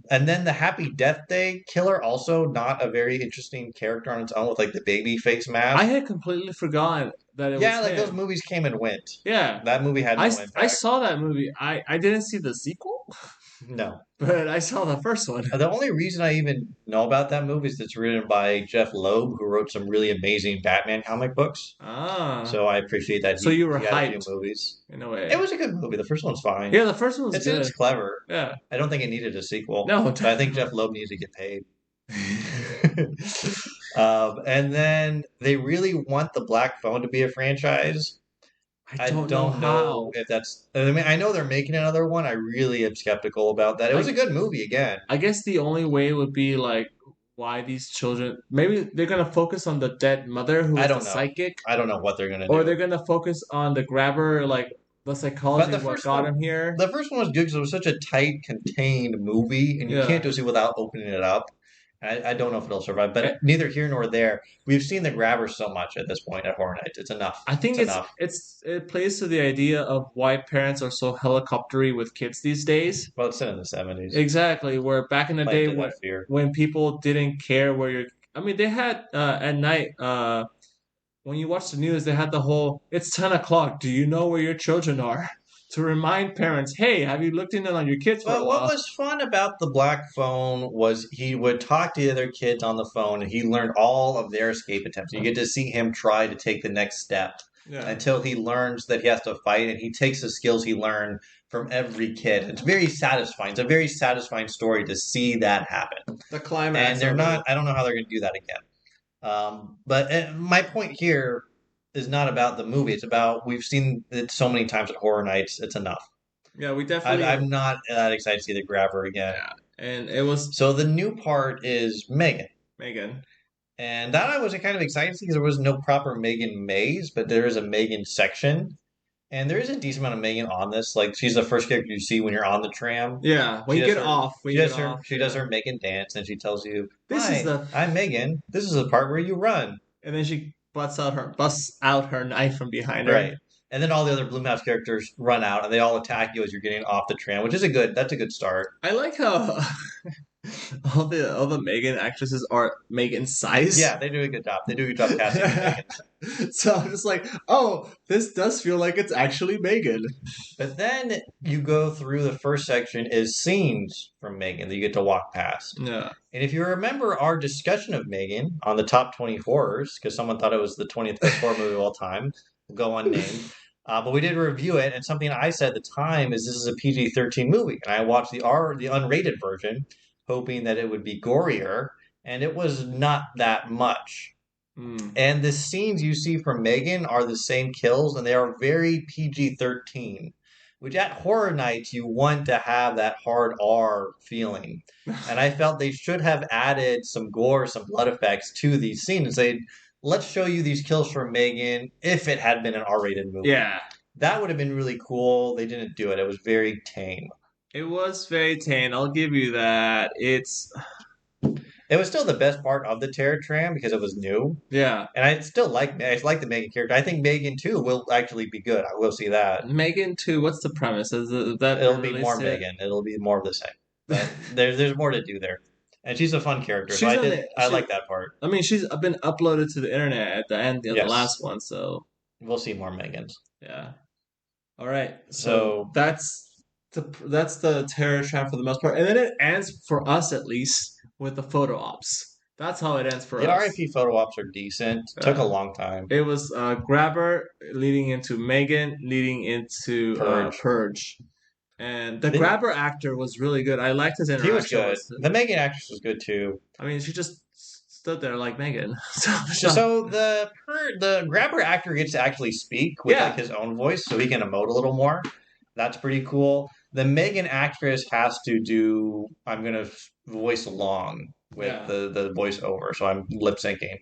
[SPEAKER 2] And then the Happy Death Day killer, also not a very interesting character on its own with like the baby face
[SPEAKER 3] I
[SPEAKER 2] mask.
[SPEAKER 3] had completely forgotten that it
[SPEAKER 2] Yeah,
[SPEAKER 3] was
[SPEAKER 2] like those
[SPEAKER 3] him.
[SPEAKER 2] movies came and went.
[SPEAKER 3] Yeah,
[SPEAKER 2] That movie had no
[SPEAKER 3] I
[SPEAKER 2] impact.
[SPEAKER 3] saw that movie. I didn't see the sequel,
[SPEAKER 2] No.
[SPEAKER 3] but I saw the first one.
[SPEAKER 2] The only reason I even know about that movie is it's written by Jeff Loeb, who wrote some really amazing Batman comic books.
[SPEAKER 3] Ah,
[SPEAKER 2] So I appreciate that
[SPEAKER 3] so you were
[SPEAKER 2] he had to do
[SPEAKER 3] hyped
[SPEAKER 2] movies.
[SPEAKER 3] in a way.
[SPEAKER 2] It was a good movie. The first one's fine.
[SPEAKER 3] Yeah, the first one was
[SPEAKER 2] It's
[SPEAKER 3] good.
[SPEAKER 2] clever.
[SPEAKER 3] Yeah.
[SPEAKER 2] I don't think it needed a sequel.
[SPEAKER 3] No,
[SPEAKER 2] But I think Jeff Loeb needs to get paid. And then they really want the Black Phone to be a franchise.
[SPEAKER 3] I
[SPEAKER 2] I
[SPEAKER 3] don't
[SPEAKER 2] don't
[SPEAKER 3] know
[SPEAKER 2] know
[SPEAKER 3] how.
[SPEAKER 2] if that's. I mean, I know they're making another one. I really am skeptical about that. It was a good movie again.
[SPEAKER 3] I guess the only way would be like why these children. Maybe they're gonna focus on the dead mother who
[SPEAKER 2] I
[SPEAKER 3] is the
[SPEAKER 2] don't know.
[SPEAKER 3] psychic,
[SPEAKER 2] I don't know what they're gonna
[SPEAKER 3] or
[SPEAKER 2] do.
[SPEAKER 3] they're gonna focus on the grabber, like the
[SPEAKER 2] But
[SPEAKER 3] psychology
[SPEAKER 2] the
[SPEAKER 3] of what
[SPEAKER 2] first
[SPEAKER 3] got
[SPEAKER 2] one,
[SPEAKER 3] him here.
[SPEAKER 2] the first one was good because it was such a tight, contained movie, and you
[SPEAKER 3] Yeah,
[SPEAKER 2] can't do it without opening it up. I don't know if it'll survive, but neither here nor there. We've seen the grabber so much at this point at Horror Nights. It's enough.
[SPEAKER 3] I think
[SPEAKER 2] It's enough.
[SPEAKER 3] it plays to the idea of why parents are so helicoptery with kids these days.
[SPEAKER 2] Well, it's set in the 70s.
[SPEAKER 3] Exactly, where back in the day
[SPEAKER 2] Playing to that fear.
[SPEAKER 3] when people didn't care where you're. I mean, they had at night when you watch the news, they had the whole "It's 10 o'clock. Do you know where your children are?" to remind parents, "Hey, have you looked in on your kids for a
[SPEAKER 2] But what
[SPEAKER 3] while?"
[SPEAKER 2] was fun about the black phone was he would talk to the other kids on the phone, and he learned all of their escape attempts. You get to see him try to take the next step
[SPEAKER 3] Yeah,
[SPEAKER 2] until he learns that he has to fight, and he takes the skills he learned from every kid. It's very satisfying. It's a very satisfying story to see that happen.
[SPEAKER 3] the climax.
[SPEAKER 2] And they're
[SPEAKER 3] of
[SPEAKER 2] not.
[SPEAKER 3] it.
[SPEAKER 2] I don't know how they're going to do that again. But my point here is not about the movie. It's about we've seen it so many times at Horror Nights. It's enough.
[SPEAKER 3] Yeah, we definitely.
[SPEAKER 2] I'm not that excited to see the grabber again.
[SPEAKER 3] Yeah, and it was
[SPEAKER 2] So the new part is Megan.
[SPEAKER 3] Megan.
[SPEAKER 2] And that I was kind of excited to see because there was no proper Megan maze, but there is a Megan section. And there is a decent amount of Megan on this. Like she's the first character you see when you're on the tram.
[SPEAKER 3] Yeah, when
[SPEAKER 2] She
[SPEAKER 3] you
[SPEAKER 2] does
[SPEAKER 3] get
[SPEAKER 2] her-
[SPEAKER 3] off, when
[SPEAKER 2] She
[SPEAKER 3] you
[SPEAKER 2] does
[SPEAKER 3] get
[SPEAKER 2] her
[SPEAKER 3] off,
[SPEAKER 2] she does her Megan dance and she tells you,
[SPEAKER 3] This
[SPEAKER 2] "Hi,
[SPEAKER 3] is the
[SPEAKER 2] I'm Megan. This is the part where you run."
[SPEAKER 3] and then she busts out her knife from behind her.
[SPEAKER 2] Right. And then all the other Bloomhouse characters run out and they all attack you as you're getting off the tram, which is that's a good start.
[SPEAKER 3] I like how all the Megan actresses are Megan size.
[SPEAKER 2] Yeah, they do a good job. They do a good job casting Megan.
[SPEAKER 3] So I'm just like, oh, this does feel like it's actually Megan.
[SPEAKER 2] But then you go through the first section is scenes from Megan that you get to walk past.
[SPEAKER 3] Yeah.
[SPEAKER 2] And if you remember our discussion of Megan on the top 20 horrors, because someone thought it was the 20th best horror movie of all time, we'll go unnamed. But we did review it, and something I said at the time is this is a PG-13 movie, and I watched the unrated version, hoping that it would be gorier, and it was not that much.
[SPEAKER 3] Mm.
[SPEAKER 2] And the scenes you see from Megan are the same kills, and they are very PG-13, which at Horror Nights you want to have that hard R feeling. And I felt they should have added some gore, some blood effects to these scenes and say, let's show you these kills from Megan if it had been an R-rated movie.
[SPEAKER 3] Yeah.
[SPEAKER 2] That would have been really cool. They didn't do it. It was very tame.
[SPEAKER 3] It was very tame. I'll give you that.
[SPEAKER 2] It was still the best part of the Terror Tram because it was new.
[SPEAKER 3] Yeah.
[SPEAKER 2] And I like the Megan character. I think Megan 2 will actually be good. I will see that.
[SPEAKER 3] Megan 2, what's the premise? Is that
[SPEAKER 2] It'll be more Megan. It'll be more of the same. But there's more to do there. And she's a fun character. I like that part.
[SPEAKER 3] I mean, she's been uploaded to the internet at the end of the last one, so
[SPEAKER 2] we'll see more Megans.
[SPEAKER 3] Yeah. All right. So that's the Terror Tram for the most part, and then it ends for us at least with the photo ops. That's how it ends for us.
[SPEAKER 2] The RIP photo ops are decent. Took a long time.
[SPEAKER 3] It was Grabber leading into Megan, leading into Purge. And the Grabber actor was really good. I liked his interaction.
[SPEAKER 2] He was good. The Megan actress was good too.
[SPEAKER 3] I mean, she just stood there like Megan.
[SPEAKER 2] So the Grabber actor gets to actually speak with like his own voice, so he can emote a little more. That's pretty cool. The Megan actress has to do. I'm gonna voice along with the voiceover, so I'm lip syncing,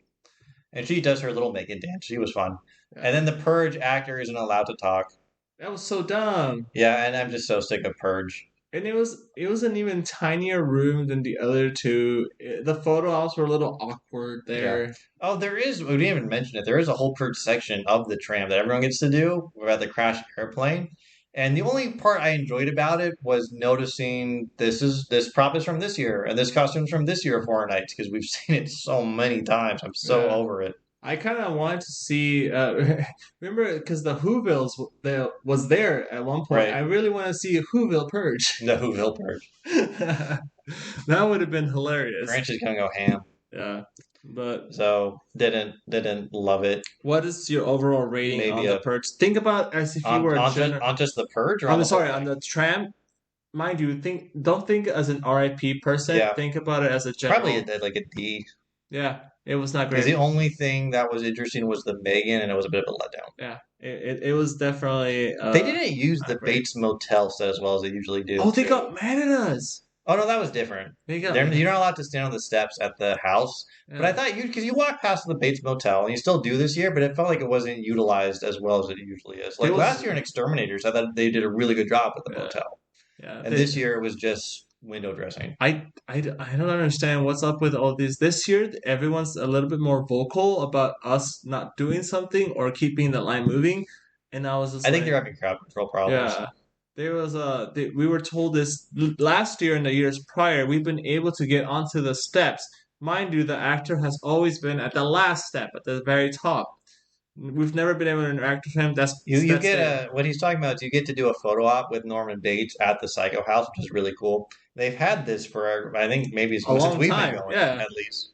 [SPEAKER 2] and she does her little Megan dance. She was fun. Yeah. And then the Purge actor isn't allowed to talk.
[SPEAKER 3] That was so dumb.
[SPEAKER 2] Yeah, and I'm just so sick of Purge.
[SPEAKER 3] And it was an even tinier room than the other two. The photo ops were a little awkward there.
[SPEAKER 2] Yeah. Oh, we didn't even mention it. There is a whole Purge section of the tram that everyone gets to do about the crashed airplane. And the only part I enjoyed about it was noticing this prop is from this year and this costume's from this year of Horror Nights because we've seen it so many times. I'm so over it.
[SPEAKER 3] I kind of wanted to see. Remember, because the Whovilles was there at one point. Right. I really want to see a Whoville Purge.
[SPEAKER 2] The Whoville Purge.
[SPEAKER 3] That would have been hilarious.
[SPEAKER 2] Branch is gonna go ham.
[SPEAKER 3] Yeah, but
[SPEAKER 2] so didn't love it.
[SPEAKER 3] What is your overall rating on the Purge? Think about as if you were
[SPEAKER 2] on just the Purge. Or
[SPEAKER 3] on the tram. Mind you, don't think as an RIP person. Yeah. Think about it as a general.
[SPEAKER 2] Probably like a D.
[SPEAKER 3] Yeah. It was not great.
[SPEAKER 2] The only thing that was interesting was the Megan, and it was a bit of a letdown.
[SPEAKER 3] Yeah, it was definitely.
[SPEAKER 2] They didn't use the Bates Motel set as well as they usually do.
[SPEAKER 3] Oh, they got mad at us.
[SPEAKER 2] Oh no, that was different. You're not allowed to stand on the steps at the house. Yeah. But I thought because you walk past the Bates Motel, and you still do this year, but it felt like it wasn't utilized as well as it usually is. Like last year in Exterminators, I thought they did a really good job with the motel. Yeah, and this year it was just window dressing.
[SPEAKER 3] I don't understand what's up with all these. This year, everyone's a little bit more vocal about us not doing something or keeping the line moving, and I was just
[SPEAKER 2] I think
[SPEAKER 3] like,
[SPEAKER 2] they're having crowd control problems.
[SPEAKER 3] yeah. There was we were told this last year and the years prior. We've been able to get onto the steps. Mind you, the actor has always been at the last step, at the very top. We've never been able to interact with him.
[SPEAKER 2] You
[SPEAKER 3] That's
[SPEAKER 2] get
[SPEAKER 3] it.
[SPEAKER 2] what he's talking about is you get to do a photo op with Norman Bates at the Psycho House, which is really cool. They've had this for I think maybe
[SPEAKER 3] A
[SPEAKER 2] since
[SPEAKER 3] long
[SPEAKER 2] we've been
[SPEAKER 3] time,
[SPEAKER 2] going,
[SPEAKER 3] yeah.
[SPEAKER 2] at least.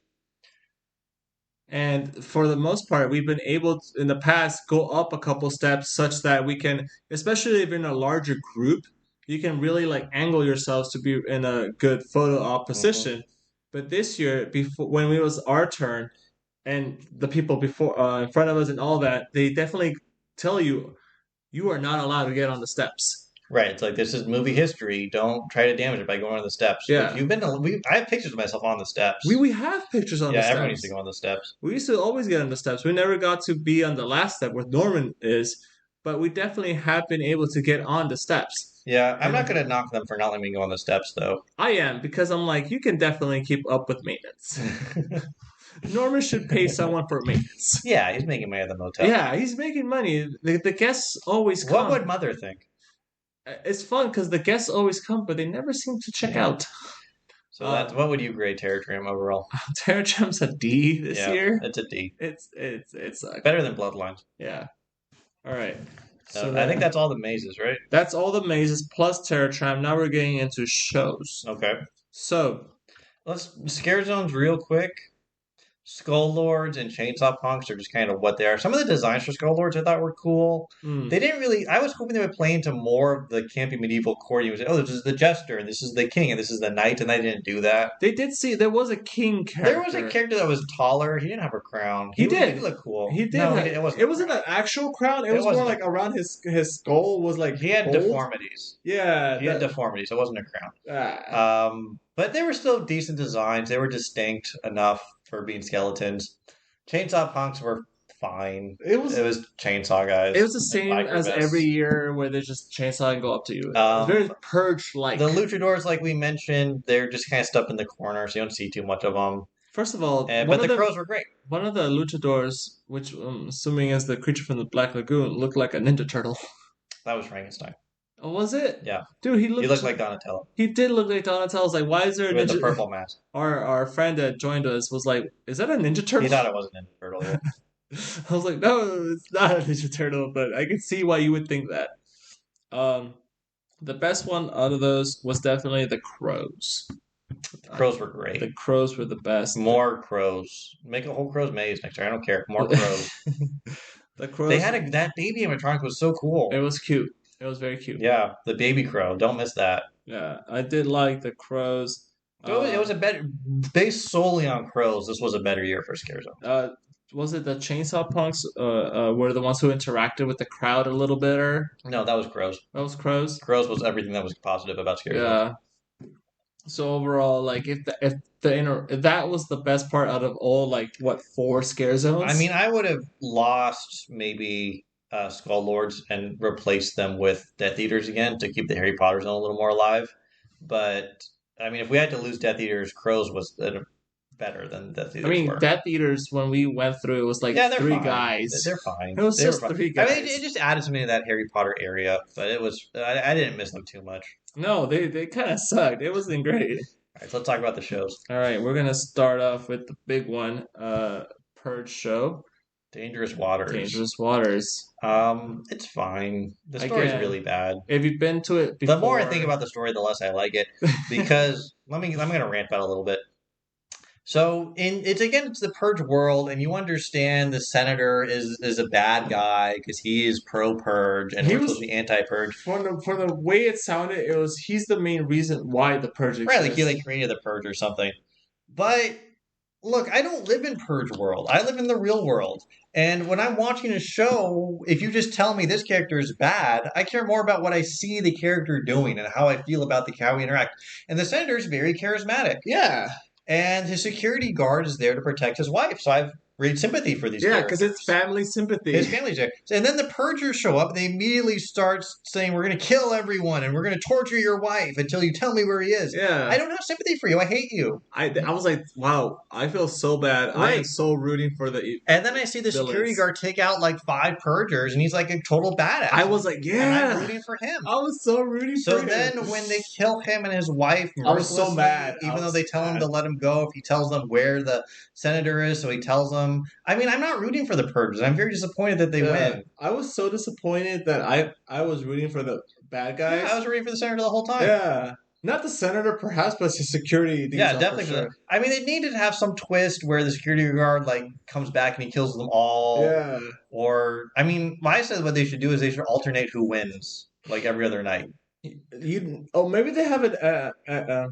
[SPEAKER 3] And for the most part, we've been able to, in the past, go up a couple steps such that we can, especially if you're in a larger group, you can really like angle yourselves to be in a good photo op
[SPEAKER 2] Hmm.
[SPEAKER 3] position. But this year, before when it was our turn, and the people before in front of us and all that, they definitely tell you you are not allowed to get on the steps.
[SPEAKER 2] Right. It's like this is movie history. Don't try to damage it by going on the steps. Which
[SPEAKER 3] Yeah,
[SPEAKER 2] you've been to, I have pictures of myself on the steps.
[SPEAKER 3] we have pictures on the
[SPEAKER 2] Yeah, everyone needs to
[SPEAKER 3] steps.
[SPEAKER 2] go on the steps.
[SPEAKER 3] We used to always get on the steps. We never got to be on the last step where Norman is, but we definitely have been able to get on the steps.
[SPEAKER 2] Yeah, I'm not
[SPEAKER 3] And
[SPEAKER 2] gonna knock them for not letting me go on the steps though.
[SPEAKER 3] I am because I'm like, you can definitely keep up with maintenance. Norman should pay someone for maintenance.
[SPEAKER 2] Yeah, he's making money at the motel.
[SPEAKER 3] Yeah, he's making money. The guests always
[SPEAKER 2] What
[SPEAKER 3] come.
[SPEAKER 2] would Mother think?
[SPEAKER 3] It's fun because the guests always come, but they never seem to check out.
[SPEAKER 2] So that's what would you grade Terror Tram overall?
[SPEAKER 3] Terror Champ's a D this
[SPEAKER 2] Yeah,
[SPEAKER 3] year.
[SPEAKER 2] it's a D.
[SPEAKER 3] It's
[SPEAKER 2] Better than Bloodlines.
[SPEAKER 3] yeah. All right.
[SPEAKER 2] So I think that's all the mazes, right?
[SPEAKER 3] that's all the mazes plus Terror Tramp. Now we're getting into shows.
[SPEAKER 2] Okay.
[SPEAKER 3] So
[SPEAKER 2] Let's scare zones real quick. Skull Lords and Chainsaw Punks are just kind of what they are. Some of the designs for Skull Lords I thought were cool.
[SPEAKER 3] mm,
[SPEAKER 2] They didn't really. I was hoping they would play into more of the campy medieval core. You would say, "Oh, this is the Jester, and this is the King, and this is the Knight," and they didn't do that.
[SPEAKER 3] they did see there was a king character.
[SPEAKER 2] There was a character that was taller. He didn't have a crown.
[SPEAKER 3] He
[SPEAKER 2] He
[SPEAKER 3] did.
[SPEAKER 2] look cool.
[SPEAKER 3] He did.
[SPEAKER 2] No, he did. It wasn't.
[SPEAKER 3] It wasn't an actual crown. It
[SPEAKER 2] It
[SPEAKER 3] was more
[SPEAKER 2] wasn't.
[SPEAKER 3] like around his skull was like
[SPEAKER 2] He had
[SPEAKER 3] gold.
[SPEAKER 2] deformities.
[SPEAKER 3] Yeah.
[SPEAKER 2] He had deformities. It wasn't a crown.
[SPEAKER 3] Ah.
[SPEAKER 2] But they were still decent designs. They were distinct enough for being skeletons. Chainsaw Punks were fine.
[SPEAKER 3] It was
[SPEAKER 2] Chainsaw guys.
[SPEAKER 3] it was the
[SPEAKER 2] and
[SPEAKER 3] same
[SPEAKER 2] biker
[SPEAKER 3] as
[SPEAKER 2] vests.
[SPEAKER 3] every year where they just chainsaw and go up to you. It was very Purge like.
[SPEAKER 2] The luchadors, like we mentioned, they're just kind of stuck in the corner, so you don't see too much of them.
[SPEAKER 3] First of all,
[SPEAKER 2] But the crows were great.
[SPEAKER 3] one of the luchadors, which I'm assuming is the creature from the Black Lagoon, looked like a Ninja Turtle.
[SPEAKER 2] That was Frankenstein.
[SPEAKER 3] Oh, was it?
[SPEAKER 2] Yeah.
[SPEAKER 3] Dude,
[SPEAKER 2] He looked like Donatello
[SPEAKER 3] he did look like Donatello. I was like, why is there a
[SPEAKER 2] with
[SPEAKER 3] Ninja?
[SPEAKER 2] the purple mask.
[SPEAKER 3] Our friend that joined us was like, is that a Ninja Turtle?
[SPEAKER 2] He thought it wasn't Ninja Turtle. Yeah.
[SPEAKER 3] I was like, no, it's not a Ninja Turtle, but I can see why you would think that. The best one out of those was definitely the crows.
[SPEAKER 2] The crows were great.
[SPEAKER 3] The crows were the best.
[SPEAKER 2] More crows. Make a whole crows maze next year. I don't care. More crows.
[SPEAKER 3] The crows.
[SPEAKER 2] They had that baby animatronic was so cool.
[SPEAKER 3] It was cute. It was very cute.
[SPEAKER 2] Yeah, the baby crow. Don't miss that.
[SPEAKER 3] Yeah, I did like the crows.
[SPEAKER 2] It was a better based solely on crows. This was a better year for Scare Zone.
[SPEAKER 3] Was it the Chainsaw Punks? Were the ones who interacted with the crowd a little better?
[SPEAKER 2] No, that was crows.
[SPEAKER 3] That was crows.
[SPEAKER 2] Crows was everything that was positive about Scare Zone.
[SPEAKER 3] Yeah. So overall, like if that was the best part out of all, like what 4 scare zones?
[SPEAKER 2] I mean, I would have lost maybe Skull Lords and replaced them with Death Eaters again to keep the Harry Potter zone a little more alive. But I mean, if we had to lose Death Eaters, Crows was better than Death Eaters.
[SPEAKER 3] I mean,
[SPEAKER 2] were.
[SPEAKER 3] Death Eaters when we went through it was like
[SPEAKER 2] Yeah, they're
[SPEAKER 3] 3
[SPEAKER 2] fine.
[SPEAKER 3] guys.
[SPEAKER 2] They're fine.
[SPEAKER 3] It was
[SPEAKER 2] They
[SPEAKER 3] just
[SPEAKER 2] were fine.
[SPEAKER 3] 3
[SPEAKER 2] I
[SPEAKER 3] guys.
[SPEAKER 2] mean, it just added something to that Harry Potter area, but it was I didn't miss them too much.
[SPEAKER 3] No, they kind of sucked. It wasn't great.
[SPEAKER 2] All right, so let's talk about the shows.
[SPEAKER 3] All right, we're gonna start off with the big one, Purge show.
[SPEAKER 2] Dangerous Waters.
[SPEAKER 3] Dangerous Waters.
[SPEAKER 2] It's fine. The story's
[SPEAKER 3] Again,
[SPEAKER 2] really bad.
[SPEAKER 3] If you've been to it before,
[SPEAKER 2] The more I think about the story, the less I like it. Because I'm gonna rant about it a little bit. So it's the Purge world, and you understand the senator is a bad guy because he is pro Purge and
[SPEAKER 3] He
[SPEAKER 2] we're
[SPEAKER 3] was-
[SPEAKER 2] supposed to be anti Purge.
[SPEAKER 3] for the way it sounded, he's the main reason why the Purge exists.
[SPEAKER 2] Right, like he created the Purge or something. But look, I don't live in Purge world. I live in the real world. And when I'm watching a show, if you just tell me this character is bad, I care more about what I see the character doing and how I feel about how we interact. And the senator is very charismatic.
[SPEAKER 3] Yeah.
[SPEAKER 2] And his security guard is there to protect his wife. So read sympathy for these
[SPEAKER 3] Yeah,
[SPEAKER 2] characters.
[SPEAKER 3] because it's family sympathy.
[SPEAKER 2] His family's there. And then the Purgers show up and they immediately start saying, we're going to kill everyone and we're going to torture your wife until you tell me where he is.
[SPEAKER 3] Yeah.
[SPEAKER 2] I don't have sympathy for you. I hate you.
[SPEAKER 3] I was like, wow, I feel so bad. I am
[SPEAKER 2] Right.
[SPEAKER 3] so rooting for the
[SPEAKER 2] And then I see the security
[SPEAKER 3] villains.
[SPEAKER 2] guard take out like 5 Purgers and he's like a total badass.
[SPEAKER 3] I was like,
[SPEAKER 2] And
[SPEAKER 3] yeah.
[SPEAKER 2] I'm rooting for him.
[SPEAKER 3] I was so rooting for
[SPEAKER 2] So
[SPEAKER 3] him.
[SPEAKER 2] then when they kill him and his wife
[SPEAKER 3] I was so
[SPEAKER 2] mercilessly,
[SPEAKER 3] mad.
[SPEAKER 2] even though they tell him to let him go if he tells them where the senator is, so he tells them. I mean, I'm not rooting for the Purgers. I'm very disappointed that they win.
[SPEAKER 3] I was so disappointed that I was rooting for the bad guys.
[SPEAKER 2] Yeah, I was rooting for the senator the whole time.
[SPEAKER 3] Yeah. Not the senator, perhaps, but his security.
[SPEAKER 2] Yeah, definitely. Sure. I mean, they needed to have some twist where the security guard like comes back and he kills them all.
[SPEAKER 3] Yeah.
[SPEAKER 2] Or, I mean, I said what they should do is they should alternate who wins, like every other night.
[SPEAKER 3] Maybe they have a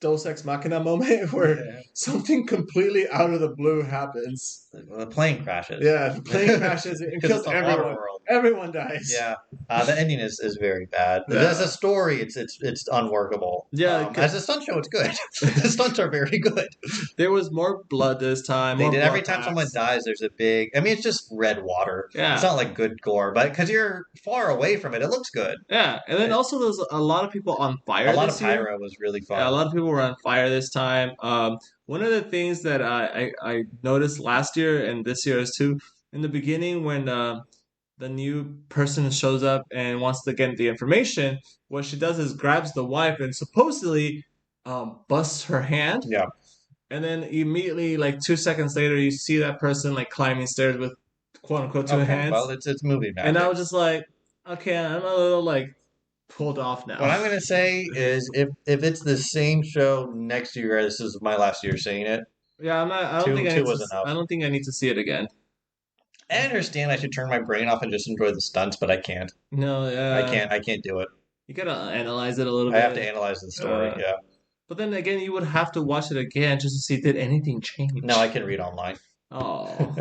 [SPEAKER 3] Deus Ex Machina moment where something completely out of the blue happens.
[SPEAKER 2] The plane crashes.
[SPEAKER 3] Yeah, the plane crashes and kills everyone. Everyone dies.
[SPEAKER 2] Yeah, the ending is very bad. Yeah. As a story, it's unworkable.
[SPEAKER 3] Yeah,
[SPEAKER 2] as a stunt show, it's good. The stunts are very good.
[SPEAKER 3] There was more blood this time.
[SPEAKER 2] They did every time someone dies. There's a big. I mean, it's just red water. Yeah, it's not like good gore, but because you're far away from it, it looks good.
[SPEAKER 3] Yeah, and then also there's a lot of people on fire.
[SPEAKER 2] A lot of pyro was really fun.
[SPEAKER 3] Yeah, a lot of people were on fire this time. One of the things that I noticed last year and this year is too, in the beginning when the new person shows up and wants to get the information, what she does is grabs the wife and supposedly busts her hand.
[SPEAKER 2] Yeah.
[SPEAKER 3] And then immediately, like 2 seconds later, you see that person like climbing stairs with quote unquote two hands.
[SPEAKER 2] Well, it's movie magic.
[SPEAKER 3] And I was just like, okay, I'm a little like pulled off now.
[SPEAKER 2] What I'm gonna say is if it's the same show next year, this is my last year seeing it.
[SPEAKER 3] Yeah, I'm not. I don't think I don't think I need to see it again.
[SPEAKER 2] I understand I should turn my brain off and just enjoy the stunts, but I can't.
[SPEAKER 3] No, yeah.
[SPEAKER 2] I can't do it.
[SPEAKER 3] You gotta analyze it a little bit.
[SPEAKER 2] I have to analyze the story, yeah.
[SPEAKER 3] But then again, you would have to watch it again just to see did anything change.
[SPEAKER 2] No, I can read online.
[SPEAKER 3] Oh.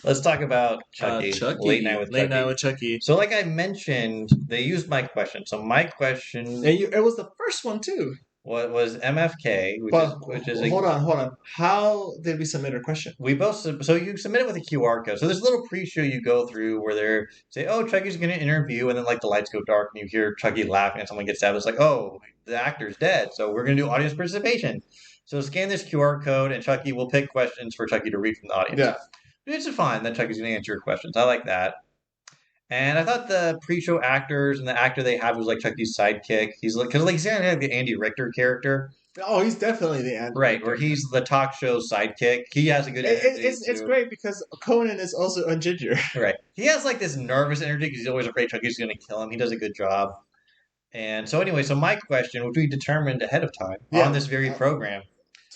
[SPEAKER 2] Let's talk about Chucky. Late Night with
[SPEAKER 3] Chucky.
[SPEAKER 2] So like I mentioned, they used my question. So my question...
[SPEAKER 3] And it was the first one too.
[SPEAKER 2] What was MFK, which is
[SPEAKER 3] hold on. How did we submit our question?
[SPEAKER 2] We both so you submit it with a QR code. So there's a little pre-show you go through where they say, "Oh, Chucky's going to interview," and then like the lights go dark and you hear Chucky laughing and someone gets stabbed. It's like, "Oh, the actor's dead." So we're going to do audience participation. So scan this QR code and Chucky will pick questions for Chucky to read from the audience.
[SPEAKER 3] Yeah,
[SPEAKER 2] it's fine that Chucky's going to answer your questions. I like that. And I thought the pre-show actors and the actor they have was like Chucky's sidekick. He's like, because like he's kind of like the Andy Richter character.
[SPEAKER 3] Oh, he's definitely the Andy
[SPEAKER 2] right,
[SPEAKER 3] Richter.
[SPEAKER 2] Where he's the talk show sidekick. He has a good energy.
[SPEAKER 3] It's great because Conan is also a ginger.
[SPEAKER 2] Right, he has like this nervous energy because he's always afraid Chucky's going to kill him. He does a good job. And so anyway, so my question, which we determined ahead of time on this very program,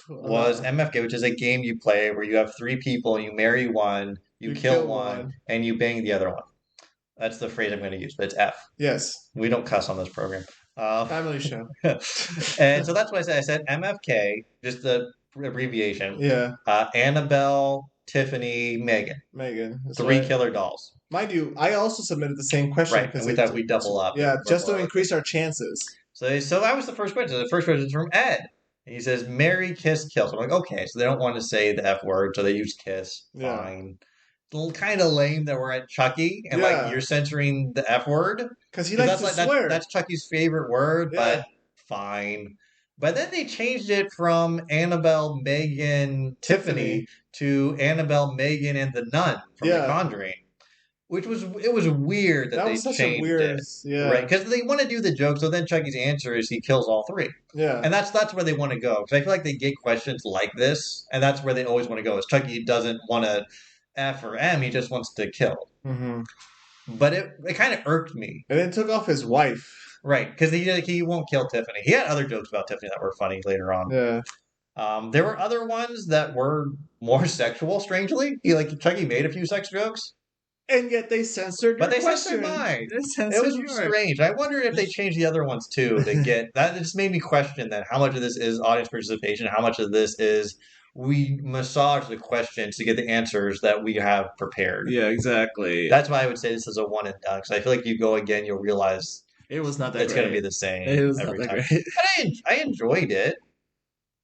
[SPEAKER 2] was MFK, which is a game you play where you have 3 people and you marry one, you kill one, and you bang the other one. That's the phrase I'm going to use, but it's F.
[SPEAKER 3] Yes.
[SPEAKER 2] We don't cuss on this program.
[SPEAKER 3] Family show.
[SPEAKER 2] And so that's what I said. I said MFK, just the abbreviation.
[SPEAKER 3] Yeah.
[SPEAKER 2] Annabelle, Tiffany, Megan. 3 killer dolls.
[SPEAKER 3] Mind you, I also submitted the same question.
[SPEAKER 2] Right, and we thought we'd double up.
[SPEAKER 3] Yeah, just to increase our chances.
[SPEAKER 2] So that was the first question. So the first question is from Ed. And he says, marry, kiss, kill. So I'm like, okay, so they don't want to say the F word, so they use kiss. Fine. Kind of lame that we're at Chucky and like you're censoring the F word
[SPEAKER 3] because he likes to swear.
[SPEAKER 2] That's Chucky's favorite word, but fine. But then they changed it from Annabelle, Megan, Tiffany to Annabelle, Megan, and the Nun from The Conjuring, which was weird that they changed it. Yeah, right, because they want to do the joke. So then Chucky's answer is he kills all 3.
[SPEAKER 3] Yeah,
[SPEAKER 2] and that's where they want to go because I feel like they get questions like this, and that's where they always want to go. Is Chucky doesn't want to F or M, he just wants to kill.
[SPEAKER 3] Mm-hmm.
[SPEAKER 2] But it kind of irked me.
[SPEAKER 3] And then took off his wife.
[SPEAKER 2] Right, because he won't kill Tiffany. He had other jokes about Tiffany that were funny later on.
[SPEAKER 3] Yeah.
[SPEAKER 2] There were other ones that were more sexual, strangely. Chucky made a few sex jokes.
[SPEAKER 3] And yet they censored your question.
[SPEAKER 2] Censored mine. It was strange. I wonder if they changed the other ones too. That just made me question that how much of this is audience participation, how much of this is we massage the questions to get the answers that we have prepared.
[SPEAKER 3] Yeah, exactly.
[SPEAKER 2] That's why I would say this is a one and done. Because I feel like you go again, you'll realize
[SPEAKER 3] it was not that.
[SPEAKER 2] It's going to be the same.
[SPEAKER 3] It was not that great.
[SPEAKER 2] But I enjoyed it.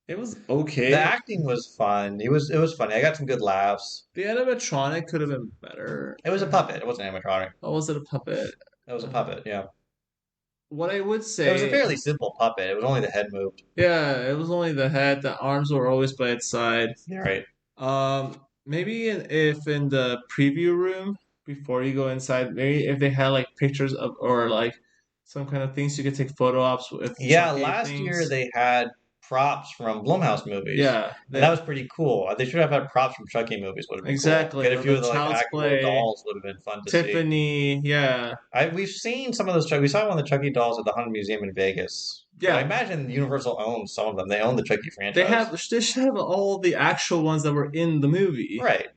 [SPEAKER 3] It was okay.
[SPEAKER 2] The acting was fun. It was funny. I got some good laughs.
[SPEAKER 3] The animatronic could have been better.
[SPEAKER 2] It was a puppet. It wasn't animatronic.
[SPEAKER 3] Oh, was it a puppet?
[SPEAKER 2] It was a puppet. Yeah.
[SPEAKER 3] What I would
[SPEAKER 2] It was a
[SPEAKER 3] say,
[SPEAKER 2] fairly simple puppet. It was only the head moved.
[SPEAKER 3] yeah, it was only the head. The arms were always by its side.
[SPEAKER 2] Yeah, right.
[SPEAKER 3] Maybe if in the preview room before you go inside, maybe if they had like pictures of or like some kind of things you could take photo ops with.
[SPEAKER 2] Yeah,
[SPEAKER 3] Chucky
[SPEAKER 2] last year
[SPEAKER 3] things.
[SPEAKER 2] they had props from Blumhouse movies.
[SPEAKER 3] Yeah,
[SPEAKER 2] And that was pretty cool. They should have had props from Chucky movies. Would have been
[SPEAKER 3] exactly.
[SPEAKER 2] cool. Get a few
[SPEAKER 3] The
[SPEAKER 2] of the like
[SPEAKER 3] Child's
[SPEAKER 2] actual
[SPEAKER 3] Play,
[SPEAKER 2] dolls would have been fun to see.
[SPEAKER 3] Tiffany, yeah,
[SPEAKER 2] We've seen some of those. We saw one of the Chucky dolls at the Haunted Museum in Vegas. But I
[SPEAKER 3] yeah.
[SPEAKER 2] imagine Universal owns some of them. They own the Chucky
[SPEAKER 3] They
[SPEAKER 2] franchise.
[SPEAKER 3] should have all the actual ones that were in the movie.
[SPEAKER 2] Right.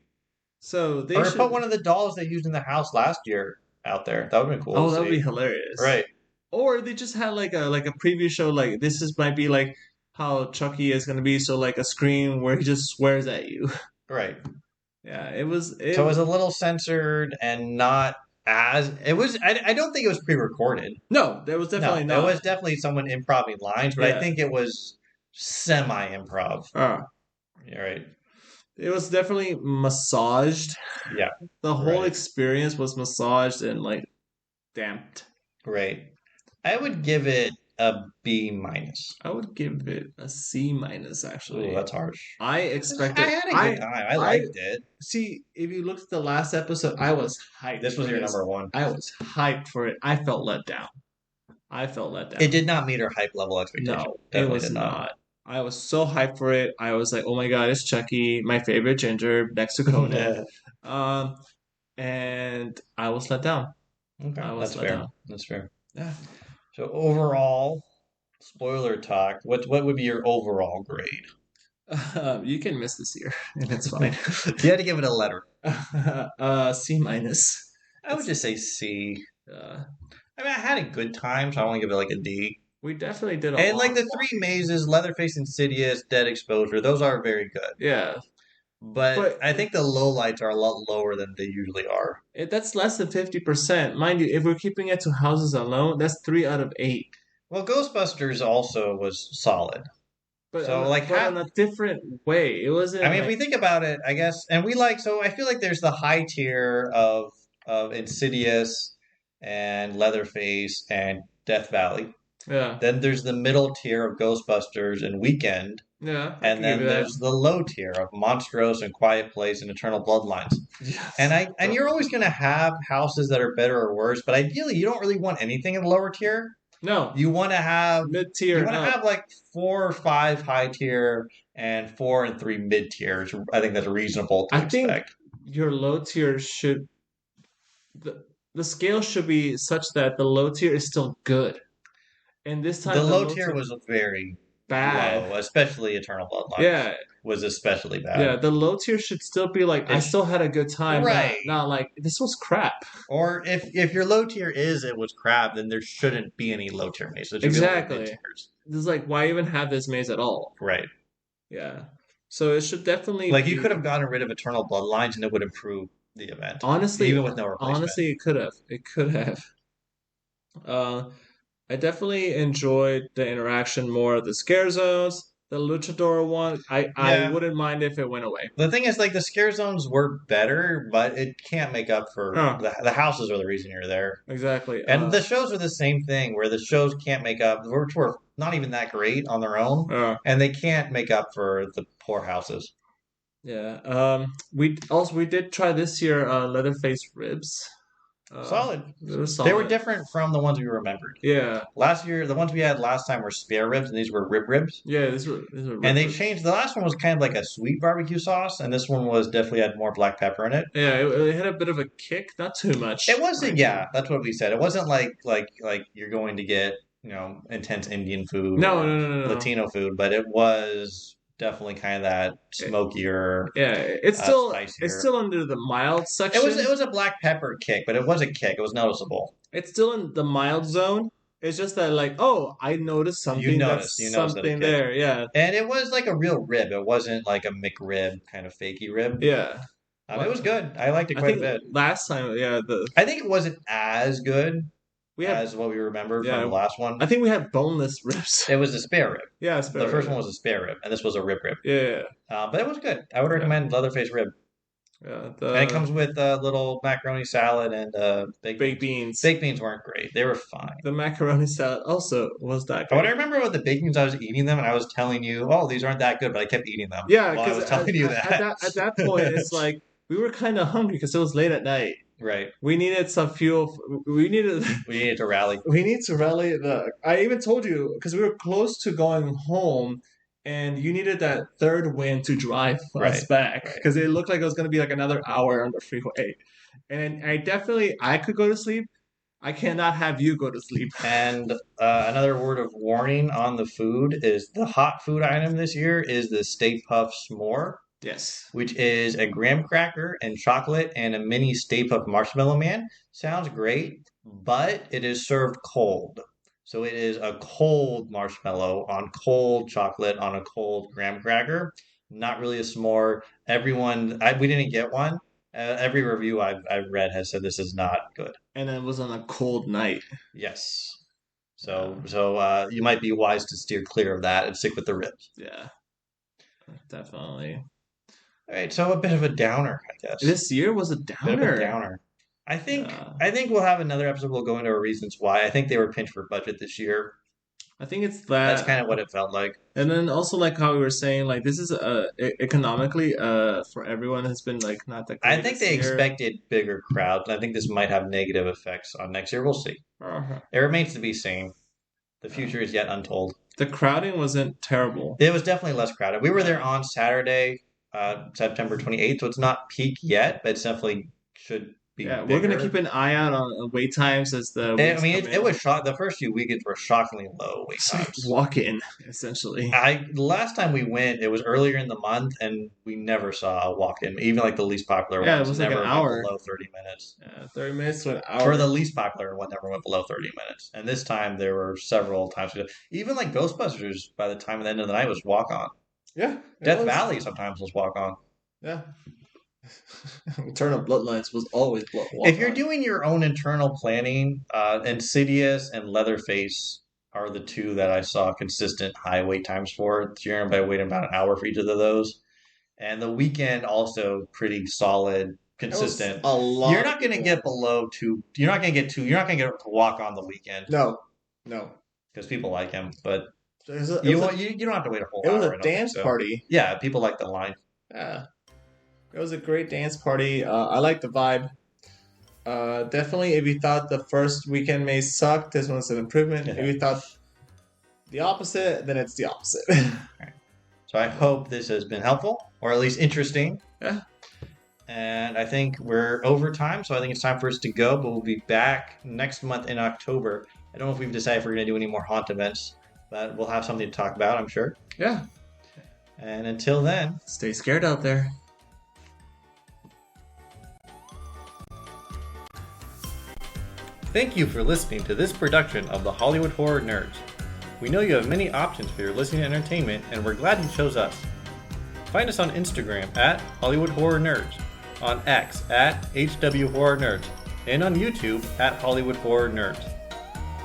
[SPEAKER 3] So they
[SPEAKER 2] Or
[SPEAKER 3] should.
[SPEAKER 2] put one of the dolls they used in the house last year out there. That would have been cool
[SPEAKER 3] Oh,
[SPEAKER 2] to
[SPEAKER 3] that would be
[SPEAKER 2] see.
[SPEAKER 3] hilarious.
[SPEAKER 2] Right.
[SPEAKER 3] Or they just had like a preview show, like this is might be like how Chucky is gonna be, so like a screen where he just swears at you.
[SPEAKER 2] Right.
[SPEAKER 3] Yeah, it was. It,
[SPEAKER 2] So it was a little censored and not as it was. I don't think it was pre-recorded.
[SPEAKER 3] no, there was definitely
[SPEAKER 2] No,
[SPEAKER 3] not.
[SPEAKER 2] it was definitely someone improvising lines, but I
[SPEAKER 3] Yeah.
[SPEAKER 2] think it was semi-improv.
[SPEAKER 3] Uh,
[SPEAKER 2] You're right.
[SPEAKER 3] it was definitely massaged.
[SPEAKER 2] Yeah.
[SPEAKER 3] The whole
[SPEAKER 2] Right.
[SPEAKER 3] experience was massaged and like damped.
[SPEAKER 2] Right. I would give it a B minus.
[SPEAKER 3] I would give it a C minus actually.
[SPEAKER 2] Ooh, that's harsh.
[SPEAKER 3] I expected.
[SPEAKER 2] I had a good time. I liked it.
[SPEAKER 3] See. If you looked at the last episode, I was hyped.
[SPEAKER 2] This was
[SPEAKER 3] for
[SPEAKER 2] your
[SPEAKER 3] this.
[SPEAKER 2] number one.
[SPEAKER 3] I was hyped for it. I felt let down. I felt let down.
[SPEAKER 2] It did not meet our hype level expectation.
[SPEAKER 3] No, it
[SPEAKER 2] Definitely
[SPEAKER 3] was
[SPEAKER 2] did
[SPEAKER 3] not. I was so hyped for it. I was like, "Oh my god, it's Chucky, my favorite ginger, next to Conan." um, and I was let down.
[SPEAKER 2] Okay,
[SPEAKER 3] I was
[SPEAKER 2] that's
[SPEAKER 3] let
[SPEAKER 2] fair.
[SPEAKER 3] down.
[SPEAKER 2] That's fair.
[SPEAKER 3] Yeah.
[SPEAKER 2] So overall, spoiler talk. What would be your overall grade?
[SPEAKER 3] You can miss this year, and it's fine.
[SPEAKER 2] You had to give it a letter.
[SPEAKER 3] C minus.
[SPEAKER 2] I would just say C.
[SPEAKER 3] Uh,
[SPEAKER 2] I mean, I had a good time, so I want to give it like a D.
[SPEAKER 3] we definitely did a
[SPEAKER 2] And
[SPEAKER 3] lot.
[SPEAKER 2] like the three mazes, Leatherface, Insidious, Dead Exposure, those are very good.
[SPEAKER 3] Yeah,
[SPEAKER 2] But I think the low lights are a lot lower than they usually are.
[SPEAKER 3] that's less than 50%. Mind you, if we're keeping it to houses alone, that's 3 out of 8.
[SPEAKER 2] Well, Ghostbusters also was solid.
[SPEAKER 3] But
[SPEAKER 2] So, like,
[SPEAKER 3] but in a different way. It wasn't.
[SPEAKER 2] I mean, if
[SPEAKER 3] like,
[SPEAKER 2] we think about it, I guess, and we like, so I feel like there's the high tier of Insidious and Leatherface and Death Valley.
[SPEAKER 3] yeah,
[SPEAKER 2] Then there's the middle tier of Ghostbusters and Weekend.
[SPEAKER 3] yeah. I
[SPEAKER 2] And
[SPEAKER 3] can
[SPEAKER 2] then
[SPEAKER 3] give you that.
[SPEAKER 2] there's the low tier of Monstrose and Quiet Place and Eternal Bloodlines.
[SPEAKER 3] Yes.
[SPEAKER 2] And you're always going to have houses that are better or worse, but ideally you don't really want anything in the lower tier.
[SPEAKER 3] No,
[SPEAKER 2] You want to have
[SPEAKER 3] mid tier.
[SPEAKER 2] you want to have like 4 or 5 high tier and 4 and 3 mid tiers. I think that's reasonable to
[SPEAKER 3] I think
[SPEAKER 2] expect.
[SPEAKER 3] your low tier should the scale should be such that the low tier is still good. And this time
[SPEAKER 2] The low tier was very
[SPEAKER 3] bad.
[SPEAKER 2] low, especially Eternal Bloodlines.
[SPEAKER 3] Yeah,
[SPEAKER 2] Was especially bad.
[SPEAKER 3] yeah. The low tier should still be like I
[SPEAKER 2] It's-
[SPEAKER 3] still had a good time.
[SPEAKER 2] Right.
[SPEAKER 3] Not like this was crap.
[SPEAKER 2] Or if your low tier it was crap, then there shouldn't be any low tier mazes. There should be only
[SPEAKER 3] Exactly.
[SPEAKER 2] mid-tiers.
[SPEAKER 3] This is like why even have this maze at all?
[SPEAKER 2] Right.
[SPEAKER 3] Yeah. So it should definitely
[SPEAKER 2] Like you
[SPEAKER 3] be-
[SPEAKER 2] could have gotten rid of Eternal Bloodlines and it would improve the event.
[SPEAKER 3] honestly
[SPEAKER 2] Even with no replacement.
[SPEAKER 3] honestly it could have. It could have. I definitely enjoyed the interaction more of the scare zones. The luchador one, I
[SPEAKER 2] Yeah.
[SPEAKER 3] wouldn't mind if it went away.
[SPEAKER 2] The thing is, like, the scare zones were better, but it can't make up for
[SPEAKER 3] Oh.
[SPEAKER 2] the houses are the reason you're there.
[SPEAKER 3] Exactly.
[SPEAKER 2] And the shows are the same thing, where the shows can't make up, which were not even that great on their own, and they can't make up for the poor houses.
[SPEAKER 3] yeah. We did try this year Leatherface ribs.
[SPEAKER 2] Solid.
[SPEAKER 3] It was
[SPEAKER 2] They were
[SPEAKER 3] solid.
[SPEAKER 2] different from the ones we remembered.
[SPEAKER 3] Yeah.
[SPEAKER 2] Last year, the ones we had last time were spare ribs, and these were ribs.
[SPEAKER 3] Yeah, these were
[SPEAKER 2] And they
[SPEAKER 3] ribs.
[SPEAKER 2] changed. The last one was kind of like a sweet barbecue sauce, and this one was definitely had more black pepper in it.
[SPEAKER 3] Yeah, it had a bit of a kick, not too much.
[SPEAKER 2] It wasn't, yeah, that's what we said. It wasn't like you're going to get, intense Indian food,
[SPEAKER 3] No,
[SPEAKER 2] or
[SPEAKER 3] no.
[SPEAKER 2] Latino food, but it was definitely kind of that smokier.
[SPEAKER 3] Yeah, it's
[SPEAKER 2] spicier.
[SPEAKER 3] still under the mild section.
[SPEAKER 2] It was a black pepper kick, but it was a kick. It was noticeable.
[SPEAKER 3] It's still in the mild zone. It's just that like, oh, I noticed something.
[SPEAKER 2] You
[SPEAKER 3] That's
[SPEAKER 2] noticed that
[SPEAKER 3] something
[SPEAKER 2] it
[SPEAKER 3] there. Yeah,
[SPEAKER 2] And it was like a real rib. It wasn't like a McRib kind of fakey rib.
[SPEAKER 3] yeah.
[SPEAKER 2] It was good. I liked it
[SPEAKER 3] I
[SPEAKER 2] quite a
[SPEAKER 3] think
[SPEAKER 2] bit.
[SPEAKER 3] last time, yeah,
[SPEAKER 2] I think it wasn't as good as what we remember from the last one.
[SPEAKER 3] I think we had boneless ribs.
[SPEAKER 2] It was a spare rib.
[SPEAKER 3] Yeah,
[SPEAKER 2] the first one was a spare rib, and this was a rib.
[SPEAKER 3] Yeah.
[SPEAKER 2] But it was good. I would recommend Leatherface rib.
[SPEAKER 3] Yeah,
[SPEAKER 2] and it comes with a little macaroni salad and baked beans. Baked beans weren't great. They were fine.
[SPEAKER 3] The macaroni salad also was that good.
[SPEAKER 2] But I remember with the baked beans, I was eating them, and I was telling you, oh, these aren't that good, but I kept eating them.
[SPEAKER 3] Yeah,
[SPEAKER 2] because I was telling you that.
[SPEAKER 3] At that point, it's like, we were kind of hungry because it was late at night.
[SPEAKER 2] Right.
[SPEAKER 3] We needed some fuel. We needed
[SPEAKER 2] to rally.
[SPEAKER 3] We need to rally. I even told you, because we were close to going home, and you needed that third wind to drive us back, because it looked like it was going to be like another hour on the freeway. And I could go to sleep. I cannot have you go to sleep.
[SPEAKER 2] And another word of warning on the food is the hot food item this year is the Stay Puft S'more.
[SPEAKER 3] Yes.
[SPEAKER 2] Which is a graham cracker and chocolate and a mini Stay Puft Marshmallow Man. Sounds great, but it is served cold. So it is a cold marshmallow on cold chocolate on a cold graham cracker. Not really a s'more. We didn't get one. Every review I've read has said this is not good.
[SPEAKER 3] And it was on a cold night.
[SPEAKER 2] Yes. So you might be wise to steer clear of that and stick with the ribs.
[SPEAKER 3] Yeah. Definitely.
[SPEAKER 2] All right, so a bit of a downer, I guess.
[SPEAKER 3] This year was a downer.
[SPEAKER 2] Bit of a downer. I think we'll have another episode. We'll go into our reasons why. I think they were pinched for budget this year.
[SPEAKER 3] I think it's that.
[SPEAKER 2] That's kind of what it felt like.
[SPEAKER 3] And then also, like how we were saying, like this is economically for everyone has been like not that great.
[SPEAKER 2] I think they expected bigger crowds. I think this might have negative effects on next year. We'll see. It remains to be seen. The future is yet untold.
[SPEAKER 3] The crowding wasn't terrible.
[SPEAKER 2] It was definitely less crowded. We were there on Saturday, September 28th, so it's not peak yet, but it definitely should be bigger.
[SPEAKER 3] We're going to keep an eye out on wait times as the
[SPEAKER 2] it was the first few weekends were shockingly low wait times.
[SPEAKER 3] Walk in, essentially.
[SPEAKER 2] The last time we went, it was earlier in the month, and we never saw a walk-in. Even like the least popular ones.
[SPEAKER 3] Yeah, it was like an hour.
[SPEAKER 2] Below 30 minutes.
[SPEAKER 3] Yeah, 30 minutes to an hour.
[SPEAKER 2] For the least popular one, never went below 30 minutes. And this time, there were several times. Even like Ghostbusters, by the time of the end of the night, was walk-on.
[SPEAKER 3] Yeah.
[SPEAKER 2] Death Valley sometimes was walk-on.
[SPEAKER 3] Yeah. Return of Bloodlines was always walk-on.
[SPEAKER 2] If you're doing your own internal planning, Insidious and Leatherface are the two that I saw consistent high wait times for. You're going to be waiting about an hour for each of those. And the weekend also pretty solid, consistent.
[SPEAKER 3] A lot.
[SPEAKER 2] You're not going to get below 2. You're not going to get to walk on the weekend.
[SPEAKER 3] No.
[SPEAKER 2] Because people like him, but you don't have to wait a whole hour.
[SPEAKER 3] It was a dance party.
[SPEAKER 2] Yeah, people like the line.
[SPEAKER 3] Yeah. It was a great dance party. I like the vibe. Definitely, if you thought the first weekend may suck, this one's an improvement. If you thought the opposite, then it's the opposite.
[SPEAKER 2] Right. So I hope this has been helpful, or at least interesting.
[SPEAKER 3] Yeah.
[SPEAKER 2] And I think we're over time, so I think it's time for us to go, but we'll be back next month in October. I don't know if we've decided if we're going to do any more haunt events, but we'll have something to talk about, I'm sure.
[SPEAKER 3] Yeah.
[SPEAKER 2] And until then,
[SPEAKER 3] stay scared out there.
[SPEAKER 2] Thank you for listening to this production of the Hollywood Horror Nerds. We know you have many options for your listening entertainment, and we're glad you chose us. Find us on Instagram at Hollywood Horror Nerds, on X at HW Horror Nerds, and on YouTube at Hollywood Horror Nerds.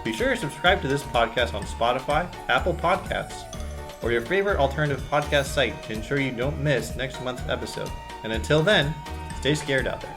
[SPEAKER 2] Be sure to subscribe to this podcast on Spotify, Apple Podcasts, or your favorite alternative podcast site to ensure you don't miss next month's episode. And until then, stay scared out there.